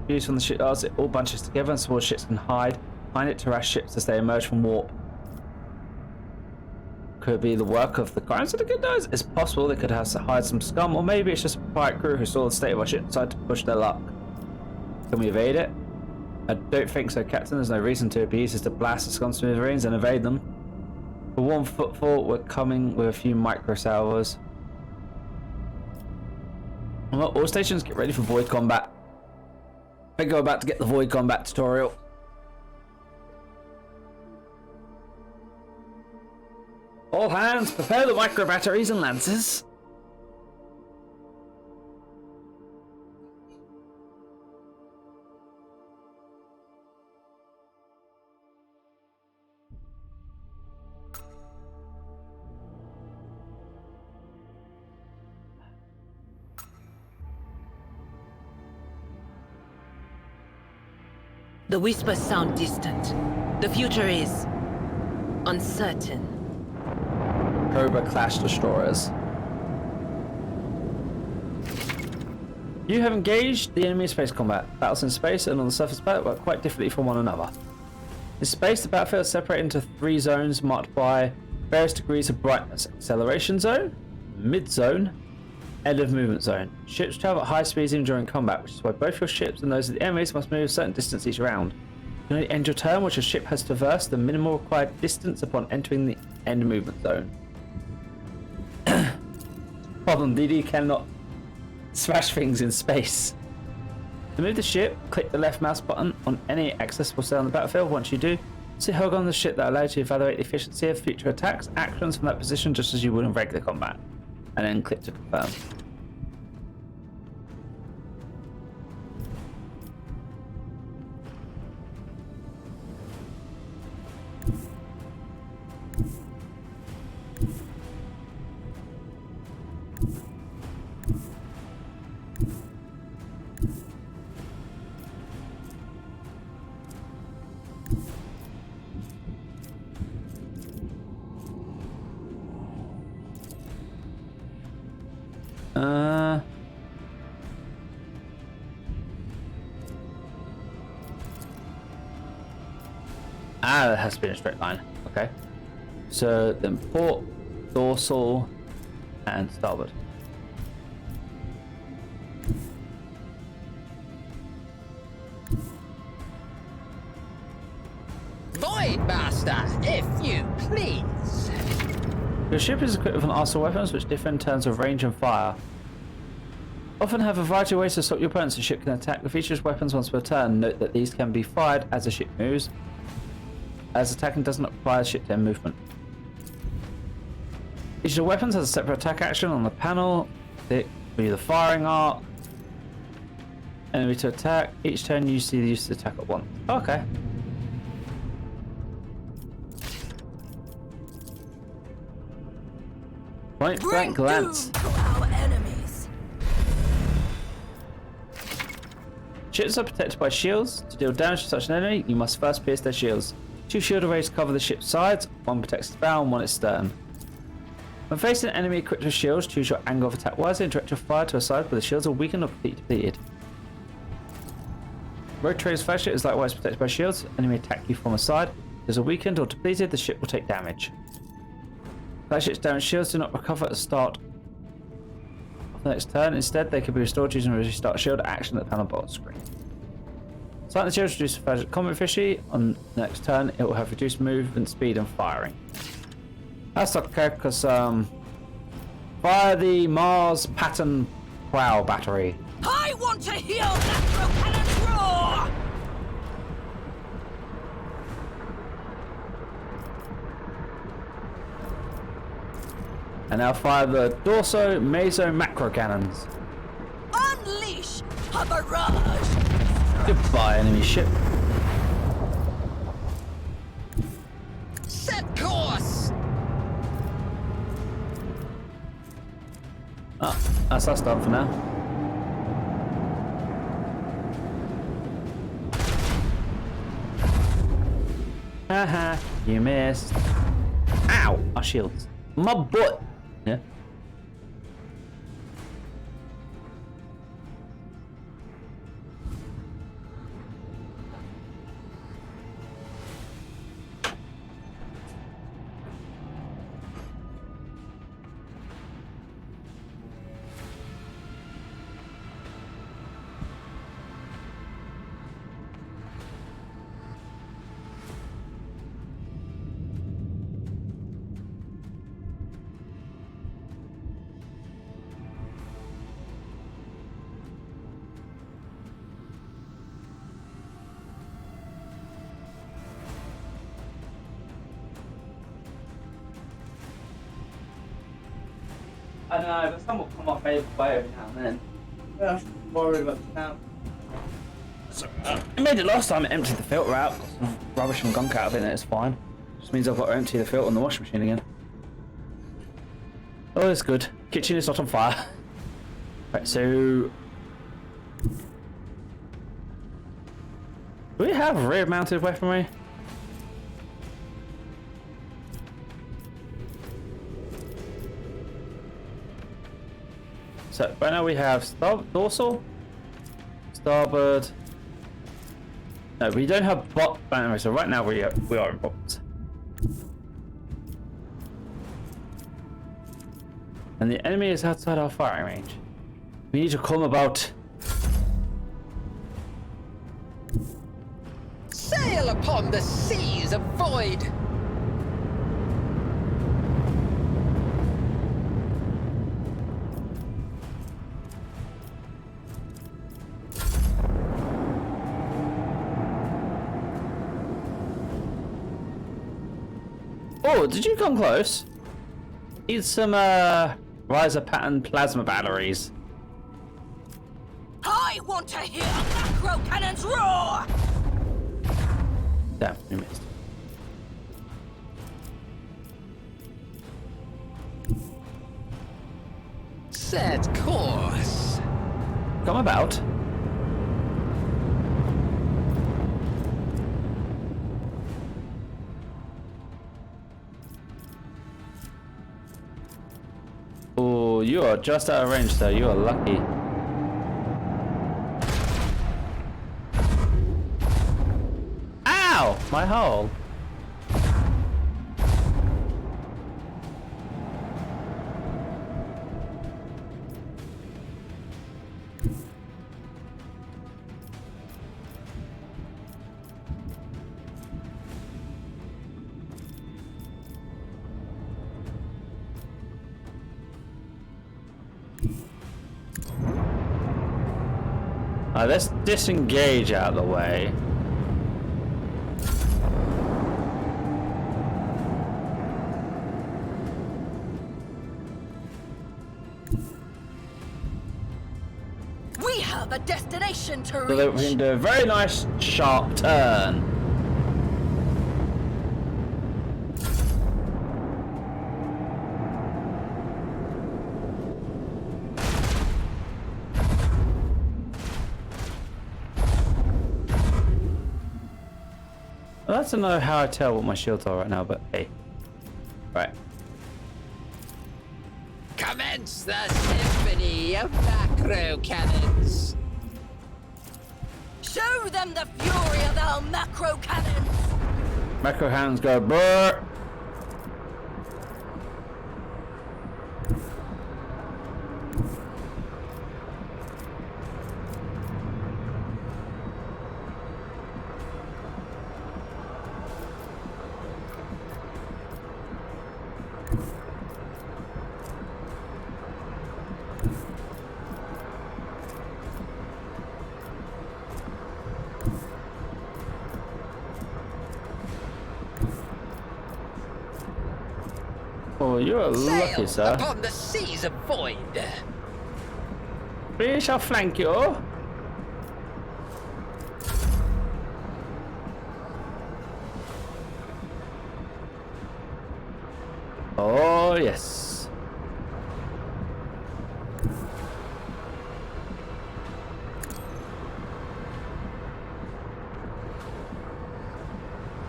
views from the shipyards. It all bunches together and small ships can hide behind it to harass ships as they emerge from warp. Could be the work of the Crime Syndicate guys? It's possible they could have to hide some scum, or maybe it's just a pirate crew who saw the state of our ship and decided to push their luck. Can we evade it? I don't think so, Captain. There's no reason to. It'd be easier to blast the scum smithereens and evade them. For one footfall, we're coming with a few micro salvos. Well, all stations get ready for void combat. I think we're about to get the void combat tutorial. All hands, prepare the micro batteries and lances. The whispers sound distant. The future is uncertain. Cobra Clash Destroyers. You have engaged the enemy space combat. Battles in space and on the surface battle work quite differently from one another. In space, the battlefield is separated into 3 zones marked by various degrees of brightness. Acceleration zone, mid zone, end of movement zone. Ships travel at high speeds even during combat, which is why both your ships and those of the enemies must move a certain distance each round. You can only end your turn once your ship has traversed the minimal required distance upon entering the end movement zone. Problem, DD cannot smash things in space. To move the ship, click the left mouse button on any accessible cell on the battlefield. Once you do, see hold on the ship that allows you to evaluate the efficiency of future attacks, actions from that position just as you would in regular combat. And then click to confirm. That has to be in a straight line. Okay. So then port, dorsal, and starboard. Voidmaster, if you please. Your ship is equipped with an arsenal of weapons which differ in terms of range and fire. Often have a variety of ways to stop your opponents. The ship can attack with each of its weapons once per turn. Note that these can be fired as the ship moves, as attacking does not require ship to end movement. Each of the weapons has a separate attack action on the panel. It will be the firing arc. Enemy to attack. Each turn you see the use of the attack at once. Okay. Point blank glance. Ships are protected by shields. To deal damage to such an enemy, you must first pierce their shields. 2 shield arrays cover the ship's sides, 1 protects its bow and 1 its stern. When facing an enemy equipped with shields, choose your angle of attack wisely and direct your fire to a side where the shields are weakened or completely depleted. Rogue Trader's flagship is likewise protected by shields. Enemy attack you from a side. If those are weakened or depleted, the ship will take damage. Flagship's damaged shields do not recover at the start of the next turn. Instead, they can be restored using a restart shield action at the panel bottom screen. Starting the shield reduces combat efficiency. On next turn, it will have reduced movement speed and firing. That's okay, because fire the Mars pattern prow battery. I want to hear macro cannons roar! And now fire the Dorso Meso macro cannons. Unleash a barrage! Goodbye, enemy ship. Set course! Oh, that's us done for now. Haha, you missed. Ow! Our shields. My butt! Yeah. I don't know, but some will come off favourite way every now and then. Yeah, I'm just worried about the sound. So, I made it last time, it emptied the filter out. Got some rubbish and gunk out of it and it's fine. Just means I've got to empty the filter on the washing machine again. Oh, it's good. Kitchen is not on fire. Right, so... Do we have rear-mounted weaponry? So, right now we have dorsal, starboard. No, we don't have bot. Anyway, so right now we are in problems. And the enemy is outside our firing range. We need to come about. Sail upon the seas of void! Oh, did you come close? Need some riser pattern plasma batteries. I want to hear macro cannons roar! Damn, we missed. Set course. Come about. Oh, you are just out of range, sir. You are lucky. Ow! My hole. Let's disengage out of the way. We have a destination to reach. So that we can do a very nice sharp turn. Well, that's to know how I tell what my shields are right now, but hey. Right. Commence the symphony of macro cannons. Show them the fury of our macro cannons. Macro hands go brrr. Oh, you're lucky, Sail sir. upon the seas of void. We shall flank you. Oh, yes.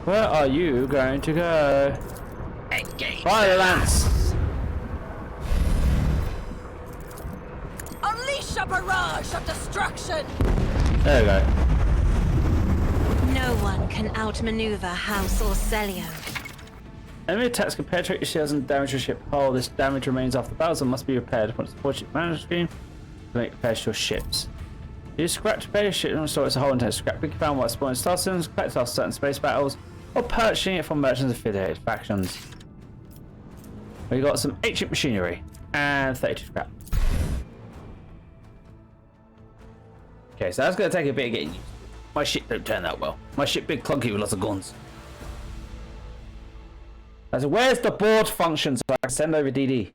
Where are you going to go? Engage. Fire the lance. Unleash a barrage of destruction! There we go. No one can outmaneuver House or Celio. Enemy attacks can penetrate your shields and damage your ship hull. This damage remains after battle and must be repaired. Once the ship management screen to make repairs to your ships. Use scrap to repair your ship and restore its whole intent. Scrap can be found while exploring star systems, collect after certain space battles, or purchasing it from merchants affiliated factions. We got some ancient machinery and 32 scrap. Okay, so that's going to take a bit of getting used to. My ship don't turn that well. My ship big clunky with lots of guns. So where's the board function so I can send over DD?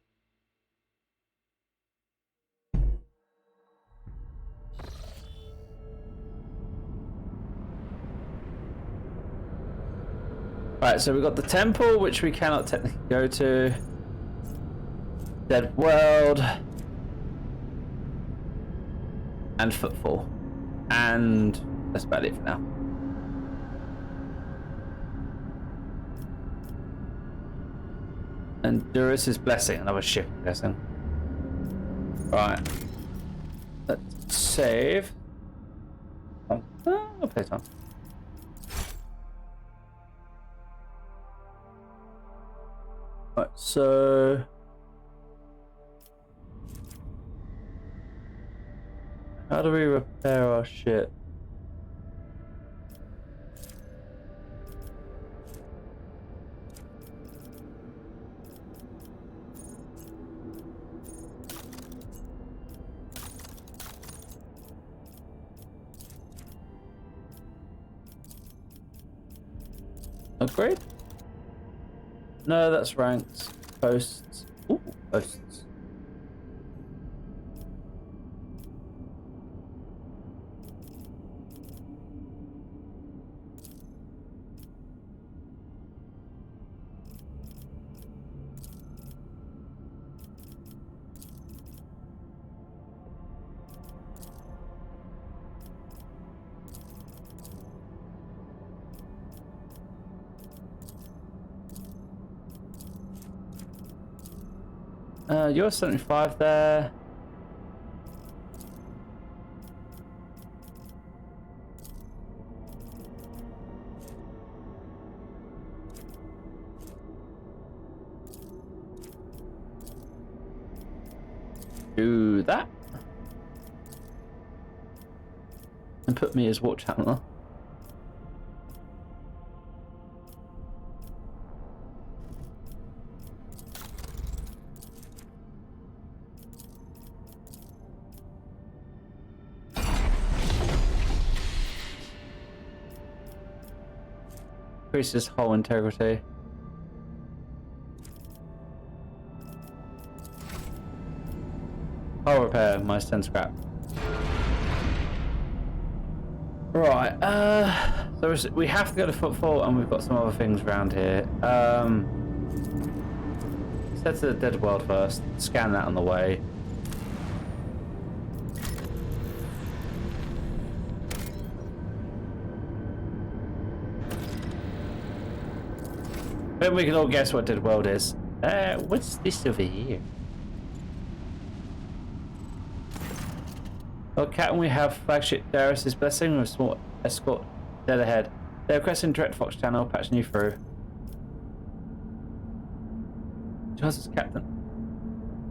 Right, so we've got the temple, which we cannot technically go to. Dead World. And Footfall. And that's about it for now. And Duris's Blessing, another ship, I'm guessing. Right. Let's save. Oh, I'll play time. Right, so how do we repair our ship? Upgrade? No, that's ranks. Posts. Ooh, posts. You're 75 there. Do that. And put me as watch handler. Increases hull integrity. Hull repair, minus 10 scrap. Right, so we have to go to Footfall and we've got some other things around here. Let's head to the Dead World first, scan that on the way. Then we can all guess what Dead World is. What's this over here? Oh, Captain, we have flagship Darius's Blessing with a small escort dead ahead. They're requesting direct Fox channel, patching you through. Justice Captain.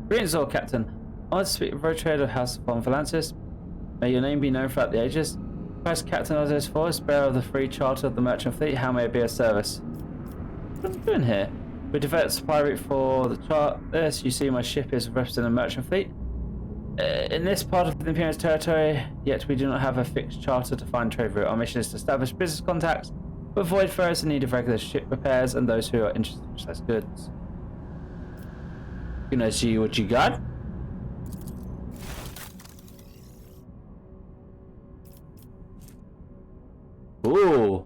Greetings, all Captain. I want to speak with Road Trader of House of Valantis. May your name be known throughout the ages. Christ Captain Ozo's Forest, bearer of the free charter of the Merchant Fleet, how may it be of service? What am I doing here? We developed a supply route for the chart. This, you see, my ship is representing the Merchant Fleet. In this part of the Imperial's territory, yet we do not have a fixed charter to find trade route. Our mission is to establish business contacts with void farers in need of regular ship repairs and those who are interested in processed goods. Can I see what you got? Ooh.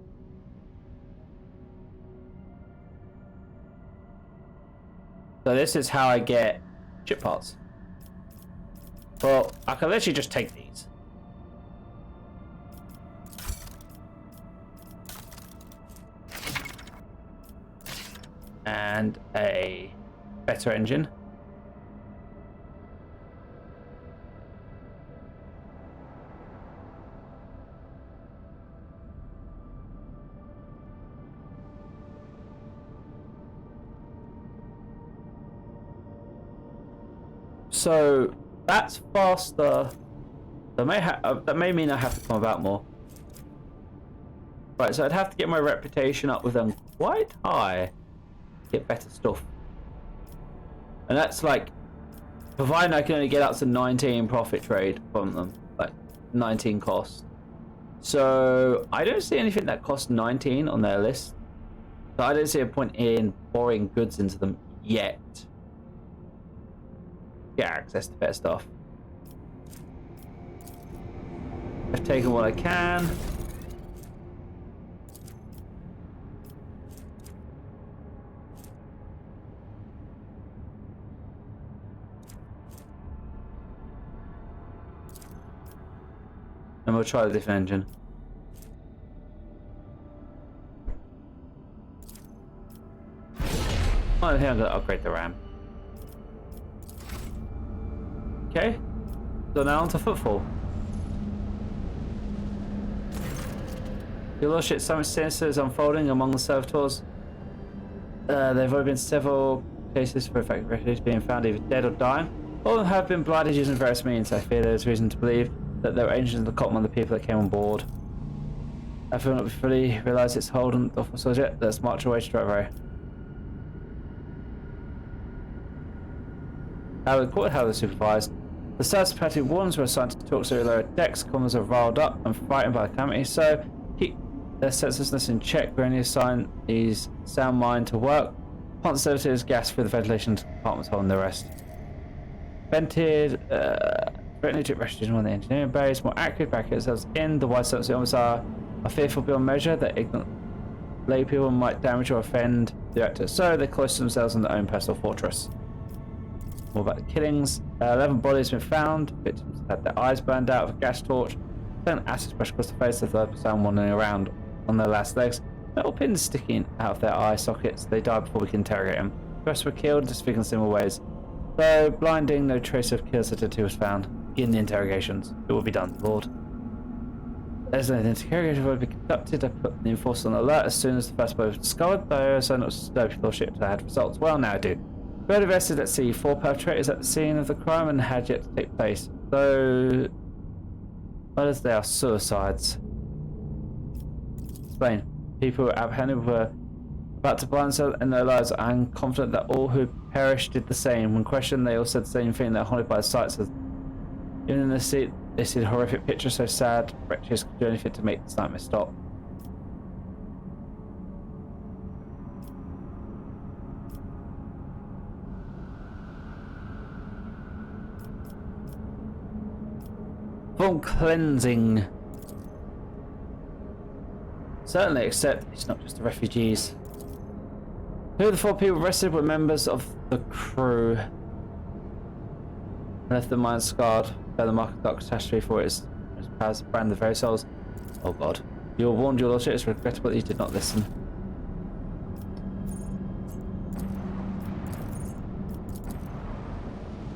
So this is how I get chip parts. Well, I can literally just take these. And a better engine. So that's faster. That may mean I have to come about more. Right, so I'd have to get my reputation up with them quite high. Get better stuff. And that's like, providing I can only get up to 19 profit trade from them. Like 19 cost. So I don't see anything that costs 19 on their list. So I don't see a point in pouring goods into them yet. Get access to better stuff. I've taken what I can. And we'll try the different engine. I think I'm going to upgrade the RAM. Okay, so now on to footfall. Your lordship, something sinister is unfolding among the servitors. There have already been several cases for effective refugees being found either dead or dying. All of them have been blinded using various means. I fear there is reason to believe that there were agents of the cult among the people that came on board. I feel not fully realise its hold on the officers yet. Let's march away to Stradivarius. How the court, how the supervised. The Stars Party Wardens were assigned to talk to lower decks. Commons are riled up and frightened by the calamity, so keep their senselessness in check. We only assign these sound mind to work. Pump services gas through the ventilation compartments holding the rest. Vented, threatening to restitution on the engineering base. More accurate back themselves in. The wide sense of are fearful beyond measure that ignorant lay people might damage or offend the reactor, so they close themselves in their own personal fortress. More about the killings. 11 bodies have been found. Victims had their eyes burned out with a gas torch. Then acid splash across the face of the sound wandering around on their last legs. Metal pins sticking out of their eye sockets. They died before we can interrogate them. The rest were killed and disfigured in similar ways. Though blinding, no trace of kills identity was found. In the interrogations. It will be done, Lord. As an interrogation will be conducted, I put the enforcers on alert as soon as the first body was discovered, though so not disturbed your ship that had results. Well, now I do. Bird arrested at sea. 4 perpetrators at the scene of the crime and had yet to take place. Though, as they are suicides. Explain. People apprehended were about to blind themselves in their lives. I am confident that all who perished did the same. When questioned, they all said the same thing. They're haunted by the sights of. Even in the sea, they see the horrific picture so sad. Wretches could do anything to make this nightmare stop. Full cleansing. Certainly, except it's not just the refugees. 2 of the 4 people arrested were members of the crew. Left their minds scarred by the mark of dark catastrophe for its powers to brand the very souls. Oh god. You were warned, your lordship. It's regrettable that you did not listen.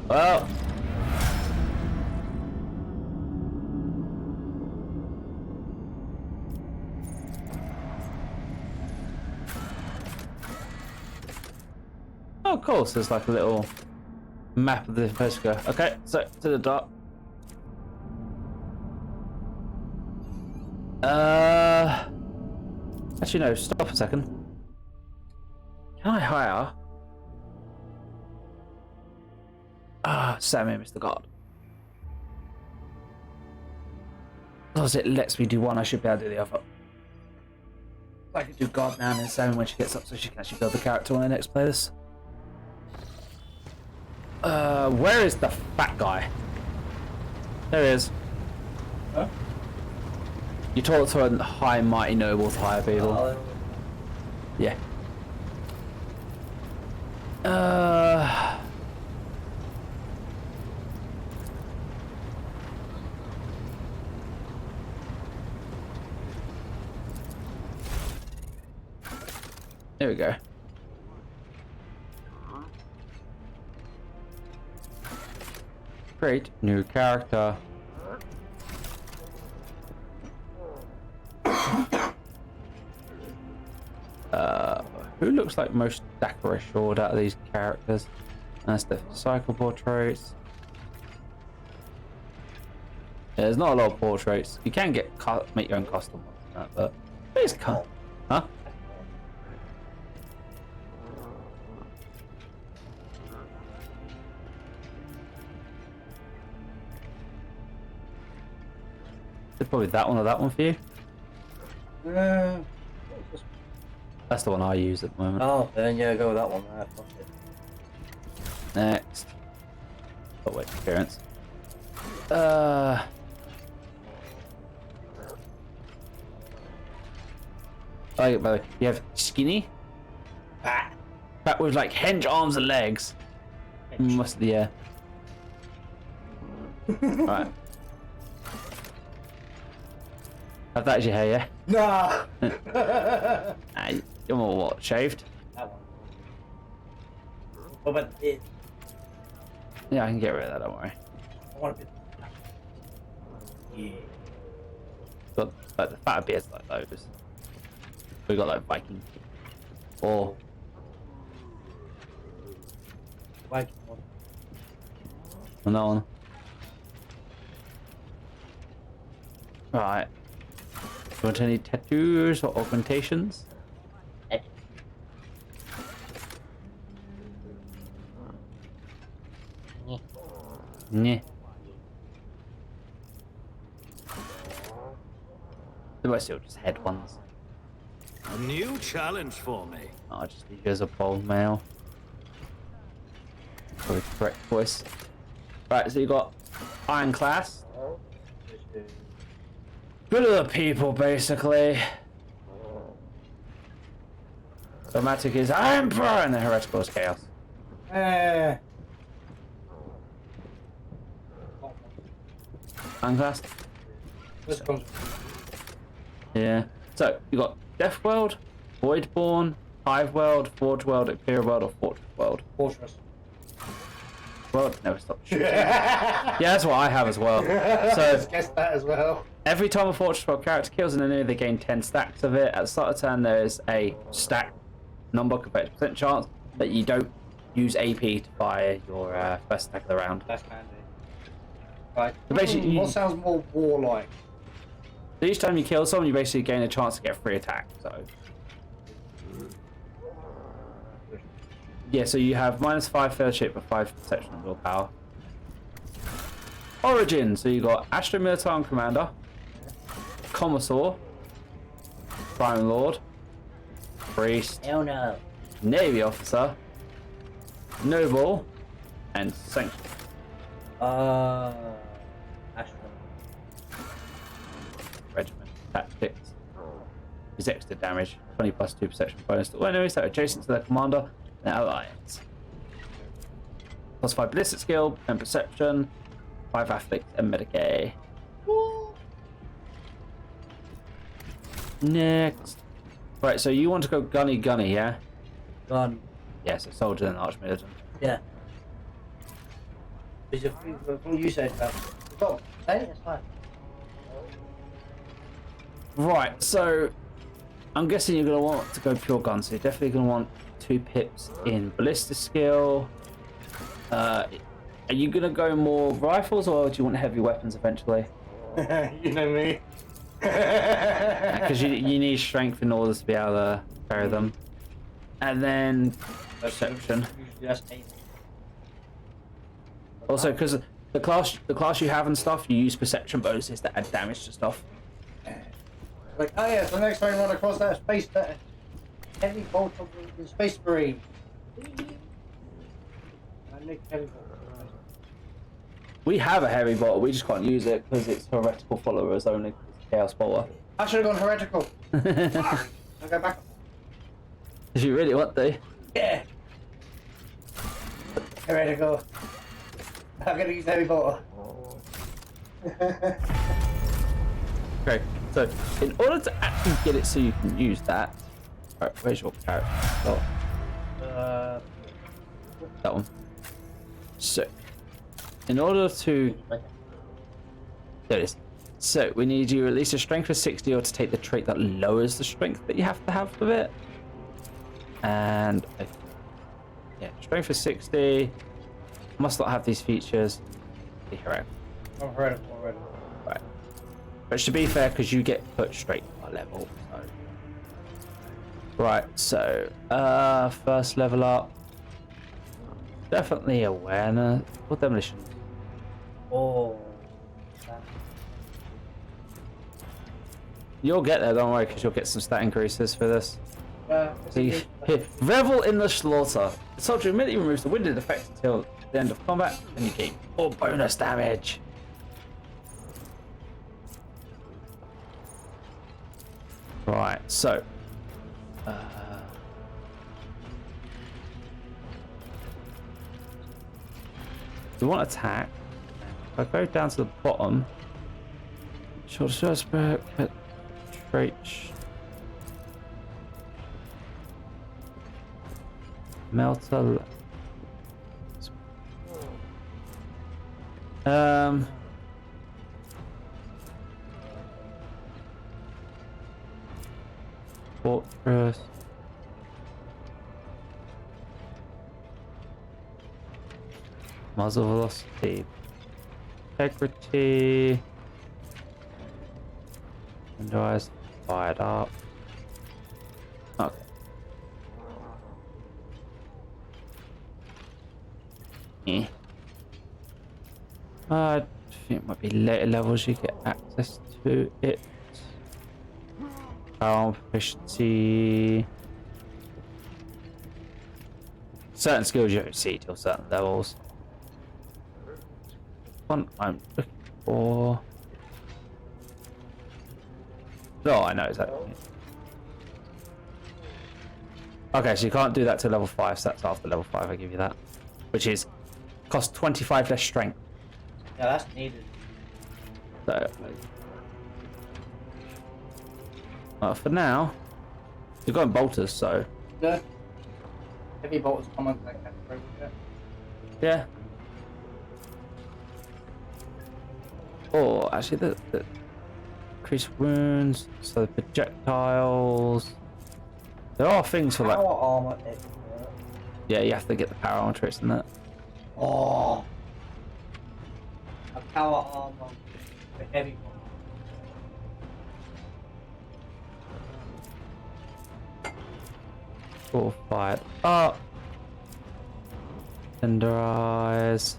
Well. Oh, of course, there's like a little map of the place to go. Okay, so to the dock. Actually, no, stop a second. Can I hire? Sammy, Mr. God. Because it lets me do one, I should be able to do the other. I can do God now and then Sammy when she gets up so she can actually build the character when I next play this. Where is the fat guy? There he is. Huh? You talk to a high, mighty noble to hire people. Yeah. There we go. Create new character. Who looks like most dapper assured out of these characters? That's the cycle portraits. Yeah, there's not a lot of portraits. You can get make your own custom ones, and that, but it's huh? Probably that one or that one for you. That's the one I use at the moment. Oh, then yeah, go with that one. Fuck it. Next. Oh wait, appearance. Oh, by the way, you have skinny. Fat with like hench arms and legs. Must yeah. Right. Have that as your hair, yeah? Nah. You're more what? Shaved? That one. What about the beard? Yeah, I can get rid of that, don't worry. I want a bit. Yeah. Got like the fatter beards like those. We got like Viking. Or Viking one. on that one. Right. Do you want any tattoos or augmentations? Yeah. The rest are just head ones. A new challenge for me. I'll just leave you as a bold male. Probably the correct voice. Right, so you got Iron Class. Good of the people, basically. Dogmatic is Emperor, and the Heretical is Chaos. Iron Class? Yeah. So, you got Death World, Voidborn, Hive World, Forge World, Imperial World, or Fortress World. Fortress. World never stops shooting. Yeah, that's what I have as well. So, guess that as well. Every time a Fortress World character kills an enemy, they gain 10 stacks of it. At the start of turn, there is a stack number compared to percent chance that you don't use AP to fire your first attack of the round. That's handy. Right. So basically, what sounds more warlike? So each time you kill someone, you basically gain a chance to get free attack. So yeah, so you have -5 fellowship but 5 perception and willpower. Origin, so you got Astro Militar Commander, Commissar, Prime Lord, Priest, Hell no. Navy Officer, Noble, and Sanction. Astro. Regiment. Tactics. Is extra damage. 20 plus 2 perception bonus to all enemies that are adjacent to their commander and alliance. Plus 5 ballistic skill and perception. 5 athletics and Medicaid. Next. Right, so you want to go gunny, yeah? Gun. Yeah, so soldier and archmilitant. Yeah. Is it from you said that? Stop. Say it, it's fine. Right, so I'm guessing you're going to want to go pure gun, so you're definitely going to want 2 pips in ballistic skill. Are you going to go more rifles or do you want heavy weapons eventually? You know me. Because you need strength in order to be able to carry them. And then perception. Also, because the class you have and stuff, you use perception bonuses that add damage to stuff. Like, oh yeah, so next time you run across that space, that heavy bolt of the space marine. I need heavy bolter. We have a heavy bolter, we just can't use it because it's heretical followers only. Chaos bolter. I should have gone heretical. I'll go back. If you really want to. Yeah. Heretical. I'm gonna use heavy bolter. Okay, so in order to actually get it so you can use that. Alright, where's your carrot? Oh. That one. So, in order to. There it is. So, we need you at least a strength of 60 or to take the trait that lowers the strength that you have to have with it. And. Yeah, strength of 60. Must not have these features. Be heretical. I'm heretical already. Right. But to be fair, because you get put straight by level. So. Right, so. First level up. Definitely awareness. Or demolition. Oh. You'll get there, don't worry, because you'll get some stat increases for this. Yeah. Here, revel in the slaughter. The soldier immediately removes the winded effect until the end of combat, and you gain more bonus damage. Right, so. We want attack. If I go down to the bottom, short suspect, traits, melter. Fortress. Muzzle velocity. Integrity. And eyes fired up. Okay. I think it might be later levels you get access to it. Power proficiency. Certain skills you don't see till certain levels. One I'm looking for. Oh, I know exactly. Okay, so you can't do that to level 5, so that's after level 5, I give you that. Which is, cost 25 less strength. Yeah, that's needed. So, for now, you've got bolters, so. Yeah. Heavy bolters come on like that. Yeah. Oh, actually, the increased wounds, so the projectiles. There are things for like. Power armor. Yeah, you have to get the power armor traits in that. Oh. A power armor for heavy bolters. All fired up. Tenderize.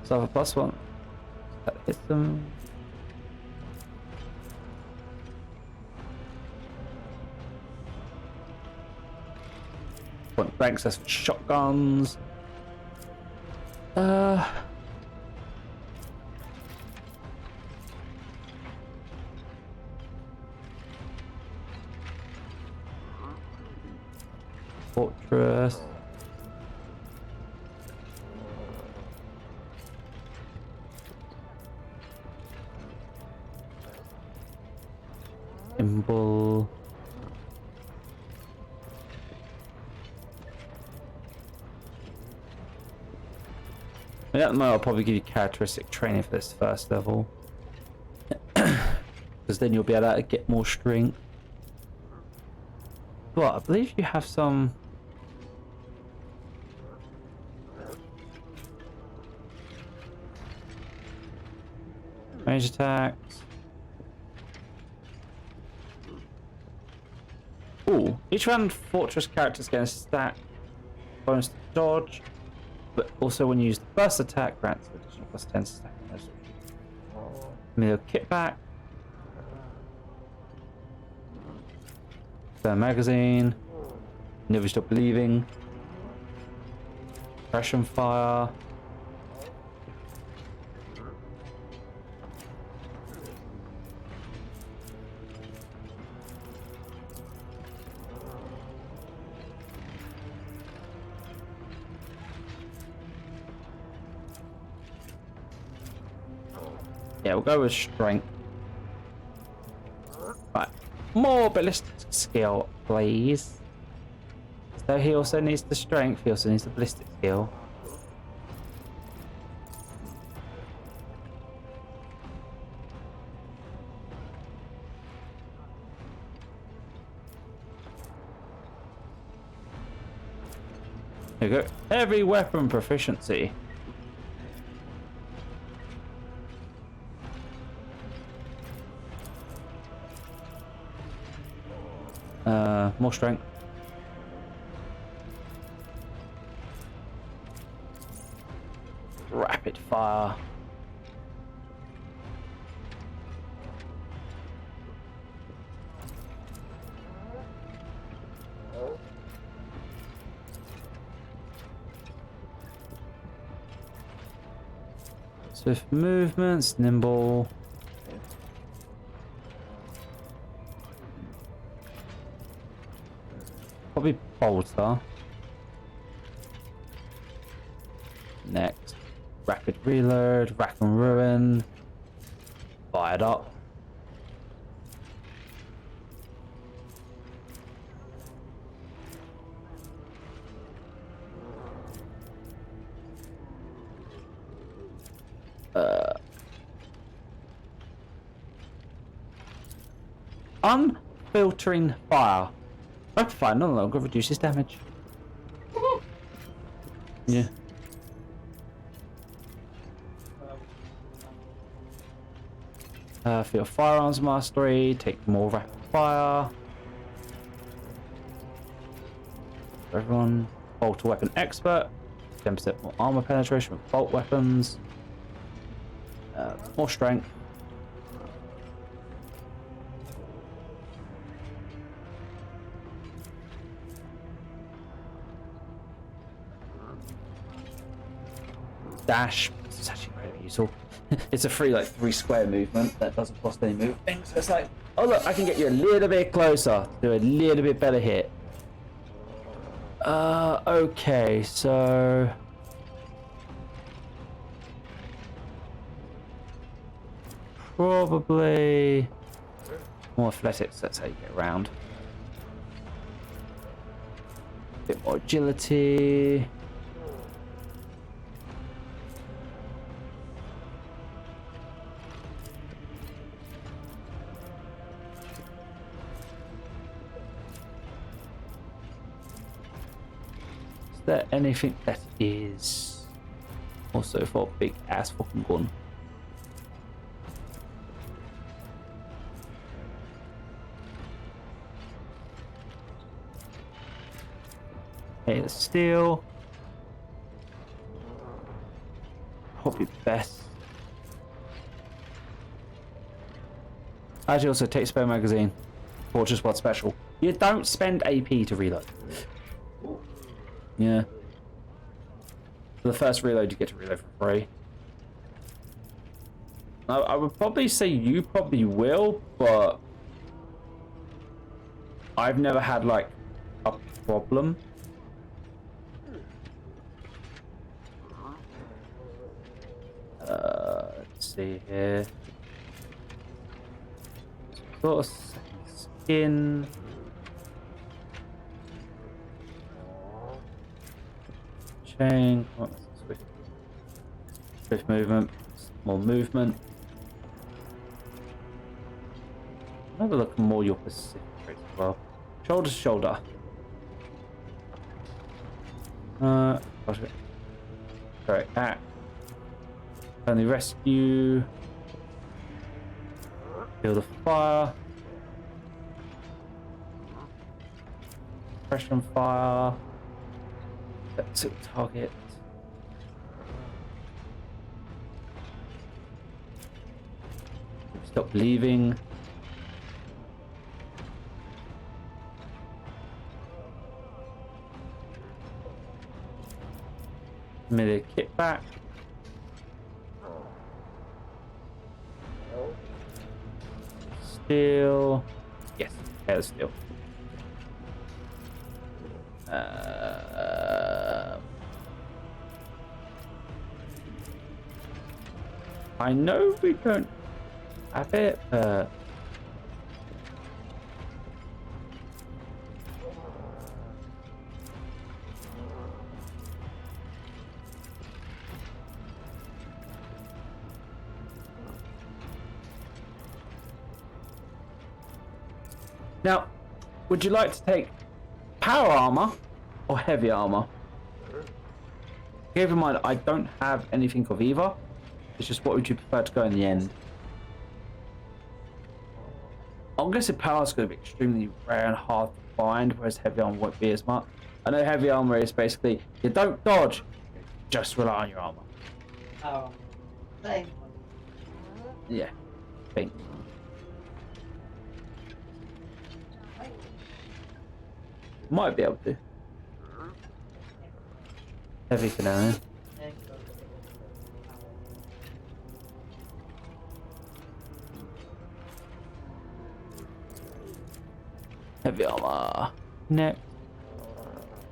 So I have a +1. That hits them. Point blanks, that's for shotguns. Fortress. Symbol. At the moment, I'll probably give you characteristic training for this first level. Because then you'll be able to get more strength. But I believe you have some. Range attacks. Ooh, each round fortress characters get a stat bonus to dodge, but also when you use the burst attack, grants additional +10 stack. Middle kit back. The magazine. Never stop believing. Suppression fire. Yeah, we'll go with strength. Right. More ballistic skill, please. So he also needs the strength, he also needs the ballistic skill. There you go. Heavy weapon proficiency. More strength. Rapid fire. Swift movements, nimble. Probably bolter. Next, rapid reload, rack and ruin. Fired up. Unfiltering fire. Rapid fire no longer reduces damage. Yeah. For your firearms mastery, take more rapid fire. For everyone, bolter weapon expert, 10% more armor penetration with bolt weapons. More strength. Dash. It's actually pretty useful. It's a free, like, 3 square movement that doesn't cost any moving. So it's like, oh look, I can get you a little bit closer, do a little bit better hit. Okay, so probably more athletics. That's how you get around. A bit more agility. Is there anything that is also for a big ass fucking gun? Okay, the steel. Probably best. Actually, also take spare magazine. Or just one special. You don't spend AP to reload. Yeah. For the first reload, you get to reload for free. I would probably say you probably will, but I've never had like a problem. Let's see here. Sort of skin. Chain. Oh, swift movement. More movement. Have a look at more your Pacific traits as well. Shoulder to shoulder. Correct that. Only rescue. Field of fire. Pressure and fire. That's it, target. Stop leaving. Give me the kit back. Steel. Yes, yeah, steel. I know we don't have it, but now, would you like to take power armor or heavy armor? Keep in mind, I don't have anything of either. It's just what would you prefer to go in the end? I'm guessing power is going to be extremely rare and hard to find, whereas heavy armor won't be as much. I know heavy armor is basically you don't dodge, just rely on your armor. Oh, same. Yeah, think. Might be able to. Heavy for now, yeah. Heavy armor. Next.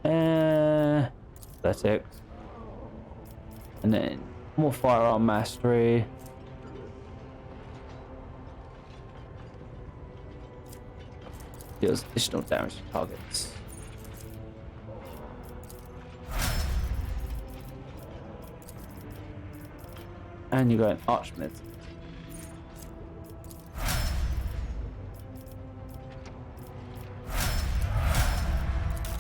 Athletics. And then more firearm mastery. Deals additional damage to targets. And you got an Archmid.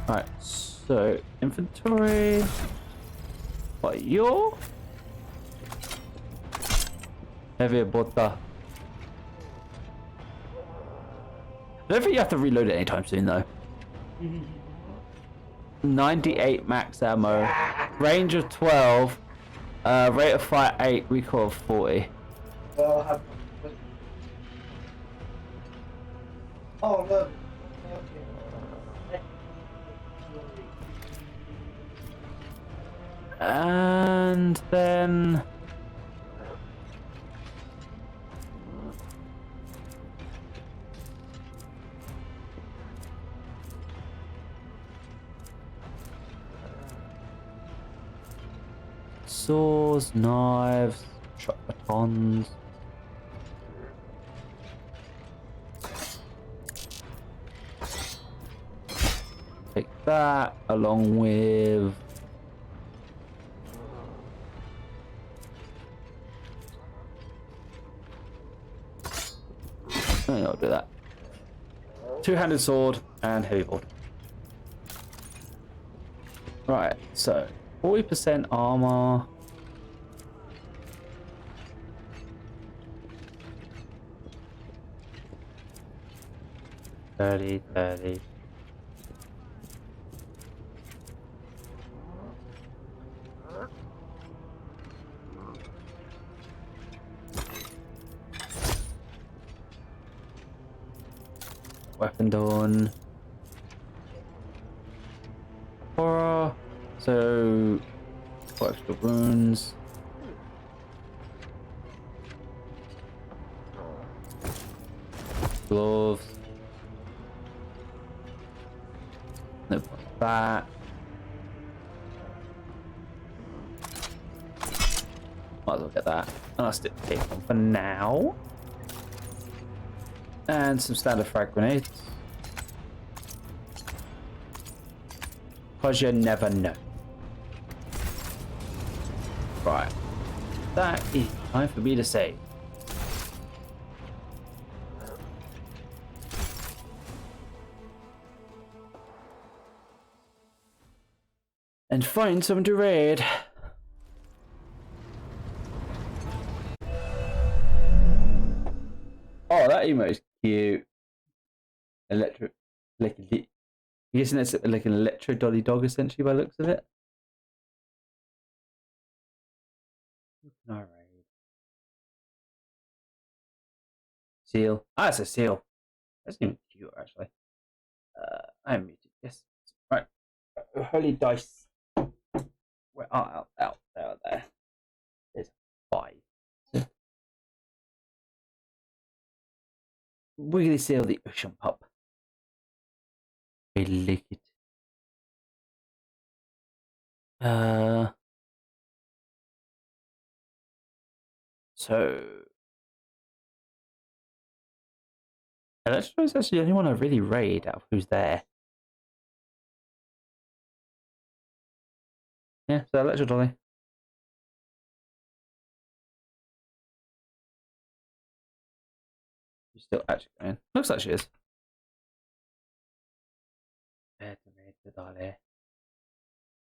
Alright, so inventory. What your heavy bota. I don't think you have to reload it anytime soon though. 98 max ammo, range of 12, rate of fire 8, recoil of 40. Well, have... Oh, look. And then saws, knives, shot batons. Take that along with I'll do that. Two-handed sword and heavy board. Right, so 40% armor. $30. Weapon done. Horror. So, 4 extra wounds. Gloves. No point with that. Might as well get that. And I'll stick the tape on for now. And some standard frag grenades. Because you never know. Right. That is time for me to save. And find someone to raid. Oh, that emote's cute. Electro, like, I'm guessing that's like an electro dolly dog, essentially, by the looks of it. Alright. Seal. Ah, it's a seal. That's even cute, actually. I'm muted. Yes. Right. Holy dice. There. There's 5. Wiggly seal the ocean pup. I like it. So Electro is actually the only one I really raid out of who's there. Yeah, so Electro Dolly. She's still actually going. Looks like she is. Better raid the Dolly.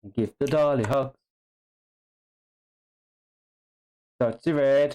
And give the Dolly hugs. Start to raid.